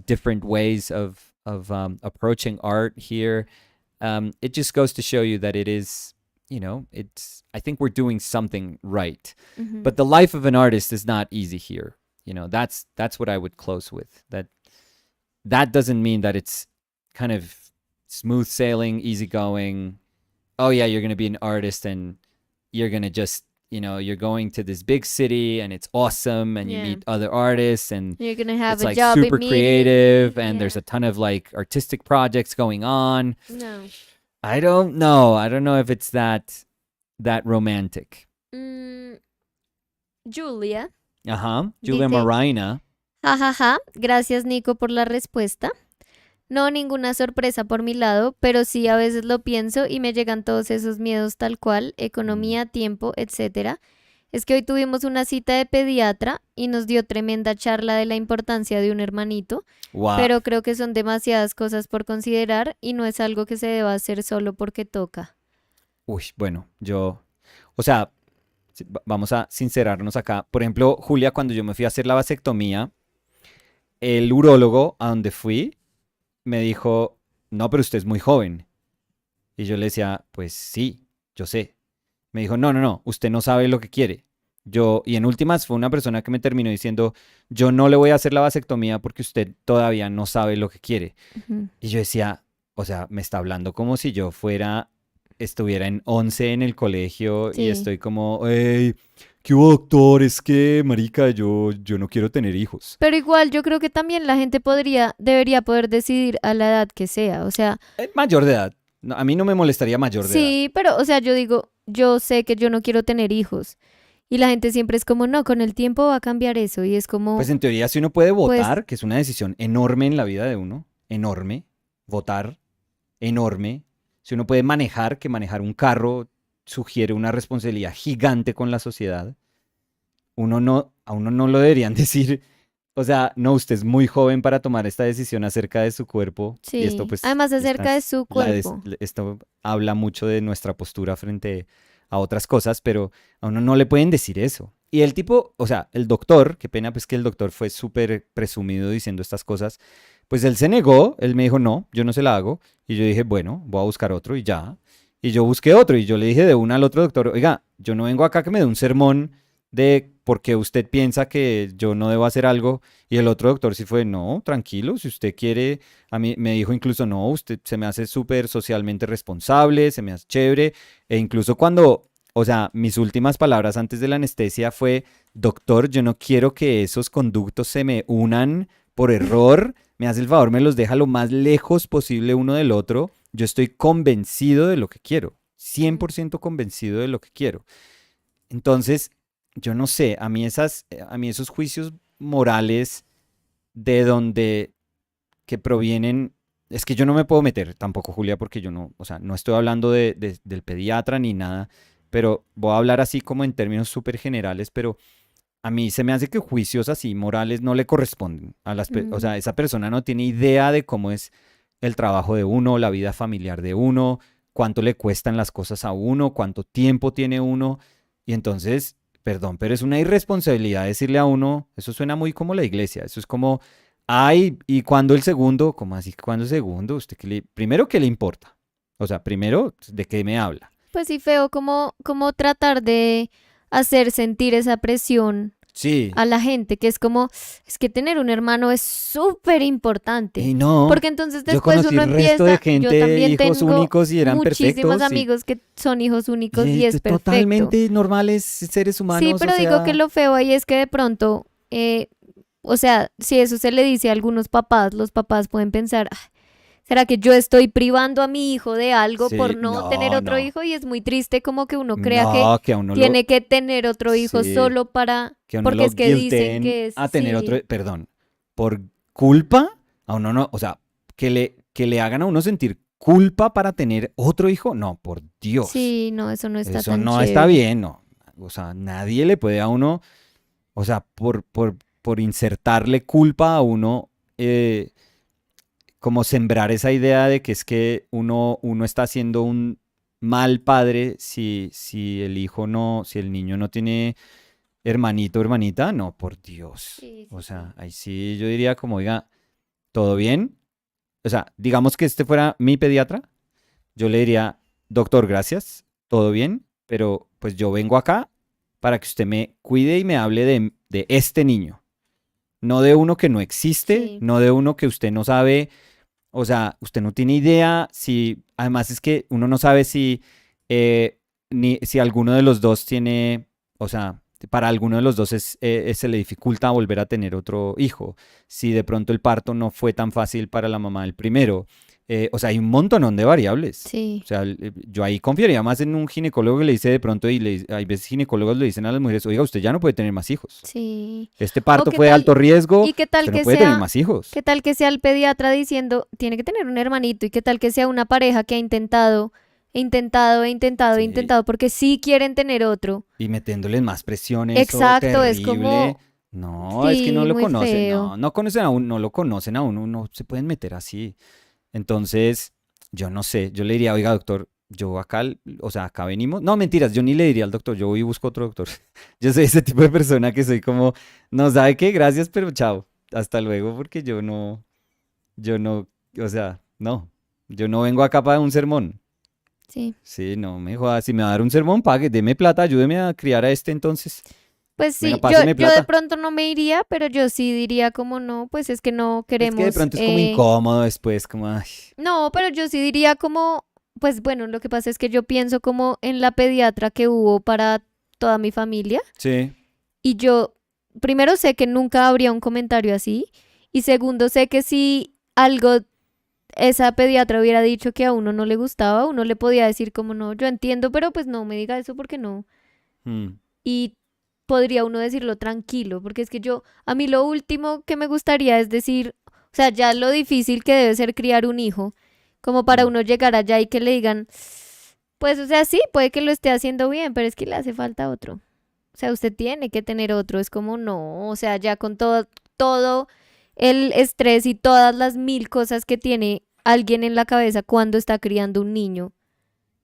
different ways of approaching art here, it just goes to show you that it is, I think we're doing something right. But the life of an artist is not easy here. That's what I would close with. That doesn't mean that it's kind of smooth sailing, easygoing. Oh yeah, you're going to be an artist and you're going to just, you're going to this big city and it's awesome and you meet other artists and you're going to have it's a like job super creative and Yeah. there's a ton of like artistic projects going on. No. I don't know if it's that romantic. Julia. Ajá. Julia Dice- Marina. Jajaja, gracias Nico por la respuesta. No, ninguna sorpresa por mi lado, pero sí a veces lo pienso y me llegan todos esos miedos tal cual, economía, tiempo, etcétera. Es que hoy tuvimos una cita de pediatra y nos dio tremenda charla de la importancia de un hermanito, Wow. pero creo que son demasiadas cosas por considerar y no es algo que se deba hacer solo porque toca. Uy, bueno, o sea, vamos a sincerarnos acá. Por ejemplo, Julia, cuando yo me fui a hacer la vasectomía, el urólogo a donde fui me dijo, no, pero usted es muy joven. Y yo le decía, pues sí, yo sé. Me dijo, no, usted no sabe lo que quiere. Y en últimas fue una persona que me terminó diciendo, yo no le voy a hacer la vasectomía porque usted todavía no sabe lo que quiere. Y yo decía, o sea, me está hablando como si yo estuviera en 11 en el colegio Sí. y estoy como, hey, ¿qué hubo, doctor? Es que, marica, yo no quiero tener hijos. Pero igual yo creo que también la gente debería poder decidir a la edad que sea, o sea, Mayor de edad. No, a mí no me molestaría mayor de edad. sí, pero o sea, yo digo, yo sé que yo no quiero tener hijos y la gente siempre es como, no, con el tiempo va a cambiar eso y es como, Pues en teoría, si uno puede Pues- votar, que es una decisión enorme en la vida de uno, enorme, votar, enorme. Si uno puede manejar, que manejar un carro sugiere una responsabilidad gigante con la sociedad, a uno no lo deberían decir, o sea, no, usted es muy joven para tomar esta decisión acerca de su cuerpo. sí, Y esto pues... además acerca de su cuerpo. Esto habla mucho de nuestra postura frente a otras cosas, pero a uno no le pueden decir eso. Y el tipo, o sea, el doctor, qué pena pues que el doctor fue súper presumido diciendo estas cosas, pues él se negó, él me dijo, no, yo no se la hago. Y yo dije, bueno, voy a buscar otro y ya. Y yo busqué otro y yo le dije de una al otro doctor, oiga, yo no vengo acá que me dé un sermón de por qué usted piensa que yo no debo hacer algo. Y el otro doctor sí fue, no, tranquilo, si usted quiere, a mí me dijo incluso, no, usted se me hace súper socialmente responsable, se me hace chévere. E incluso cuando, o sea, mis últimas palabras antes de la anestesia fue, doctor, yo no quiero que esos conductos se me unan por error. Me hace el favor, me los deja lo más lejos posible uno del otro. Yo estoy convencido de lo que quiero, 100% convencido de lo que quiero. Entonces, yo no sé, a mí esos juicios morales que provienen, es que yo no me puedo meter tampoco, Julia, porque yo no, o sea, no estoy hablando del pediatra ni nada, pero voy a hablar así como en términos súper generales, pero a mí se me hace que juicios así morales no le corresponden a o sea, esa persona no tiene idea de cómo es el trabajo de uno, la vida familiar de uno, cuánto le cuestan las cosas a uno, cuánto tiempo tiene uno, y entonces, perdón, pero es una irresponsabilidad decirle a uno, eso suena muy como la iglesia, eso es como, ay, ¿y cuándo el segundo? ¿Cómo así que cuándo el segundo? Primero, ¿qué le importa? O sea, primero, ¿de qué me habla? Pues sí, feo, como tratar de hacer sentir esa presión Sí. a la gente, que es como, es que tener un hermano es súper importante. Y no, Porque entonces yo después conocí uno el empieza, resto de gente, yo también hijos tengo únicos y eran muchísimos perfectos. amigos que son hijos únicos y es perfecto. Totalmente normales seres humanos. Sí, pero o digo sea, que lo feo ahí es que de pronto, o sea, si eso se le dice a algunos papás, los papás pueden pensar, "Ah, ¿Será que yo estoy privando a mi hijo de algo Sí, por no tener otro no. hijo? Y es muy triste como que uno crea que No, que a uno tiene que tener otro hijo sí, solo para, que a uno porque lo es que dicen guilten que es, a tener otro, sí, perdón, por culpa, a uno no, o sea, que le hagan a uno sentir culpa para tener otro hijo, no, por Dios, sí, no, eso no está eso tan no está chévere. bien, no, o sea, nadie le puede a uno, o sea, por insertarle culpa a uno, como sembrar esa idea de que es que uno está haciendo un mal padre si el hijo no, si el niño no tiene hermanito o hermanita, no, por Dios. Sí, O sí, sí. sea, ahí sí yo diría como, oiga, ¿todo bien? O sea, digamos que este fuera mi pediatra, yo le diría, doctor, gracias, todo bien, pero pues yo vengo acá para que usted me cuide y me hable de este niño, no de uno que no existe, Sí, no de uno que usted no sabe, o sea, usted no tiene idea si, además es que uno no sabe si, eh, ni, si alguno de los dos tiene, o sea, para alguno de los dos se le dificulta volver a tener otro hijo, si de pronto el parto no fue tan fácil para la mamá del primero, o sea, hay un montón de variables. O sí, sea, yo ahí confiaría más en un ginecólogo que le dice de pronto, hay veces ginecólogos le dicen a las mujeres, oiga, usted ya no puede tener más hijos. sí. Este O parto qué fue de tal, alto riesgo, y qué tal usted no que puede tener sea, más hijos. qué tal que sea el pediatra diciendo, tiene que tener un hermanito, y qué tal que sea una pareja que ha intentado, Sí. intentado, porque sí quieren tener otro. Y metiéndoles más presión, eso Exacto, es terrible. como, No, es que no sí, lo muy conocen, feo. no, no conocen a uno, no lo conocen a uno, no se pueden meter así. Entonces, yo no sé, yo le diría, oiga, doctor, yo acá, o sea, acá venimos. No, mentiras, yo ni le diría al doctor, yo voy y busco otro doctor. Yo soy ese tipo de persona que soy como, no sabe qué, gracias, pero chao, hasta luego, porque yo no, o sea, no, yo no vengo acá para un sermón. Sí. Sí, no me jodas, si me va a dar un sermón, pague, deme plata, ayúdeme a criar a este entonces. Pues Venga, sí, páseme yo de plata. pronto no me iría, pero yo sí diría como no, pues es que no Es que de queremos, pronto es como incómodo después, como, ay, no, pero yo sí diría como, pues bueno, lo que pasa es que yo pienso como en la pediatra que hubo para toda mi familia sí, y yo, primero sé que nunca habría un comentario así y segundo sé que si algo esa pediatra hubiera dicho que a uno no le gustaba, uno le podía decir como no, yo entiendo, pero pues no me diga eso porque no. mm, Y podría uno decirlo tranquilo, porque es que yo, a mí lo último que me gustaría es decir, o sea, ya lo difícil que debe ser criar un hijo, como para mm. uno llegar allá y que le digan, pues, o sea, sí, puede que lo esté haciendo bien, pero es que le hace falta otro. O sea, usted tiene que tener otro, es como no, o sea, ya con todo el estrés y todas las mil cosas que tiene alguien en la cabeza cuando está criando un niño,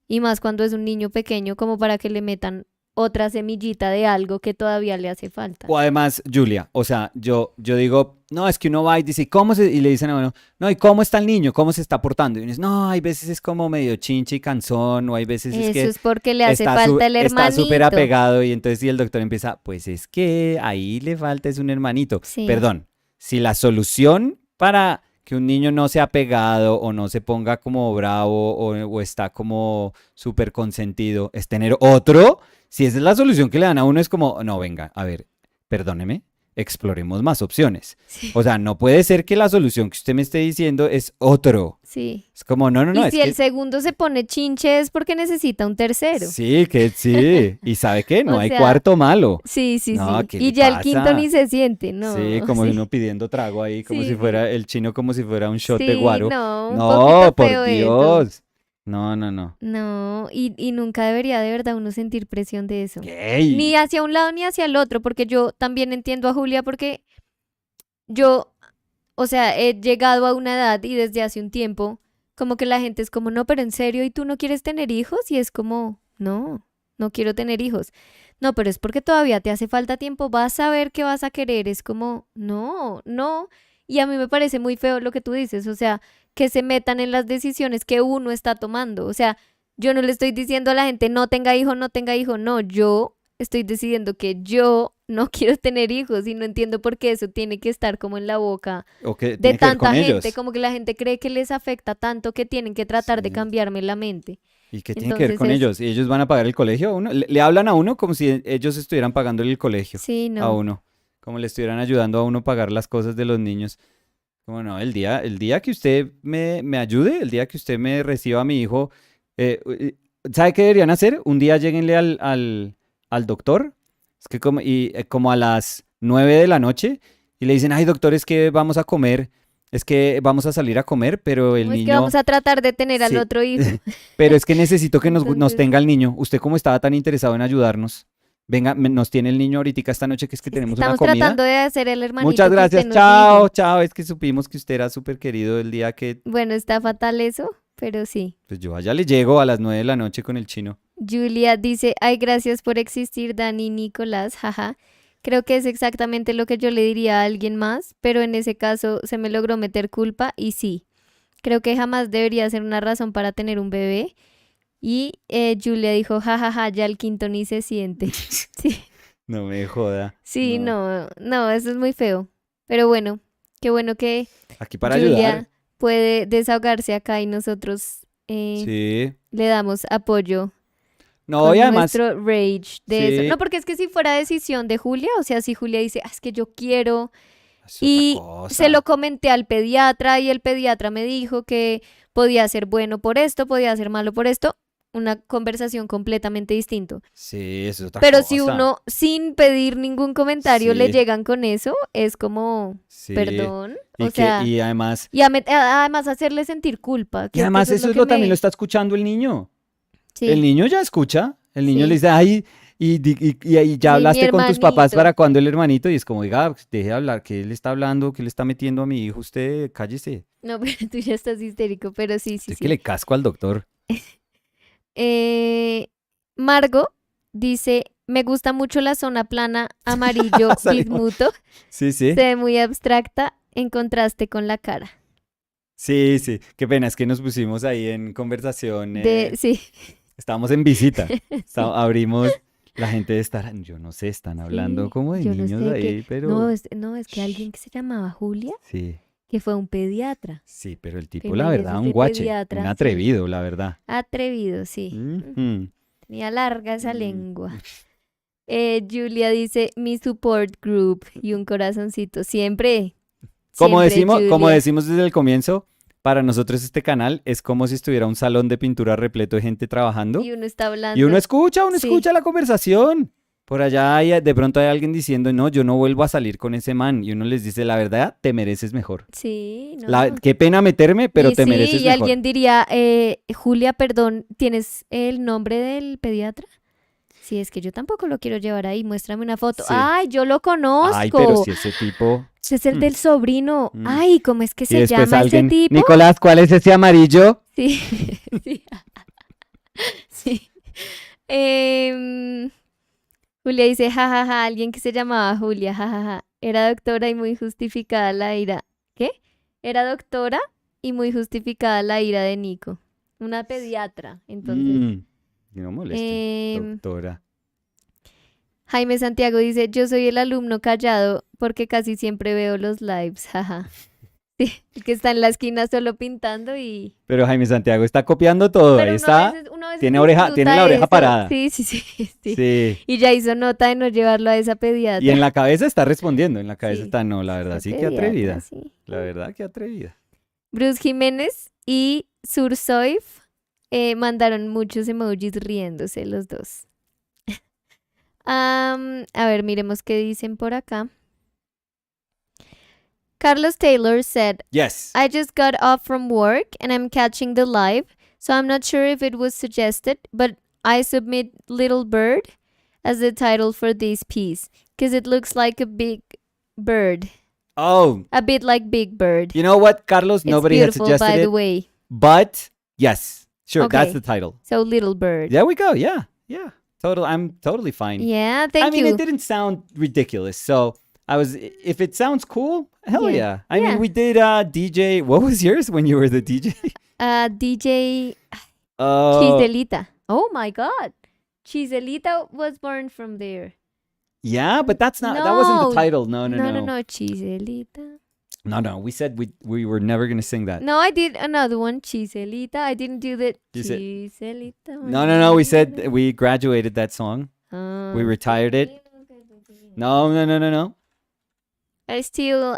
y más cuando es un niño pequeño, como para que le metan otra semillita de algo que todavía le hace falta. O además, Julia, o sea, yo digo, no, es que uno va y dice, ¿cómo se? Y le dicen a uno, no, ¿y cómo está el niño? ¿Cómo se está portando? Y uno dice, no, hay veces es como medio chinche y cansón, o hay veces es Eso que es porque le hace falta el está súper hermanito. apegado y entonces si el doctor empieza, pues es que ahí le falta es un hermanito. Sí, Perdón, si la solución para que un niño no sea apegado o no se ponga como bravo o está como súper consentido es tener otro, si esa es la solución que le dan a uno es como, no, venga, a ver, perdóneme, exploremos más opciones. sí, O sea, no puede ser que la solución que usted me esté diciendo es otro. sí. Es como, no, no, no, Y es si el que segundo se pone chinche es porque necesita un tercero. sí, que sí. ¿Y sabe qué? No O hay sea, cuarto malo. sí, sí, No, sí. ¿qué Y le ya el quinto pasa? ni se siente, Sí, no, como uno sí, pidiendo trago ahí, como si sí, sí. fuera el chino, como si fuera un shot de Sí, guaro. no, un poquito No, por feo eso. Dios. No, no, no. No, y nunca debería de verdad uno sentir presión de eso. Ni Gay. hacia un lado ni hacia el otro, porque yo también entiendo a Julia porque yo, o sea, he llegado a una edad y desde hace un tiempo, como que la gente es como, no, pero en serio, ¿y tú no quieres tener hijos? Y es como, no, no quiero tener hijos. No, pero es porque todavía te hace falta tiempo, vas a ver qué vas a querer. Es como, no, no. Y a mí me parece muy feo lo que tú dices, o sea, que se metan en las decisiones que uno está tomando. O sea, yo no le estoy diciendo a la gente, no tenga hijo, no tenga hijo. No, yo estoy decidiendo que yo no quiero tener hijos y no entiendo por qué eso tiene que estar como en la boca O que de tiene que ver con tanta gente, ellos. como que la gente cree que les afecta tanto que tienen que tratar de Sí. cambiarme la mente. ¿Y qué tiene que ver Entonces con es, ellos? ¿Y ellos van a pagar el colegio a uno? Le hablan a uno como si ellos estuvieran pagando el colegio sí, a no. uno. Como le estuvieran ayudando a uno a pagar las cosas de los niños. Como no, el día que usted me ayude, el día que usted me reciba a mi hijo, ¿sabe qué deberían hacer? Un día lléguenle al doctor, es que como a las 9 de la noche, y le dicen, ay, doctor, es que vamos a comer, es que vamos a salir a comer, pero el ¿Cómo es que niño, vamos a tratar de tener al sí, otro hijo? pero es que necesito que nos Entonces, tenga el niño. Usted como estaba tan interesado en ayudarnos, venga, nos tiene el niño ahorita esta noche que es que es que tenemos una estamos comida. tratando de hacer el Muchas hermanito que usted gracias, nos dijo. chao, chao. Es que supimos que usted era súper querido el día que, Bueno, está fatal eso, pero sí. pues yo allá le llego a las 9 de la noche con el chino. Julia dice, ay, gracias por existir, Dani, Nicolás, jaja. Creo que es exactamente lo que yo le diría a alguien más, pero en ese caso se me logró meter culpa y sí, creo que jamás debería ser una razón para tener un bebé. Y Julia dijo, jajaja, ya el quinto ni se siente. Sí, No me joda. sí, No. no, no, eso es muy feo. Pero bueno, qué bueno que Aquí para ayudar. Julia puede desahogarse acá y nosotros Sí. le damos apoyo No, y con además, nuestro rage de eso. sí, No, porque es que si fuera decisión de Julia, o sea, si Julia dice, "Ah, es que yo quiero", es otra y se lo cosa. comenté al pediatra y el pediatra me dijo que podía ser bueno por esto, podía ser malo por esto, una conversación completamente distinto. Sí, eso es otra Pero si cosa. uno sin pedir ningún comentario le Sí, llegan con eso, es como, sí. perdón, o Y que, sea, y además, y además hacerle sentir culpa, y creo que además eso es eso lo es que lo también lo me... está escuchando el niño. El Sí, niño ya escucha. El niño le sí, dice, ay, y ahí ya sí, mi hablaste con tus papás hermanito. para cuando el hermanito. Y es como, oiga, pues, deje de hablar, ¿qué le está hablando? ¿Qué le está metiendo a mi hijo? Usted, cállese. No, pero tú ya estás histérico, pero sí, sí, Usted que sí. le casco al doctor. Eh, Margo dice, me gusta mucho la zona plana amarillo Salimos. bismuto, Sí, se sí. ve muy abstracta en contraste con la cara. Sí, sí. Qué pena, es que nos pusimos ahí en conversación. Sí, Estábamos en visita. sí, Abrimos. La gente de estar, yo no sé, están hablando sí. como de Yo no niños sé qué. ahí, pero... No, no, es que Shh. alguien que se llamaba Julia, Sí, que fue un pediatra. sí, pero el tipo, la Imagínese verdad, un ese guache, un pediatra, sí. atrevido, la verdad. Atrevido, sí. Ujú. Tenía larga esa Mm. lengua. Julia dice, mi support group y un corazoncito. Siempre, siempre, Como Julia. decimos desde el comienzo, para nosotros este canal es como si estuviera un salón de pintura repleto de gente trabajando Y uno está y hablando. uno Sí, escucha la conversación. Por allá de pronto hay alguien diciendo, no, yo no vuelvo a salir con ese man. Y uno les dice, la verdad, te mereces mejor. sí, no. Qué pena meterme, pero Y te sí, mereces y mejor. alguien diría, Julia, perdón, ¿tienes el nombre del pediatra? Sí, es que yo tampoco lo quiero llevar ahí, muéstrame una foto. Sí. Ay, yo lo Ay, pero conozco. si ese tipo... Ese es el mm, del sobrino. mm. Ay, ¿cómo es que Y se después llama ese alguien, tipo? Nicolás, ¿cuál es ese amarillo? Sí, sí, sí. Em, Julia dice, jajaja, alguien que se llamaba Julia, jajaja. Era doctora y muy justificada la ira. ¿Qué? Era doctora y muy justificada la ira de Nico. Una pediatra, entonces. Mm, y no moleste, Em, doctora. Jaime Santiago dice, yo soy el alumno callado porque casi siempre veo los lives, jaja. Sí, el que está en la esquina solo pintando y... Pero Jaime Santiago está copiando todo, ahí Pero está. uno a veces Tiene disfruta la oreja eso. parada. Sí, sí, sí, sí. Sí. Y ya hizo nota de no llevarlo a esa Y en pediatra. la cabeza está respondiendo, en la cabeza Sí, está, no, la verdad, esa sí que pediatra, atrevida. sí. La verdad que atrevida. Bruce Jiménez y Sursoif mandaron muchos emojis riéndose los dos. A ver, miremos qué dicen por acá. Carlos Taylor said, Yes. I just got off from work and I'm catching the live, so I'm not sure if it was suggested, but I submit Little Bird as the title for this piece because it looks like a big bird, Oh, a bit like Big Bird. you know what, Carlos? It's Nobody had beautiful, suggested by the it, way. but yes, sure, that's Okay. the title. So Little Bird. There we go. Yeah, yeah. I'm totally fine. Yeah, I thank mean, you. it didn't sound ridiculous, so if it sounds cool, hell Yeah. yeah. I Yeah. mean, we did DJ. What was yours when you were the DJ? DJ Oh, Chiselita. Oh my God. Chiselita was born from there. yeah, but that wasn't the title. No. No, Chiselita. No. We said we were never gonna sing that. No, I did another one, Chiselita. I didn't do the You said- Chiselita. No. We said we graduated that song. We retired it. No. I still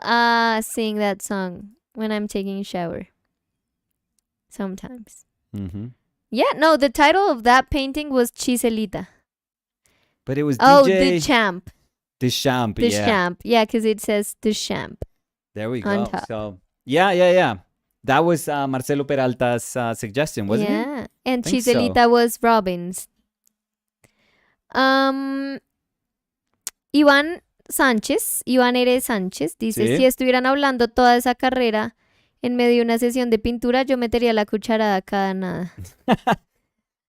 sing that song. when I'm taking a shower. Sometimes. Mm-hmm. Yeah, no, the title of that painting was Chiselita. But it was Oh, DJ Duchamp. Deschamps. Yeah. Duchamp. Yeah, because it says Duchamp There we on go. top. So, yeah. That was Marcelo Peralta's suggestion, wasn't it? Yeah, and Think so. Chiselita was Robin's. Iván R. Sánchez, dice, Sí. si estuvieran hablando toda esa carrera en medio de una sesión de pintura, yo metería la cucharada cada nada.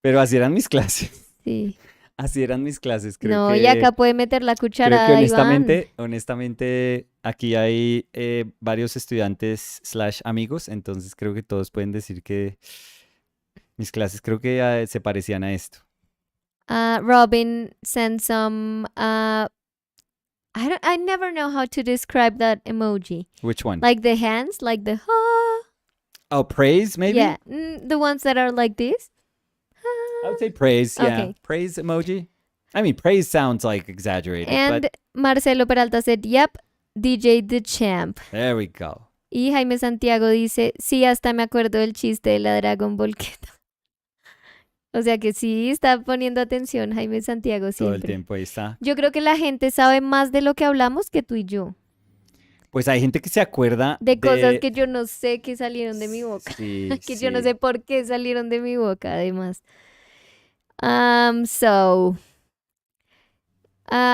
Pero así eran mis clases. Sí. Así eran mis clases. Creo No, que, y acá puede meter la creo cucharada, que Iván. honestamente, aquí hay varios estudiantes / amigos, entonces creo que todos pueden decir que mis clases creo que se parecían a esto. Robin sent some, I never know how to describe that emoji. Which one? Like the hands, like the, Oh, praise, maybe? yeah, the ones that are like this. I would say praise, yeah. Okay. Praise emoji. I mean, praise sounds like exaggerated, And but Marcelo Peralta said, yep, DJ the champ. there we go. Y Jaime Santiago dice, sí, hasta me acuerdo del chiste de la Dragon Ball Keto. O sea que sí, está poniendo atención Jaime Santiago Todo el siempre. tiempo ahí está. Yo creo que la gente sabe más de lo que hablamos que tú y yo. Pues hay gente que se acuerda De cosas que yo no sé que salieron de mi boca. Sí, Que yo no sí. sé por qué salieron de mi boca, además.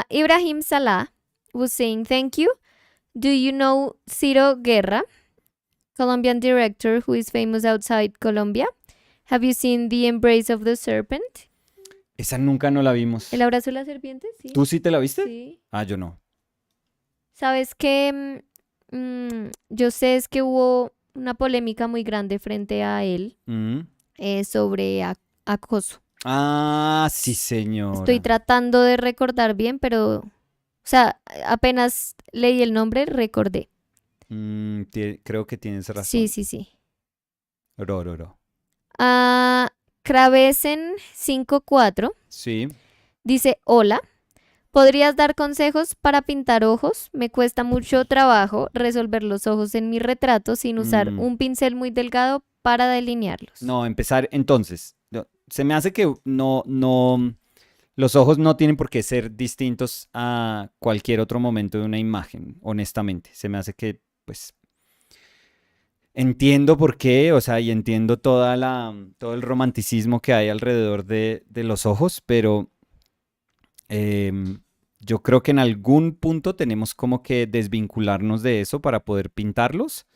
Ibrahim Salah was saying, thank you. Do you know Ciro Guerra, Colombian director who is famous outside Colombia? Have you seen The Embrace of the Serpent? Esa nunca no la vimos. ¿El abrazo de la serpiente? Sí. ¿Tú sí te la viste? Sí. Ah, yo no. ¿Sabes qué? Yo sé es que hubo una polémica muy grande frente a él sobre acoso. Ah, sí, señora. Estoy tratando de recordar bien, pero, o sea, apenas leí el nombre, recordé. Creo que tienes razón. Sí. Ro. Cravesen54 Sí. dice, hola, ¿podrías dar consejos para pintar ojos? Me cuesta mucho trabajo resolver los ojos en mi retrato sin usar un pincel muy delgado para delinearlos. No, empezar entonces. Se me hace que no, los ojos no tienen por qué ser distintos a cualquier otro momento de una imagen, honestamente. Se me hace que, pues, entiendo por qué, o sea, y entiendo todo el romanticismo que hay alrededor de los ojos, pero yo creo que en algún punto tenemos como que desvincularnos de eso para poder pintarlos,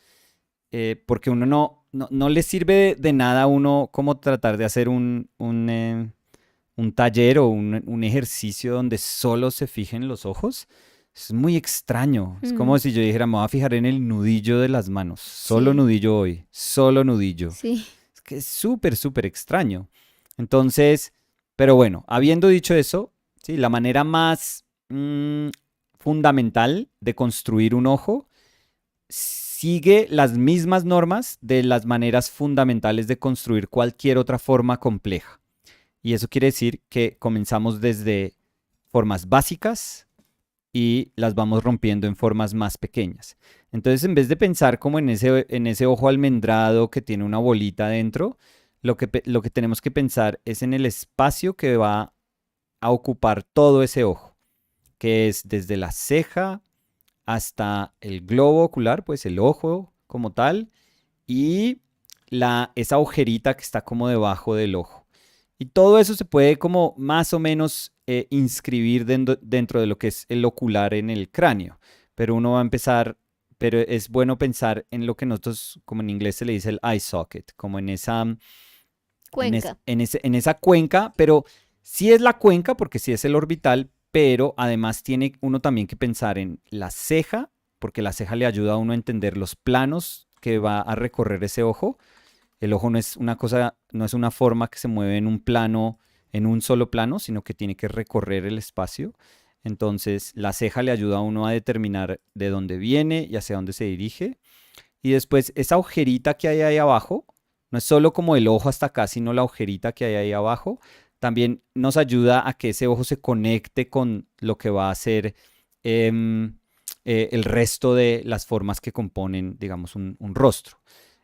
porque uno no le sirve de nada a uno como tratar de hacer un taller o un ejercicio donde solo se fijen los ojos. Es muy extraño. Es como si yo dijera, me voy a fijar en el nudillo de las manos. Solo nudillo hoy. Solo nudillo. Sí. Es que es súper extraño. Entonces, pero bueno, habiendo dicho eso, sí, la manera más fundamental de construir un ojo sigue las mismas normas de las maneras fundamentales de construir cualquier otra forma compleja. Y eso quiere decir que comenzamos desde formas básicas y las vamos rompiendo en formas más pequeñas. Entonces, en vez de pensar como en ese ojo almendrado que tiene una bolita dentro, lo que tenemos que pensar es en el espacio que va a ocupar todo ese ojo, que es desde la ceja hasta el globo ocular, pues el ojo como tal, y esa agujerita que está como debajo del ojo. Y todo eso se puede como más o menos inscribir dentro de lo que es el ocular en el cráneo. Pero uno va a empezar, pero es bueno pensar en lo que nosotros, como en inglés se le dice el eye socket, como en esa Cuenca. En esa cuenca, pero sí es la cuenca porque sí es el orbital, pero además tiene uno también que pensar en la ceja, porque la ceja le ayuda a uno a entender los planos que va a recorrer ese ojo. El ojo no es una forma que se mueve en un plano, en un solo plano, sino que tiene que recorrer el espacio. Entonces, la ceja le ayuda a uno a determinar de dónde viene y hacia dónde se dirige. Y después, esa agujerita que hay ahí abajo, no es solo como el ojo hasta acá, sino la agujerita que hay ahí abajo, también nos ayuda a que ese ojo se conecte con lo que va a ser el resto de las formas que componen, digamos, un rostro.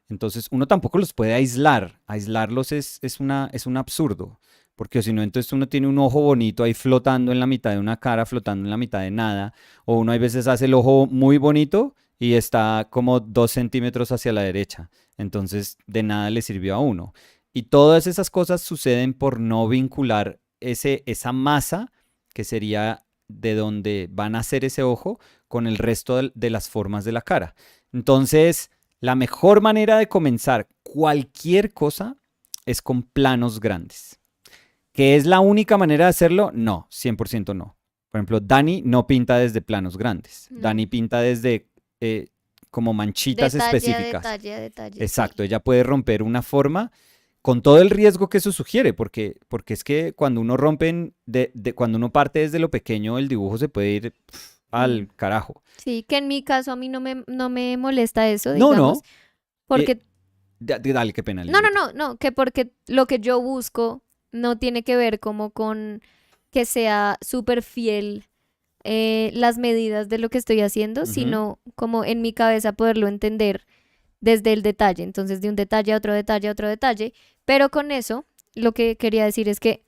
Entonces, uno tampoco los puede aislar. Aislarlos es un absurdo, porque si no, entonces uno tiene un ojo bonito ahí flotando en la mitad de una cara, flotando en la mitad de nada, o uno a veces hace el ojo muy bonito y está como 2 centímetros hacia la derecha. Entonces, de nada le sirvió a uno. Y todas esas cosas suceden por no vincular esa masa, que sería de donde van a hacer ese ojo, con el resto de las formas de la cara. Entonces, la mejor manera de comenzar cualquier cosa es con planos grandes. ¿Que es la única manera de hacerlo? No, 100% no. Por ejemplo, Dani no pinta desde planos grandes. No. Dani pinta desde como manchitas específicas. Detalle. Exacto, ella puede romper una forma con todo el riesgo que eso sugiere, porque es que cuando uno cuando uno parte desde lo pequeño, el dibujo se puede ir al carajo. Sí, que en mi caso a mí no me molesta eso, No, digamos, no. porque... Dale, qué pena. No, que porque lo que yo busco no tiene que ver como con que sea súper fiel las medidas de lo que estoy haciendo, sino como en mi cabeza poderlo entender desde el detalle. Entonces, de un detalle a otro detalle a otro detalle. Pero con eso, lo que quería decir es que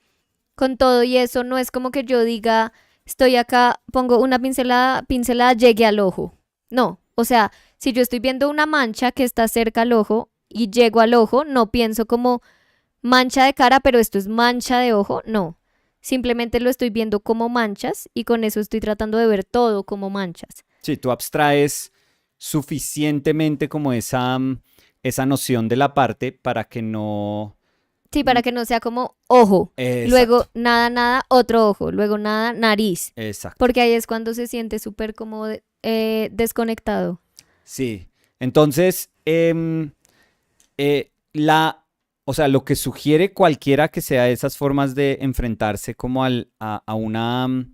con todo y eso, no es como que yo diga, estoy acá, pongo una pincelada, llegue al ojo. No, o sea, si yo estoy viendo una mancha que está cerca al ojo y llego al ojo, no pienso como mancha de cara, pero esto es mancha de ojo, no. Simplemente lo estoy viendo como manchas y con eso estoy tratando de ver todo como manchas. Sí, tú abstraes suficientemente como esa noción de la parte para que no... Sí, para que no sea como ojo, Exacto. luego nada, otro ojo, luego nada, nariz. Exacto. Porque ahí es cuando se siente súper como desconectado. Sí, entonces, o sea, lo que sugiere cualquiera que sea esas formas de enfrentarse como a una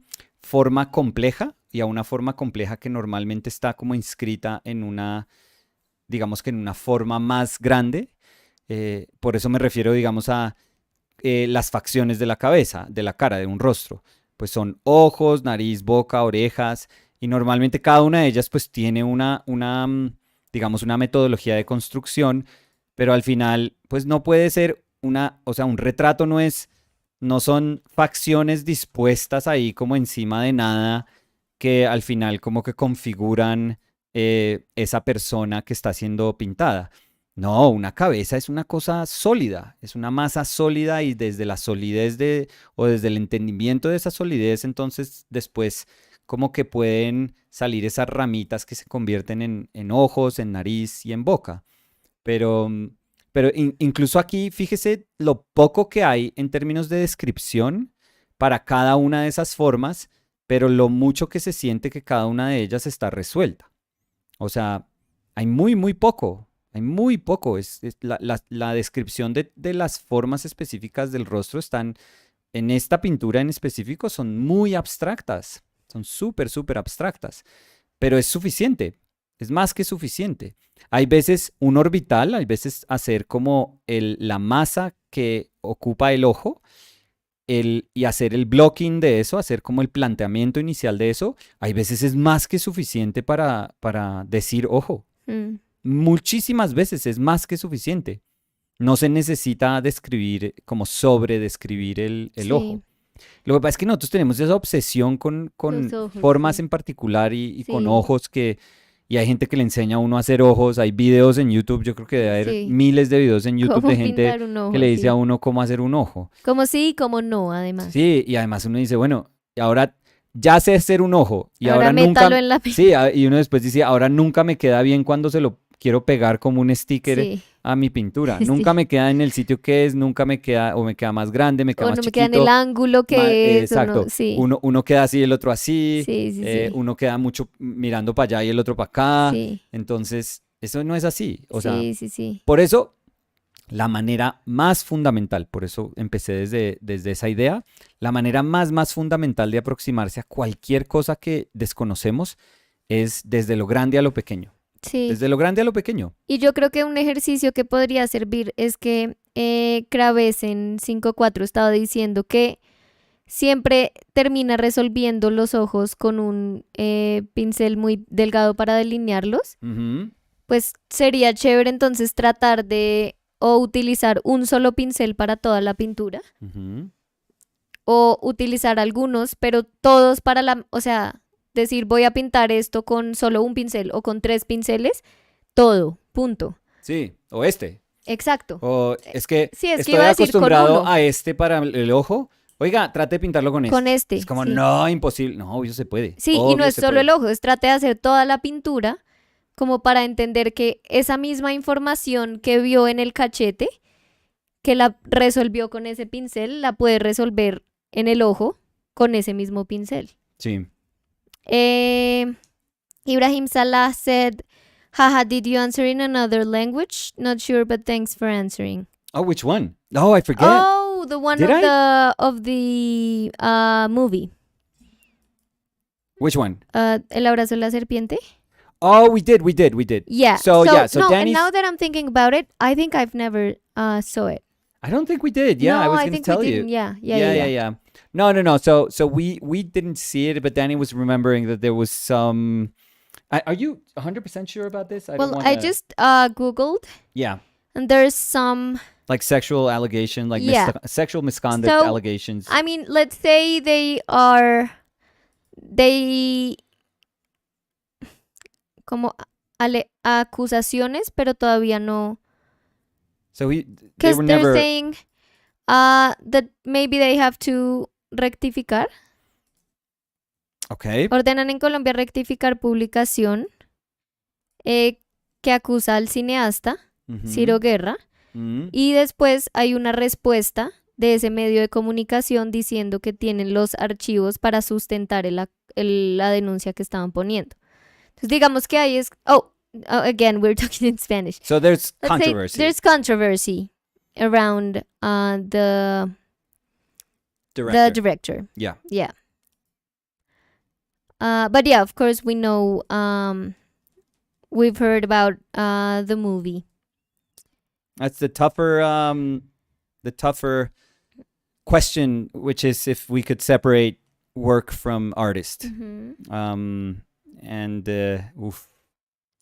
forma compleja, y a una forma compleja que normalmente está como inscrita en digamos que en una forma más grande. Por eso me refiero, digamos, a las facciones de la cabeza, de la cara, de un rostro. Pues son ojos, nariz, boca, orejas, y normalmente cada una de ellas pues tiene digamos, una metodología de construcción, pero al final pues no puede ser o sea, un retrato no son facciones dispuestas ahí como encima de nada, que al final como que configuran esa persona que está siendo pintada. No, una cabeza es una cosa sólida, es una masa sólida, y desde la solidez o desde el entendimiento de esa solidez, entonces después como que pueden salir esas ramitas que se convierten en ojos, en nariz y en boca. Pero, incluso aquí, fíjese lo poco que hay en términos de descripción para cada una de esas formas, pero lo mucho que se siente que cada una de ellas está resuelta. O sea, hay muy, muy poco. Hay muy poco. La descripción de las formas específicas del rostro están en esta pintura en específico, son muy abstractas. Son súper, súper abstractas. Pero es suficiente. Es más que suficiente. Hay veces un orbital, hay veces hacer como la masa que ocupa el ojo, y hacer el blocking de eso, hacer como el planteamiento inicial de eso, hay veces es más que suficiente para decir ojo. Muchísimas veces es más que suficiente. No se necesita describir, como sobredescribir el ojo. Lo que pasa es que nosotros tenemos esa obsesión con ojos, formas sí. en particular y con ojos y hay gente que le enseña a uno a hacer ojos. Hay videos en YouTube, yo creo que debe haber miles de videos en YouTube de gente que le dice a uno cómo hacer un ojo. Como sí y como no, además. Sí, y además uno dice, bueno, y ahora ya sé hacer un ojo y ahora métalo nunca... en la Sí, y uno después dice, ahora nunca me queda bien cuando se lo quiero pegar como un sticker a mi pintura. Sí. Nunca me queda en el sitio que es, nunca me queda, o me queda más grande, me queda más chiquito. O no me queda en el ángulo que es. Exacto. Uno queda así, el otro así. Sí. Uno queda mucho mirando para allá y el otro para acá. Sí. Entonces, eso no es así. O sea, sí. Por eso, la manera más fundamental, por eso empecé desde esa idea, la manera más fundamental de aproximarse a cualquier cosa que desconocemos es desde lo grande a lo pequeño. Sí. Desde lo grande a lo pequeño. Y yo creo que un ejercicio que podría servir es que Craves en 5.4 estaba diciendo que siempre termina resolviendo los ojos con un pincel muy delgado para delinearlos, pues sería chévere entonces tratar de o utilizar un solo pincel para toda la pintura o utilizar algunos, pero todos para o sea, decir voy a pintar esto con solo un pincel o con 3 pinceles, todo, punto. Sí, o Exacto. O es que Sí, es que estoy iba a decir con acostumbrado uno. a para el ojo. Oiga, trate de pintarlo con Con Es como, sí. no, imposible. No, obvio se puede. Sí, y no Obvio es se solo puede. el ojo, es trate de hacer toda la pintura como para entender que esa misma información que vio en el cachete, que la resolvió con ese pincel, la puede resolver en el ojo con ese mismo pincel. Sí. Ibrahim Salah said, haha, did you answer in another language? Not sure, but thanks for answering. Oh, which one? Oh, I forget. Oh, the one Did of the movie. Which one? El abrazo de la serpiente. Oh, we did. Yeah. So no, Danny's... and now that I'm thinking about it, I think I've never saw it. I don't think we did. Yeah, no, I was I going to think tell we you. didn't. Yeah. No. So we didn't see it, but Danny was remembering that there was some... Are you 100% sure about this? I just Googled. Yeah. And there's some... Like sexual allegation, like sexual misconduct allegations. I mean, let's say they como acusaciones, pero todavía no. So they were never... They're saying that maybe they have to rectificar. Okay. Ordenan en Colombia rectificar publicación que acusa al cineasta Ciro Guerra y después hay una respuesta de ese medio de comunicación diciendo que tienen los archivos para sustentar la denuncia que estaban poniendo. Entonces digamos que ahí es... again, we're talking in Spanish. So there's controversy. There's controversy around the director. Yeah. Yeah. But yeah, of course, we know, we've heard about the movie. That's the tougher question, which is if we could separate work from artist.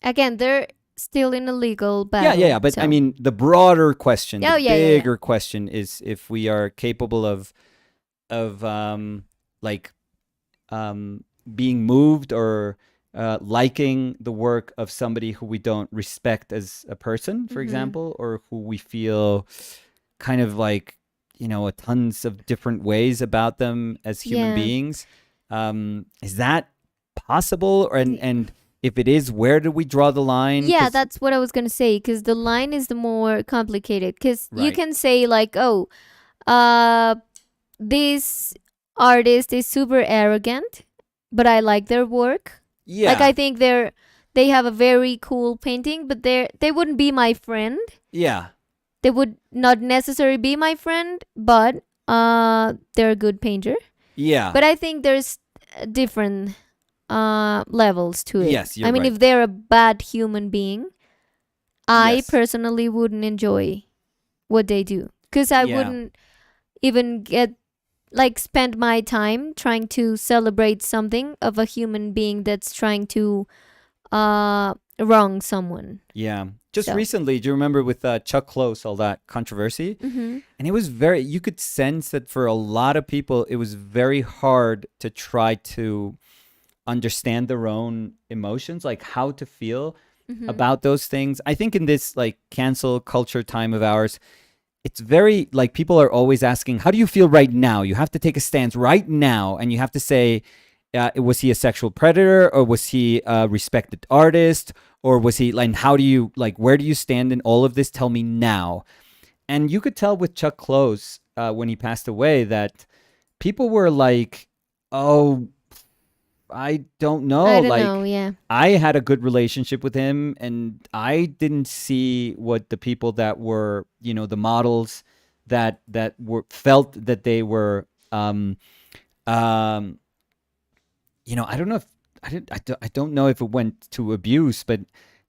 Again, they're still in a legal battle. Yeah. But I mean, the broader question, bigger question is if we are capable of being moved or liking the work of somebody who we don't respect as a person, for example, or who we feel kind of like, tons of different ways about them as human beings. Is that possible? And if it is, where do we draw the line? Yeah, that's what I was going to say, because the line is the more complicated. Because you can say like, this artist is super arrogant, but I like their work. Yeah. Like, I think they have a very cool painting, but they wouldn't be my friend. Yeah. They would not necessarily be my friend, but they're a good painter. Yeah. But I think there's different levels to it. Yes, you're I mean, right. if they're a bad human being, I personally wouldn't enjoy what they do. Because I wouldn't even spend my time trying to celebrate something of a human being that's trying to wrong someone. Yeah. Just recently, do you remember with Chuck Close, all that controversy? And it was you could sense that for a lot of people, it was very hard to try to understand their own emotions, like how to feel about those things. I think in this cancel culture time of ours, it's very people are always asking, how do you feel right now? You have to take a stance right now, and you have to say, was he a sexual predator, or was he a respected artist, or was he how do you where do you stand in all of this? Tell me now. And you could tell with Chuck Close when he passed away that people were like, oh, I don't know. I don't know, yeah. I had a good relationship with him, and I didn't see what the people that were, the models that were felt that they were, I don't know if I don't know if it went to abuse, but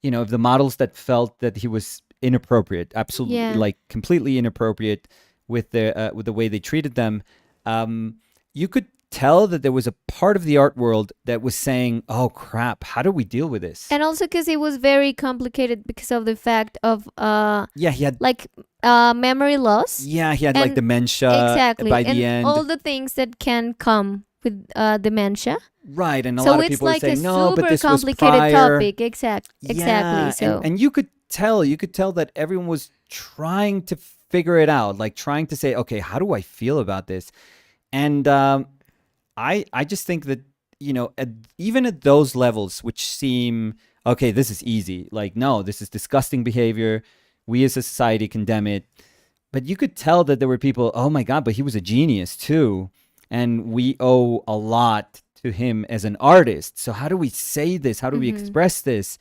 if the models that felt that he was inappropriate, absolutely, completely inappropriate with the way they treated them. you could tell that there was a part of the art world that was saying, oh crap, how do we deal with this? And also because it was very complicated because of the fact of he had like memory loss. he had like And dementia exactly. by and the end. all the things that can come with dementia. Right, and a So lot of it's people were like a saying, no, but super this was complicated prior. topic. Exactly. Yeah, So and you could tell that everyone was trying to figure it out, like trying to say, okay, how do I feel about this? And I just think that, even at those levels, which seem, okay, this is easy. Like, no, this is disgusting behavior. We as a society condemn it. But you could tell that there were people, oh my God, but he was a genius too. And we owe a lot to him as an artist. So how do we say this? How do we express this?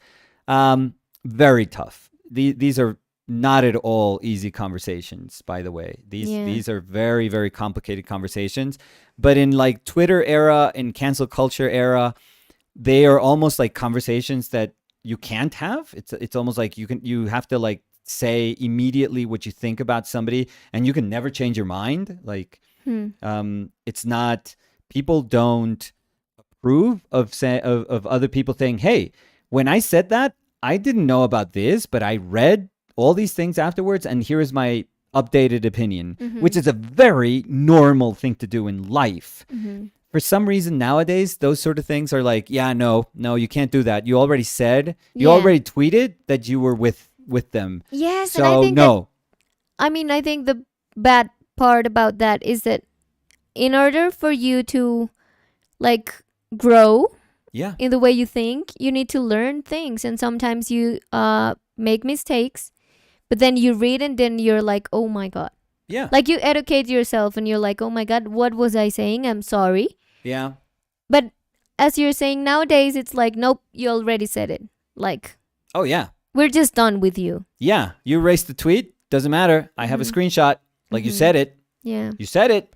Very tough. These are not at all easy conversations, by the way. These are very, very complicated conversations. But in like Twitter era, in cancel culture era, they are almost like conversations that you can't have. It's almost like you have to like say immediately what you think about somebody, and you can never change your mind. Like it's not, people don't approve of other people saying, hey, when I said that, I didn't know about this, but I read all these things afterwards, and here is my updated opinion, which is a very normal thing to do in life. For some reason nowadays, those sort of things are like, yeah, no, you can't do that. You already said, you already tweeted that you were with them. Yes, so and I think no. I think the bad part about that is that in order for you to like grow in the way you think, you need to learn things, and sometimes you make mistakes, but then you read and then you're like, oh my God. Yeah. Like you educate yourself and you're like, oh my God, what was I saying? I'm sorry. Yeah. But as you're saying nowadays, it's like, nope, you already said it. Like, oh yeah, we're just done with you. Yeah. You erased the tweet. Doesn't matter. I have a screenshot. Like you said it. Yeah. You said it.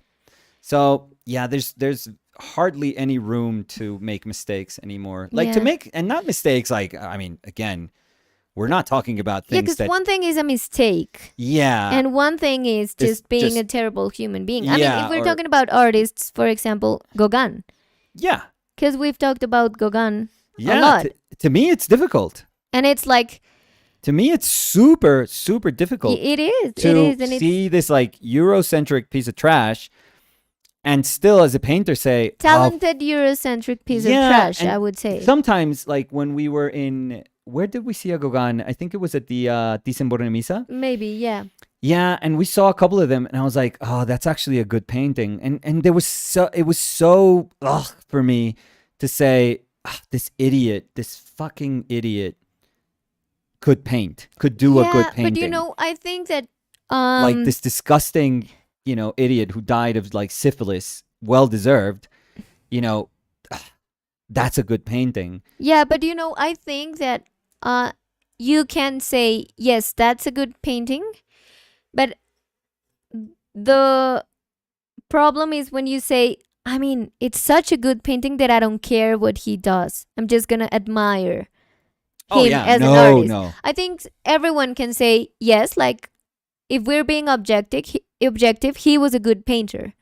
So yeah, there's hardly any room to make mistakes anymore. Like to make, and not mistakes like, I mean, again, we're not talking about things because one thing is a mistake. Yeah. And one thing is just being a terrible human being. I mean, if we're talking about artists, for example, Gauguin. Yeah. Because we've talked about Gauguin a lot. To me, it's difficult. And it's like... To me, it's super, super difficult. It is. To see this like Eurocentric piece of trash and still as a painter say... Talented Eurocentric piece of trash, I would say. Sometimes like when we were in... Where did we see a Gauguin? I think it was at the Thyssen Misa. Maybe, yeah. Yeah, and we saw a couple of them, and I was like, "Oh, that's actually a good painting." And there was it was so for me to say, "This idiot, this fucking idiot, could paint, could do a good painting." But I think that like this disgusting, idiot who died of like syphilis, well deserved, that's a good painting. Yeah, but I think that you can say, yes, that's a good painting, but the problem is when you say, I mean, it's such a good painting that I don't care what he does. I'm just going to admire him as an artist. No. I think everyone can say, yes, like if we're being objective, he was a good painter.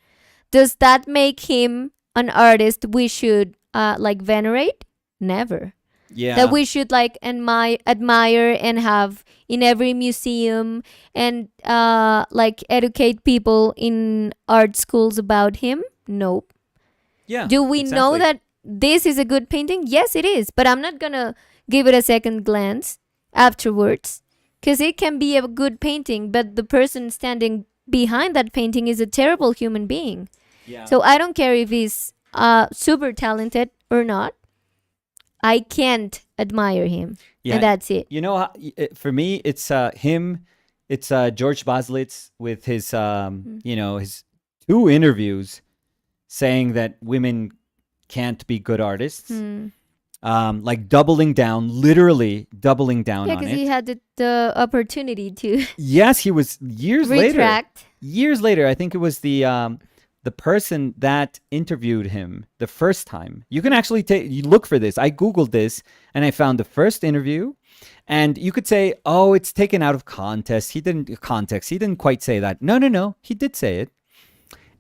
Does that make him an artist we should like venerate? Never. Yeah. That we should like admire and have in every museum and like educate people in art schools about him? Nope. Yeah. Do we know that this is a good painting? Yes, it is. But I'm not gonna give it a second glance afterwards, because it can be a good painting, but the person standing behind that painting is a terrible human being. Yeah. So I don't care if he's super talented or not. I can't admire him. Yeah, and that's it. For me, it's him. It's George Baselitz with his, his 2 interviews saying that women can't be good artists. Like literally doubling down on it. Yeah, because he had the opportunity to. Yes, he was years retract. Years later, I think it was the person that interviewed him the first time. You can actually you look for this. I Googled this and I found the first interview, and you could say, oh, it's taken out of context. He didn't quite say that. No. He did say it.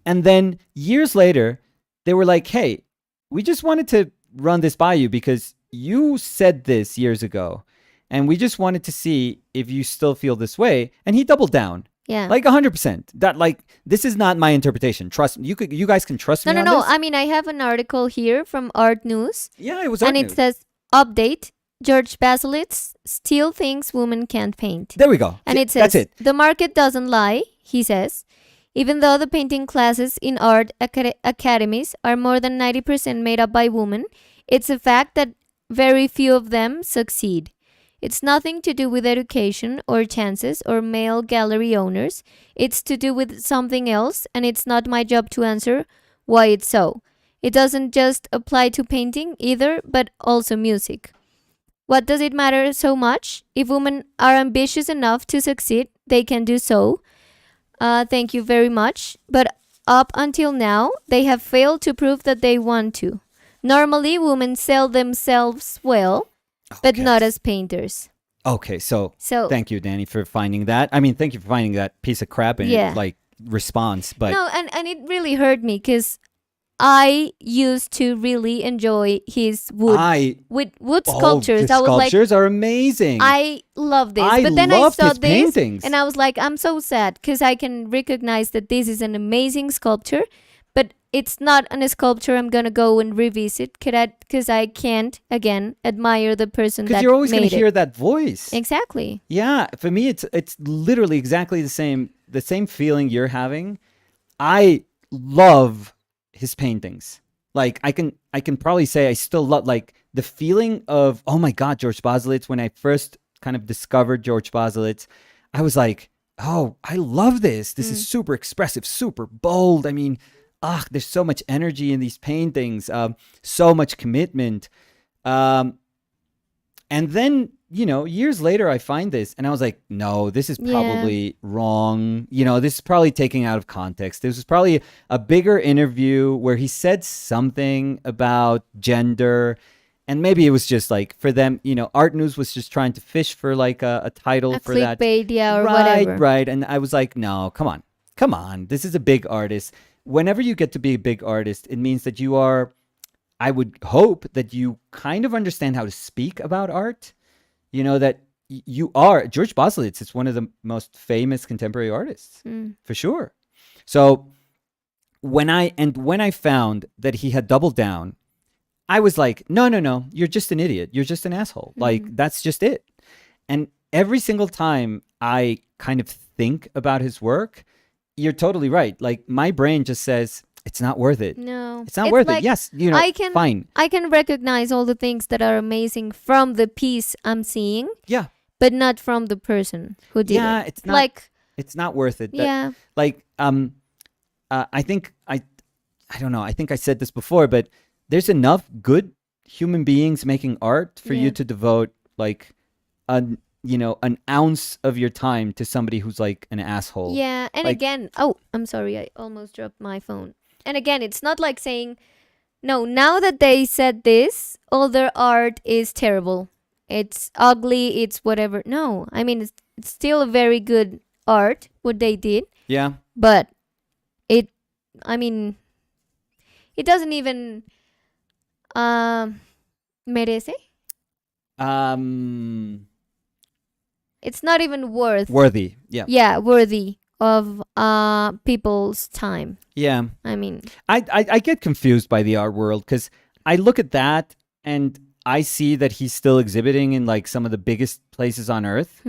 And then years later, they were like, hey, we just wanted to run this by you because you said this years ago. And we just wanted to see if you still feel this way. And he doubled down. Yeah. Like 100%. That like this is not my interpretation. Trust me. You guys can trust me on No. this. I mean, I have an article here from Art News. Yeah, it was Art and News. It says, update, George Baselitz still thinks women can't paint. There we go. And it says, that's it. The market doesn't lie, he says. Even though the painting classes in art academies are more than 90% made up by women, it's a fact that very few of them succeed. It's nothing to do with education or chances or male gallery owners. It's to do with something else, and it's not my job to answer why it's so. It doesn't just apply to painting either, but also music. What does it matter so much? If women are ambitious enough to succeed, they can do so. Thank you very much. But up until now, they have failed to prove that they want to. Normally, women sell themselves well, but not as painters. Okay, so thank you, Danny, for finding that. I mean, thank you for finding that piece of crap in like response. But no, and it really hurt me because I used to really enjoy his wood sculptures. The I was sculptures are amazing. I love this. But then I saw his this paintings. and I was like, I'm so sad because I can recognize that this is an amazing sculpture, but it's not a sculpture I'm going to go and revisit because I can't, again, admire the person that made it. Because you're always going to hear that voice. Exactly. Yeah, for me, it's literally exactly the same feeling you're having. I love his paintings. Like I can probably say I still love like the feeling of, oh my God, George Baselitz. When I first kind of discovered George Baselitz, I was like, oh, I love this. This is super expressive, super bold. I mean, there's so much energy in these paintings, so much commitment. And then, years later, I find this and I was like, no, this is probably wrong. This is probably taken out of context. This was probably a bigger interview where he said something about gender. And maybe it was just like for them, Art News was just trying to fish for like a title for that. Clickbait, or whatever. Right. And I was like, no, come on. This is a big artist. Whenever you get to be a big artist, it means that you are, I would hope that you kind of understand how to speak about art. That you are, George Baselitz is one of the most famous contemporary artists, for sure. So when I found that he had doubled down, I was like, no, you're just an idiot. You're just an asshole. Like, that's just it. And every single time I kind of think about his work, you're totally right. Like, my brain just says, it's not worth it. No. It's not worth it. Yes, fine. I can recognize all the things that are amazing from the piece I'm seeing. Yeah. But not from the person who did it. Yeah, it's not it's not worth it. Yeah. I think I don't know. I think I said this before, but there's enough good human beings making art for you to devote like an ounce of your time to somebody who's like an asshole. Yeah, and again, I'm sorry, I almost dropped my phone. And again, it's not like saying, no, now that they said this, all their art is terrible. It's ugly, it's whatever. No, I mean, it's still a very good art, what they did. Yeah. But it doesn't even merece? It's not even worthy. Yeah. Yeah, worthy of people's time. Yeah. I mean, I get confused by the art world because I look at that and I see that he's still exhibiting in like some of the biggest places on earth.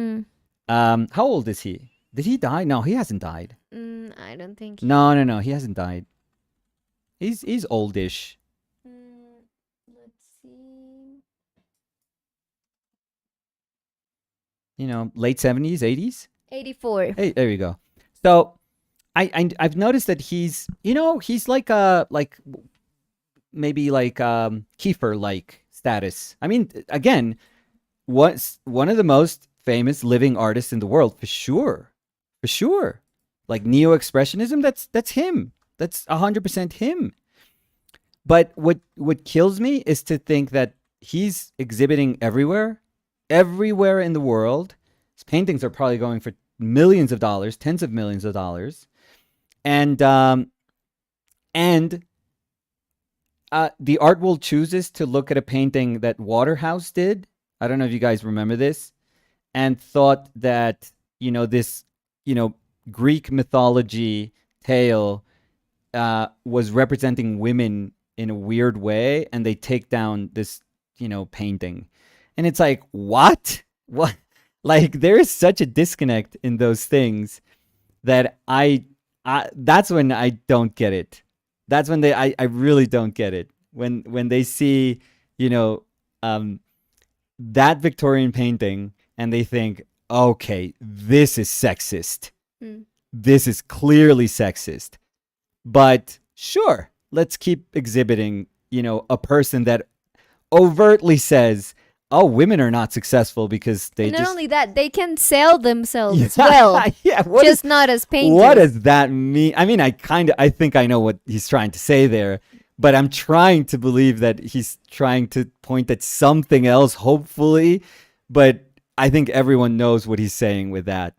How old is he? Did he die? No, he hasn't died. I don't think. No, he hasn't died. He's oldish. Let's see. Late 70s, 80s? 84. Hey, there you go. So I've noticed that he's like maybe like Kiefer like status. I mean, again, what's one of the most famous living artists in the world for sure. For sure. Like neo-expressionism, that's him. That's 100% him. But what kills me is to think that he's exhibiting everywhere in the world. His paintings are probably going for millions of dollars, tens of millions of dollars. And the art world chooses to look at a painting that Waterhouse did. I don't know if you guys remember this, and thought that this Greek mythology tale was representing women in a weird way, and they take down this painting, and it's like, what? Like, there is such a disconnect in those things that I that's when I don't get it. That's when I really don't get it. When they see, that Victorian painting and they think, okay, this is sexist. This is clearly sexist. But sure, let's keep exhibiting, a person that overtly says, oh, women are not successful because they not only that, they can sell themselves as well. Yeah, not as painters. What does that mean? I mean, I think I know what he's trying to say there, but I'm trying to believe that he's trying to point at something else, hopefully. But I think everyone knows what he's saying with that.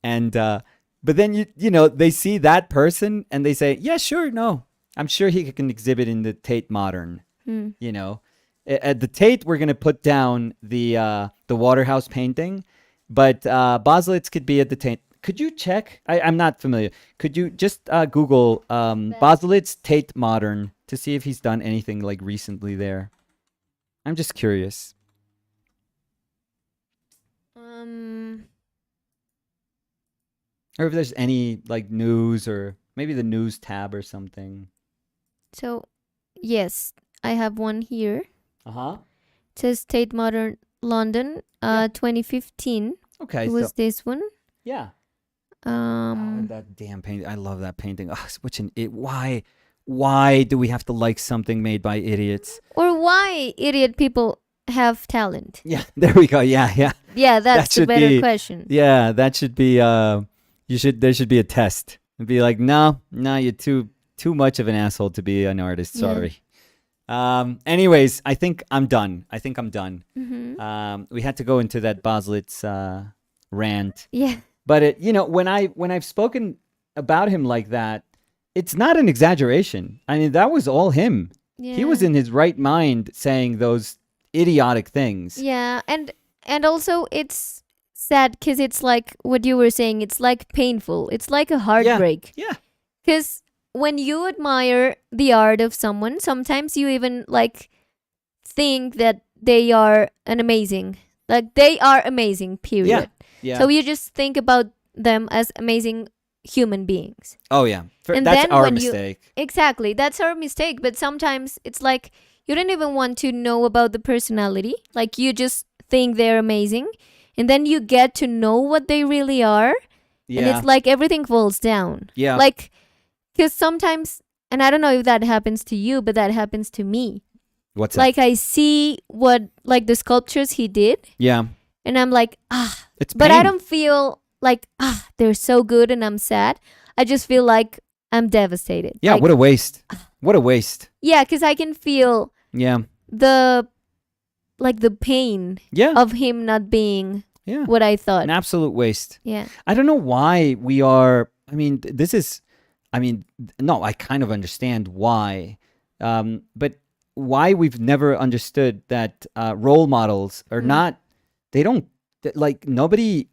And but then they see that person and they say, yeah, sure, no, I'm sure he can exhibit in the Tate Modern. At the Tate, we're going to put down the Waterhouse painting, but Baselitz could be at the Tate. Could you check? I'm not familiar. Could you just Google Baselitz Tate Modern to see if he's done anything like recently there? I'm just curious. Or if there's any like news, or maybe the news tab or something. So, yes, I have one here. Uh-huh. It says Tate Modern London, 2015. Okay. It was this one. Yeah. That damn painting. I love that painting. Why do we have to like something made by idiots? Or why idiot people have talent? Yeah, there we go. Yeah. Yeah, that's a better question. Yeah, that should be there should be a test. And be like, no, you're too much of an asshole to be an artist. Sorry. Anyways, I think I'm done. Mm-hmm. We had to go into that Baselitz rant. Yeah. But when I've spoken about him like that, it's not an exaggeration. I mean, that was all him. Yeah. He was in his right mind saying those idiotic things. Yeah, and also it's sad because it's like what you were saying. It's like painful. It's like a heartbreak. Yeah. Because when you admire the art of someone, sometimes you even like think that they are they are amazing, period. Yeah. So you just think about them as amazing human beings. Oh yeah. And that's then our mistake. Exactly. That's our mistake. But sometimes it's like you don't even want to know about the personality. Like you just think they're amazing. And then you get to know what they really are. Yeah. And it's like everything falls down. Yeah. Like, because sometimes, and I don't know if that happens to you, but that happens to me. What's that? Like I see the sculptures he did. Yeah. And I'm like, it's but pain. I don't feel like, they're so good and I'm sad. I just feel like I'm devastated. Yeah, like, what a waste. What a waste. Yeah, because I can feel the pain of him not being what I thought. An absolute waste. Yeah. I don't know why we are, no, I kind of understand why. But why we've never understood that role models are not, they don't, like nobody's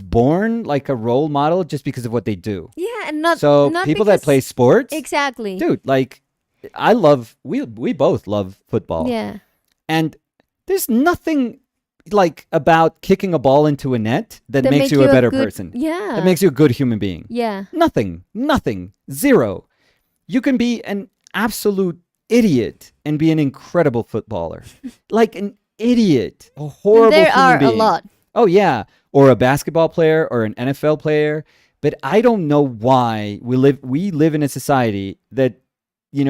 born like a role model just because of what they do. Yeah, and not people that play sports. Exactly. Dude, like we both love football. Yeah. And there's nothing like about kicking a ball into a net that makes you a better person. Yeah. That makes you a good human being. Yeah. Nothing. Zero. You can be an absolute idiot and be an incredible footballer. Like an idiot. A horrible human being. There are a lot. Oh, yeah. Or a basketball player or an NFL player. But I don't know why we live in a society that,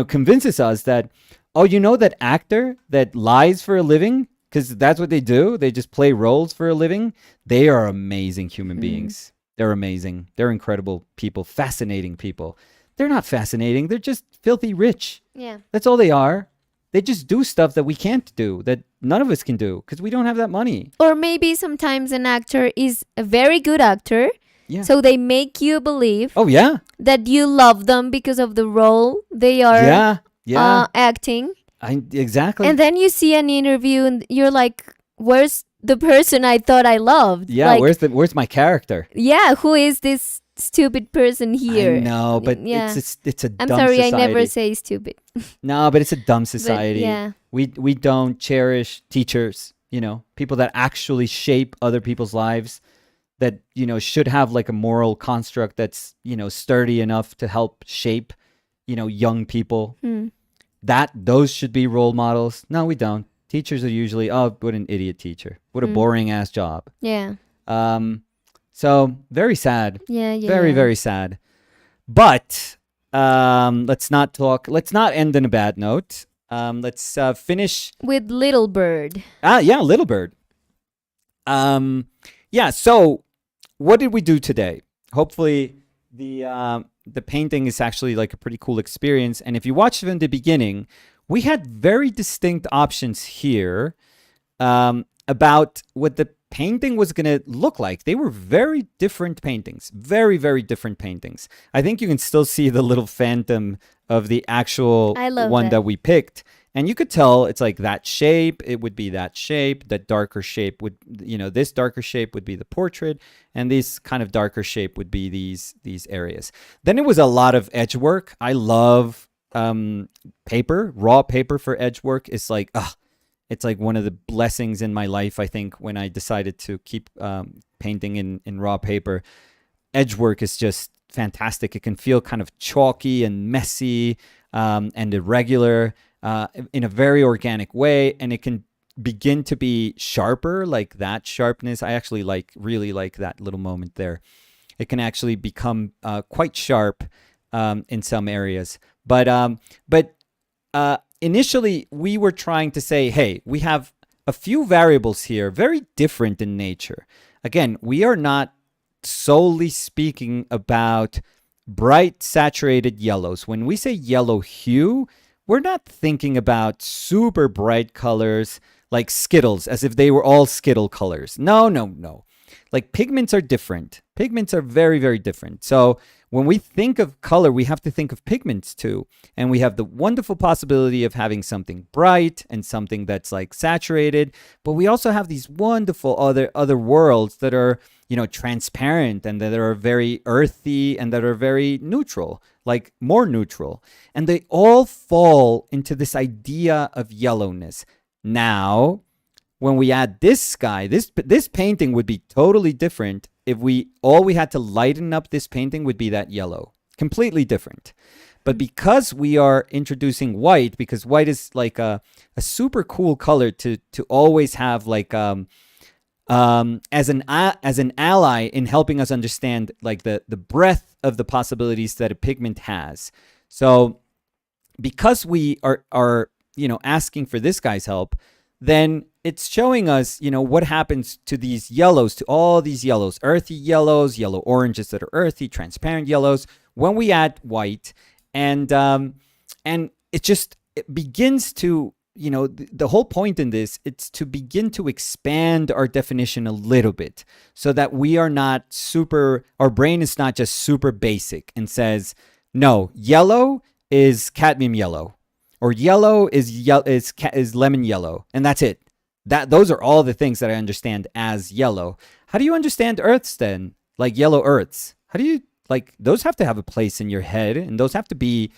convinces us that, that actor that lies for a living, because that's what they do. They just play roles for a living. They are amazing human beings. They're amazing. They're incredible people, fascinating people. They're not fascinating. They're just filthy rich. Yeah. That's all they are. They just do stuff that we can't do, that none of us can do, because we don't have that money. Or maybe sometimes an actor is a very good actor, Yeah. So they make you believe Oh yeah. that you love them because of the role they are acting. Exactly. And then you see an interview and you're like, where's the person I thought I loved? Yeah, like, where's my character? Yeah, who is this stupid person here? I know, but Yeah. it's a I'm dumb sorry, society. I never say stupid. No, but it's a dumb society. yeah. We don't cherish teachers, people that actually shape other people's lives, that, should have like a moral construct that's, sturdy enough to help shape, young people. Those should be role models. No, we don't. Teachers are usually, oh, what an idiot teacher. What a boring ass job. Yeah. So very sad. Yeah. Very, very sad. But let's not end on a bad note. Let's finish with Little Bird. Yeah, Little Bird. Yeah, so what did we do today? Hopefully the painting is actually like a pretty cool experience. And if you watched it in the beginning, we had very distinct options here about what the painting was going to look like. They were very different paintings. Very, very different paintings. I think you can still see the little phantom of the actual one that we picked. And you could tell it's like that shape, it would be that shape. That darker shape would, this darker shape would be the portrait. And this kind of darker shape would be these areas. Then it was a lot of edge work. I love paper. Raw paper for edge work is like, it's like one of the blessings in my life, I think, when I decided to keep painting in raw paper. Edge work is just fantastic. It can feel kind of chalky and messy and irregular in a very organic way. And it can begin to be sharper, like that sharpness. I actually really like that little moment there. It can actually become quite sharp in some areas. But initially, we were trying to say, hey, we have a few variables here, very different in nature. Again, we are not solely speaking about bright, saturated yellows. When we say yellow hue, we're not thinking about super bright colors like Skittles, as if they were all Skittle colors. No. Like pigments are different. Pigments are very, very different. So when we think of color, we have to think of pigments too. And we have the wonderful possibility of having something bright and something that's like saturated. But we also have these wonderful other worlds that are, transparent and that are very earthy and that are very neutral, like more neutral. And they all fall into this idea of yellowness. Now, when we add this sky, this painting would be totally different if all we had to lighten up this painting would be that yellow. Completely different. But because we are introducing white, because white is like a super cool color to always have like as an ally in helping us understand like the breadth of the possibilities that a pigment has. So because we are asking for this guy's help, then it's showing us, what happens to these yellows, to all these yellows, earthy yellows, yellow oranges that are earthy, transparent yellows, when we add white. And it begins to, the whole point in this, it's to begin to expand our definition a little bit so that we are not our brain is not just super basic and says, no, yellow is cadmium yellow. Or yellow is lemon yellow, and that's it. Those are all the things that I understand as yellow. How do you understand earths then? Like yellow earths? How do you those have to have a place in your head, and those have to be,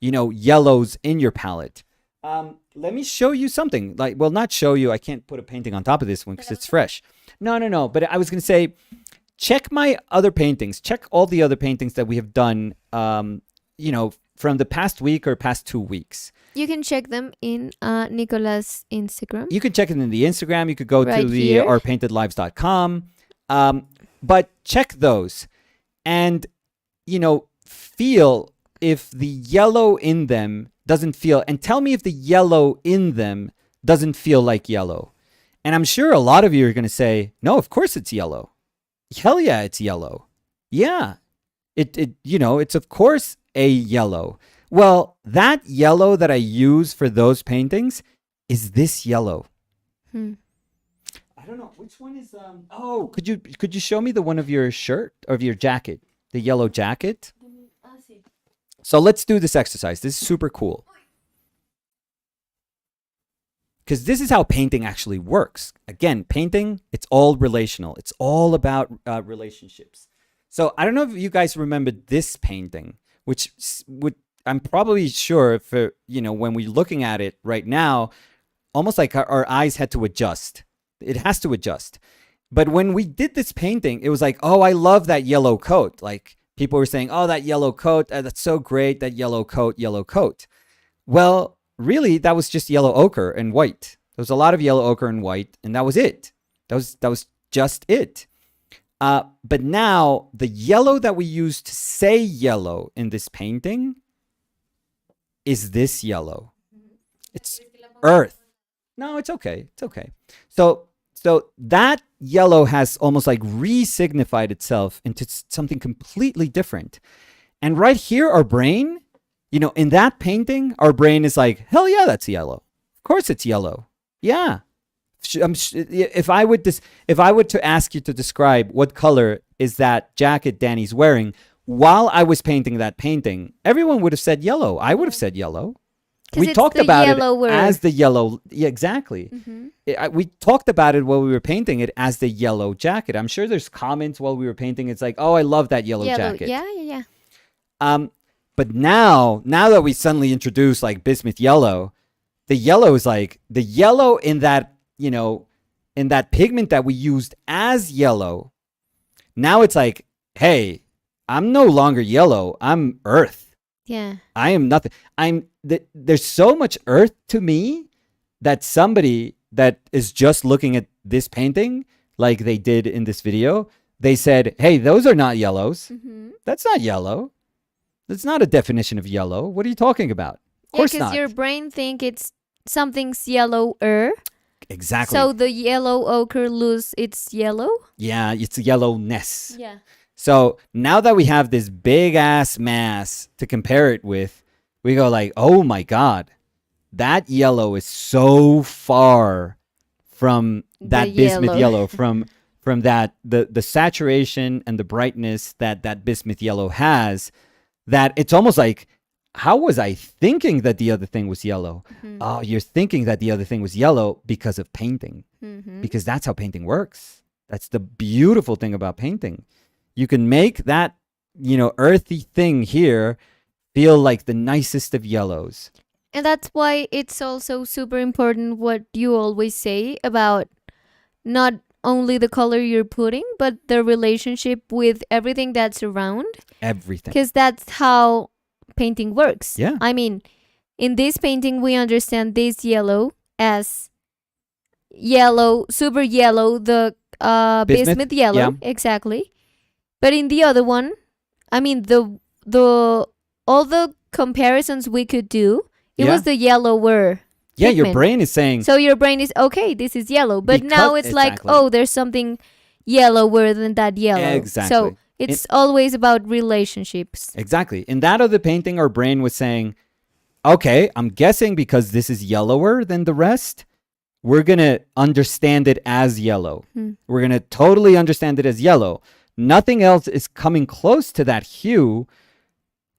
yellows in your palette. Let me show you something. Not show you. I can't put a painting on top of this one because it's fresh. No. But I was gonna say, check my other paintings. Check all the other paintings that we have done. From the past week or past 2 weeks. You can check them in Nicola's Instagram. You can check it in the Instagram. You could go to the ourpaintedlives.com. But check those and, feel if the yellow in them doesn't feel, and tell me if the yellow in them doesn't feel like yellow. And I'm sure a lot of you are going to say, no, of course it's yellow. Hell yeah, it's yellow. Yeah. It's of course a yellow. Well, that yellow that I use for those paintings is this yellow. I don't know which one is. Oh, could you show me the one of your shirt or of your jacket, the yellow jacket? So let's do this exercise. This is super cool. Because this is how painting actually works. Again, painting, it's all relational. It's all about relationships. So I don't know if you guys remember this painting, which I'm probably sure for, when we're looking at it right now, almost like our eyes had to adjust. It has to adjust. But when we did this painting, it was like, oh, I love that yellow coat. Like people were saying, oh, that yellow coat, that's so great, that yellow coat, yellow coat. Well, really, that was just yellow ochre and white. There was a lot of yellow ochre and white, and that was it. That was just it. But now, the yellow that we use to say yellow in this painting is this yellow. It's earth. No, it's okay. It's okay. So that yellow has almost like re-signified itself into something completely different. And right here, our brain, in that painting, our brain is like, hell yeah, that's yellow. Of course it's yellow. Yeah. If I would to ask you to describe what color is that jacket Danny's wearing while I was painting that painting, everyone would have said yellow. I would have said yellow. We talked about it as the yellow. Yeah, exactly. Mm-hmm. We talked about it while we were painting it as the yellow jacket. I'm sure there's comments while we were painting. It's like, oh, I love that yellow jacket. Yeah. But now that we suddenly introduce like bismuth yellow, the yellow is like the yellow in that, in that pigment that we used as yellow. Now it's like, hey, I'm no longer yellow. I'm earth. Yeah. I am nothing. There's so much earth to me that somebody that is just looking at this painting, like they did in this video, they said, hey, those are not yellows. Mm-hmm. That's not yellow. That's not a definition of yellow. What are you talking about? Of course not. Because your brain think it's something's yellower. Exactly. So the yellow ochre lose its yellow? Yeah, it's yellowness. Yeah. So now that we have this big ass mass to compare it with, we go like, oh my God, that yellow is so far from that bismuth yellow, from that the saturation and the brightness that bismuth yellow has, that it's almost like, how was I thinking that the other thing was yellow? Mm-hmm. Oh, you're thinking that the other thing was yellow because of painting. Mm-hmm. Because that's how painting works. That's the beautiful thing about painting. You can make that, earthy thing here feel like the nicest of yellows. And that's why it's also super important what you always say about not only the color you're putting, but the relationship with everything that's around. Everything. Because that's how painting works. Yeah. I mean, in this painting, we understand this yellow as yellow, super yellow, the bismuth yellow. Yeah. Exactly. But in the other one, I mean, the all the comparisons we could do, it was the yellower. Yeah, pigment. your brain is saying. So your brain is, okay, this is yellow. But now it's like, oh, there's something yellower than that yellow. Exactly. So it's always about relationships. Exactly. In that other painting, our brain was saying, okay, I'm guessing because this is yellower than the rest, we're going to understand it as yellow. We're going to totally understand it as yellow. Nothing else is coming close to that hue.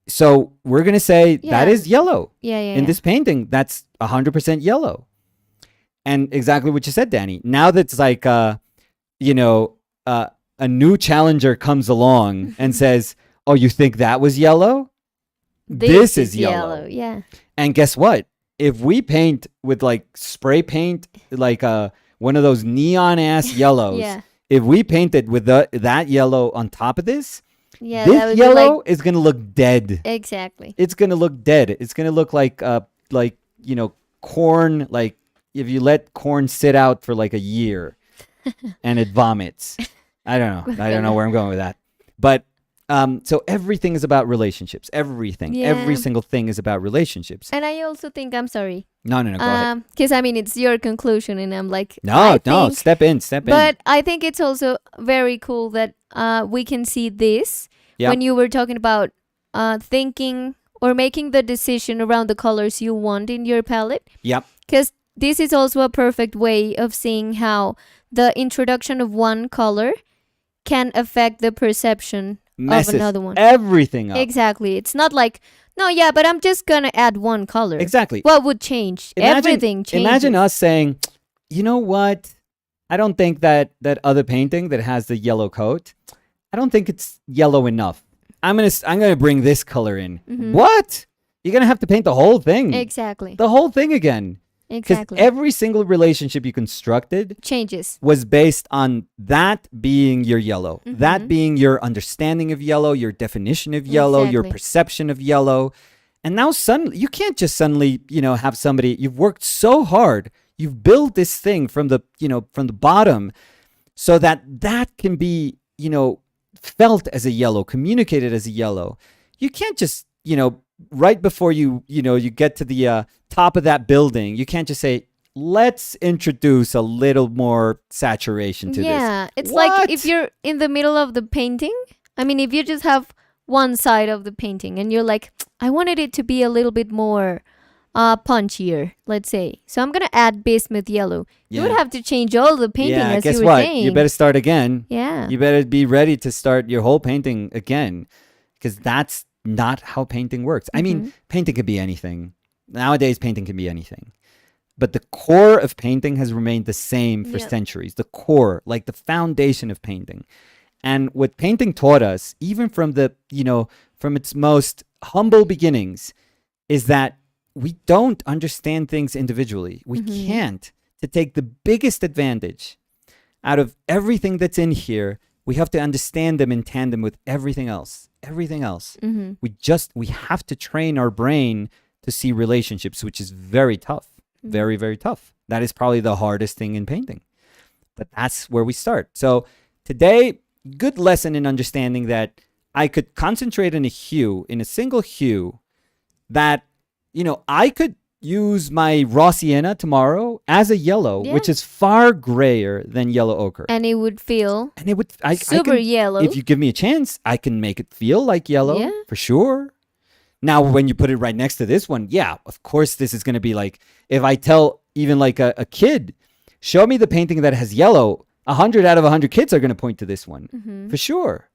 So we're going to say that is yellow. In this painting, that's 100% yellow. And exactly what you said, Danny. Now that's like, a new challenger comes along and says, oh, you think that was yellow? This is yellow. Yeah. And guess what? If we paint with like spray paint, like one of those neon ass yellows, if we painted with that yellow on top of this yellow is going to look dead. Exactly. It's going to look dead. It's going to look like corn, like if you let corn sit out for like a year and it vomits. I don't know. I don't know where I'm going with that. But so everything is about relationships. Everything. Yeah. Every single thing is about relationships. And I also think, I'm sorry. No, go ahead. Because, I mean, it's your conclusion and I'm like... No, step in. But I think it's also very cool that we can see this when you were talking about thinking or making the decision around the colors you want in your palette. Yep. Because this is also a perfect way of seeing how the introduction of one color can affect the perception Messes of another one. everything up. Exactly. It's not like, no, yeah, but I'm just going to add one color. Exactly. What would change? Everything changes. Imagine us saying, you know what? I don't think that other painting that has the yellow coat, I don't think it's yellow enough. I'm gonna bring this color in. What? You're gonna have to paint the whole thing. Exactly. The whole thing again. Exactly. Because every single relationship you constructed changes. Was based on that being your yellow, that being your understanding of yellow, your definition of yellow, your perception of yellow. And now suddenly, you can't just suddenly, have somebody, you've worked so hard, you've built this thing from the bottom so that can be, felt as a yellow, communicated as a yellow. You can't just, right before you get to the top of that building, you can't just say, let's introduce a little more saturation to this. Yeah, it's like if you're in the middle of the painting, I mean, if you just have one side of the painting and you're like, I wanted it to be a little bit more punchier, let's say. So I'm going to add bismuth yellow. Yeah. You would have to change all the painting as guess you were what? saying. You better start again. Yeah. You better be ready to start your whole painting again because that's not how painting works. I mean, painting could be anything. Nowadays, painting can be anything. But the core of painting has remained the same for centuries. The core, like the foundation of painting. And what painting taught us, even from from its most humble beginnings, is that we don't understand things individually. We can't. To take the biggest advantage out of everything that's in here, we have to understand them in tandem with everything else. Everything else. We have to train our brain to see relationships, which is very tough. Very, very tough. That is probably the hardest thing in painting. But that's where we start. So today, good lesson in understanding that I could concentrate in a single hue that, I could use my raw sienna tomorrow as a yellow, which is far grayer than yellow ochre. And it would feel super yellow. If you give me a chance, I can make it feel like yellow for sure. Now, when you put it right next to this one, of course, this is going to be like, if I tell even like a kid, show me the painting that has yellow, 100 out of 100 kids are going to point to this one for sure.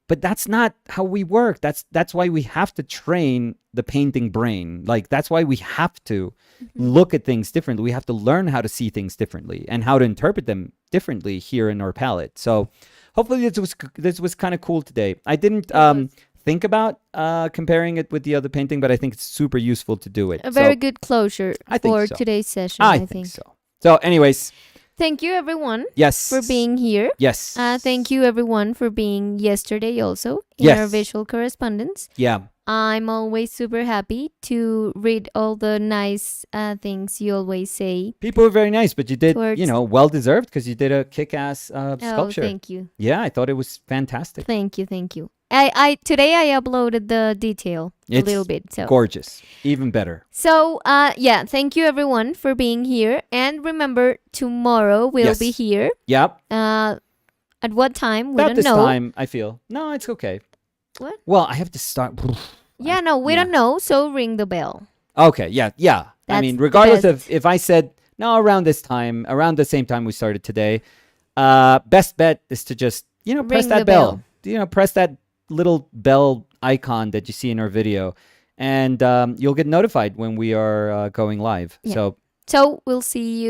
But that's not how we work. That's why we have to train the painting brain. Like, that's why we have to look at things differently. We have to learn how to see things differently and how to interpret them differently here in our palette. So hopefully this was kind of cool today. I didn't think about comparing it with the other painting, but I think it's super useful to do it. A very good closure for today's session, I think. So anyways. Thank you, everyone. Yes. For being here. Yes. Thank you, everyone, for being yesterday also in our visual correspondence. Yeah. I'm always super happy to read all the nice things you always say. People are very nice, but you did, well-deserved because you did a kick-ass sculpture. Oh, thank you. Yeah, I thought it was fantastic. Thank you. Today I uploaded the detail a little bit. So gorgeous. Even better. So, thank you everyone for being here. And remember, tomorrow we'll be here. Yep. At what time? We About don't this know. time, I feel. No, it's okay. What? Well, I have to start. We don't know. So ring the bell. Okay. Yeah. I mean, regardless of if I said, no, around the same time we started today, best bet is to just, press that bell. Press that little bell icon that you see in our video, and you'll get notified when we are going live. So we'll see you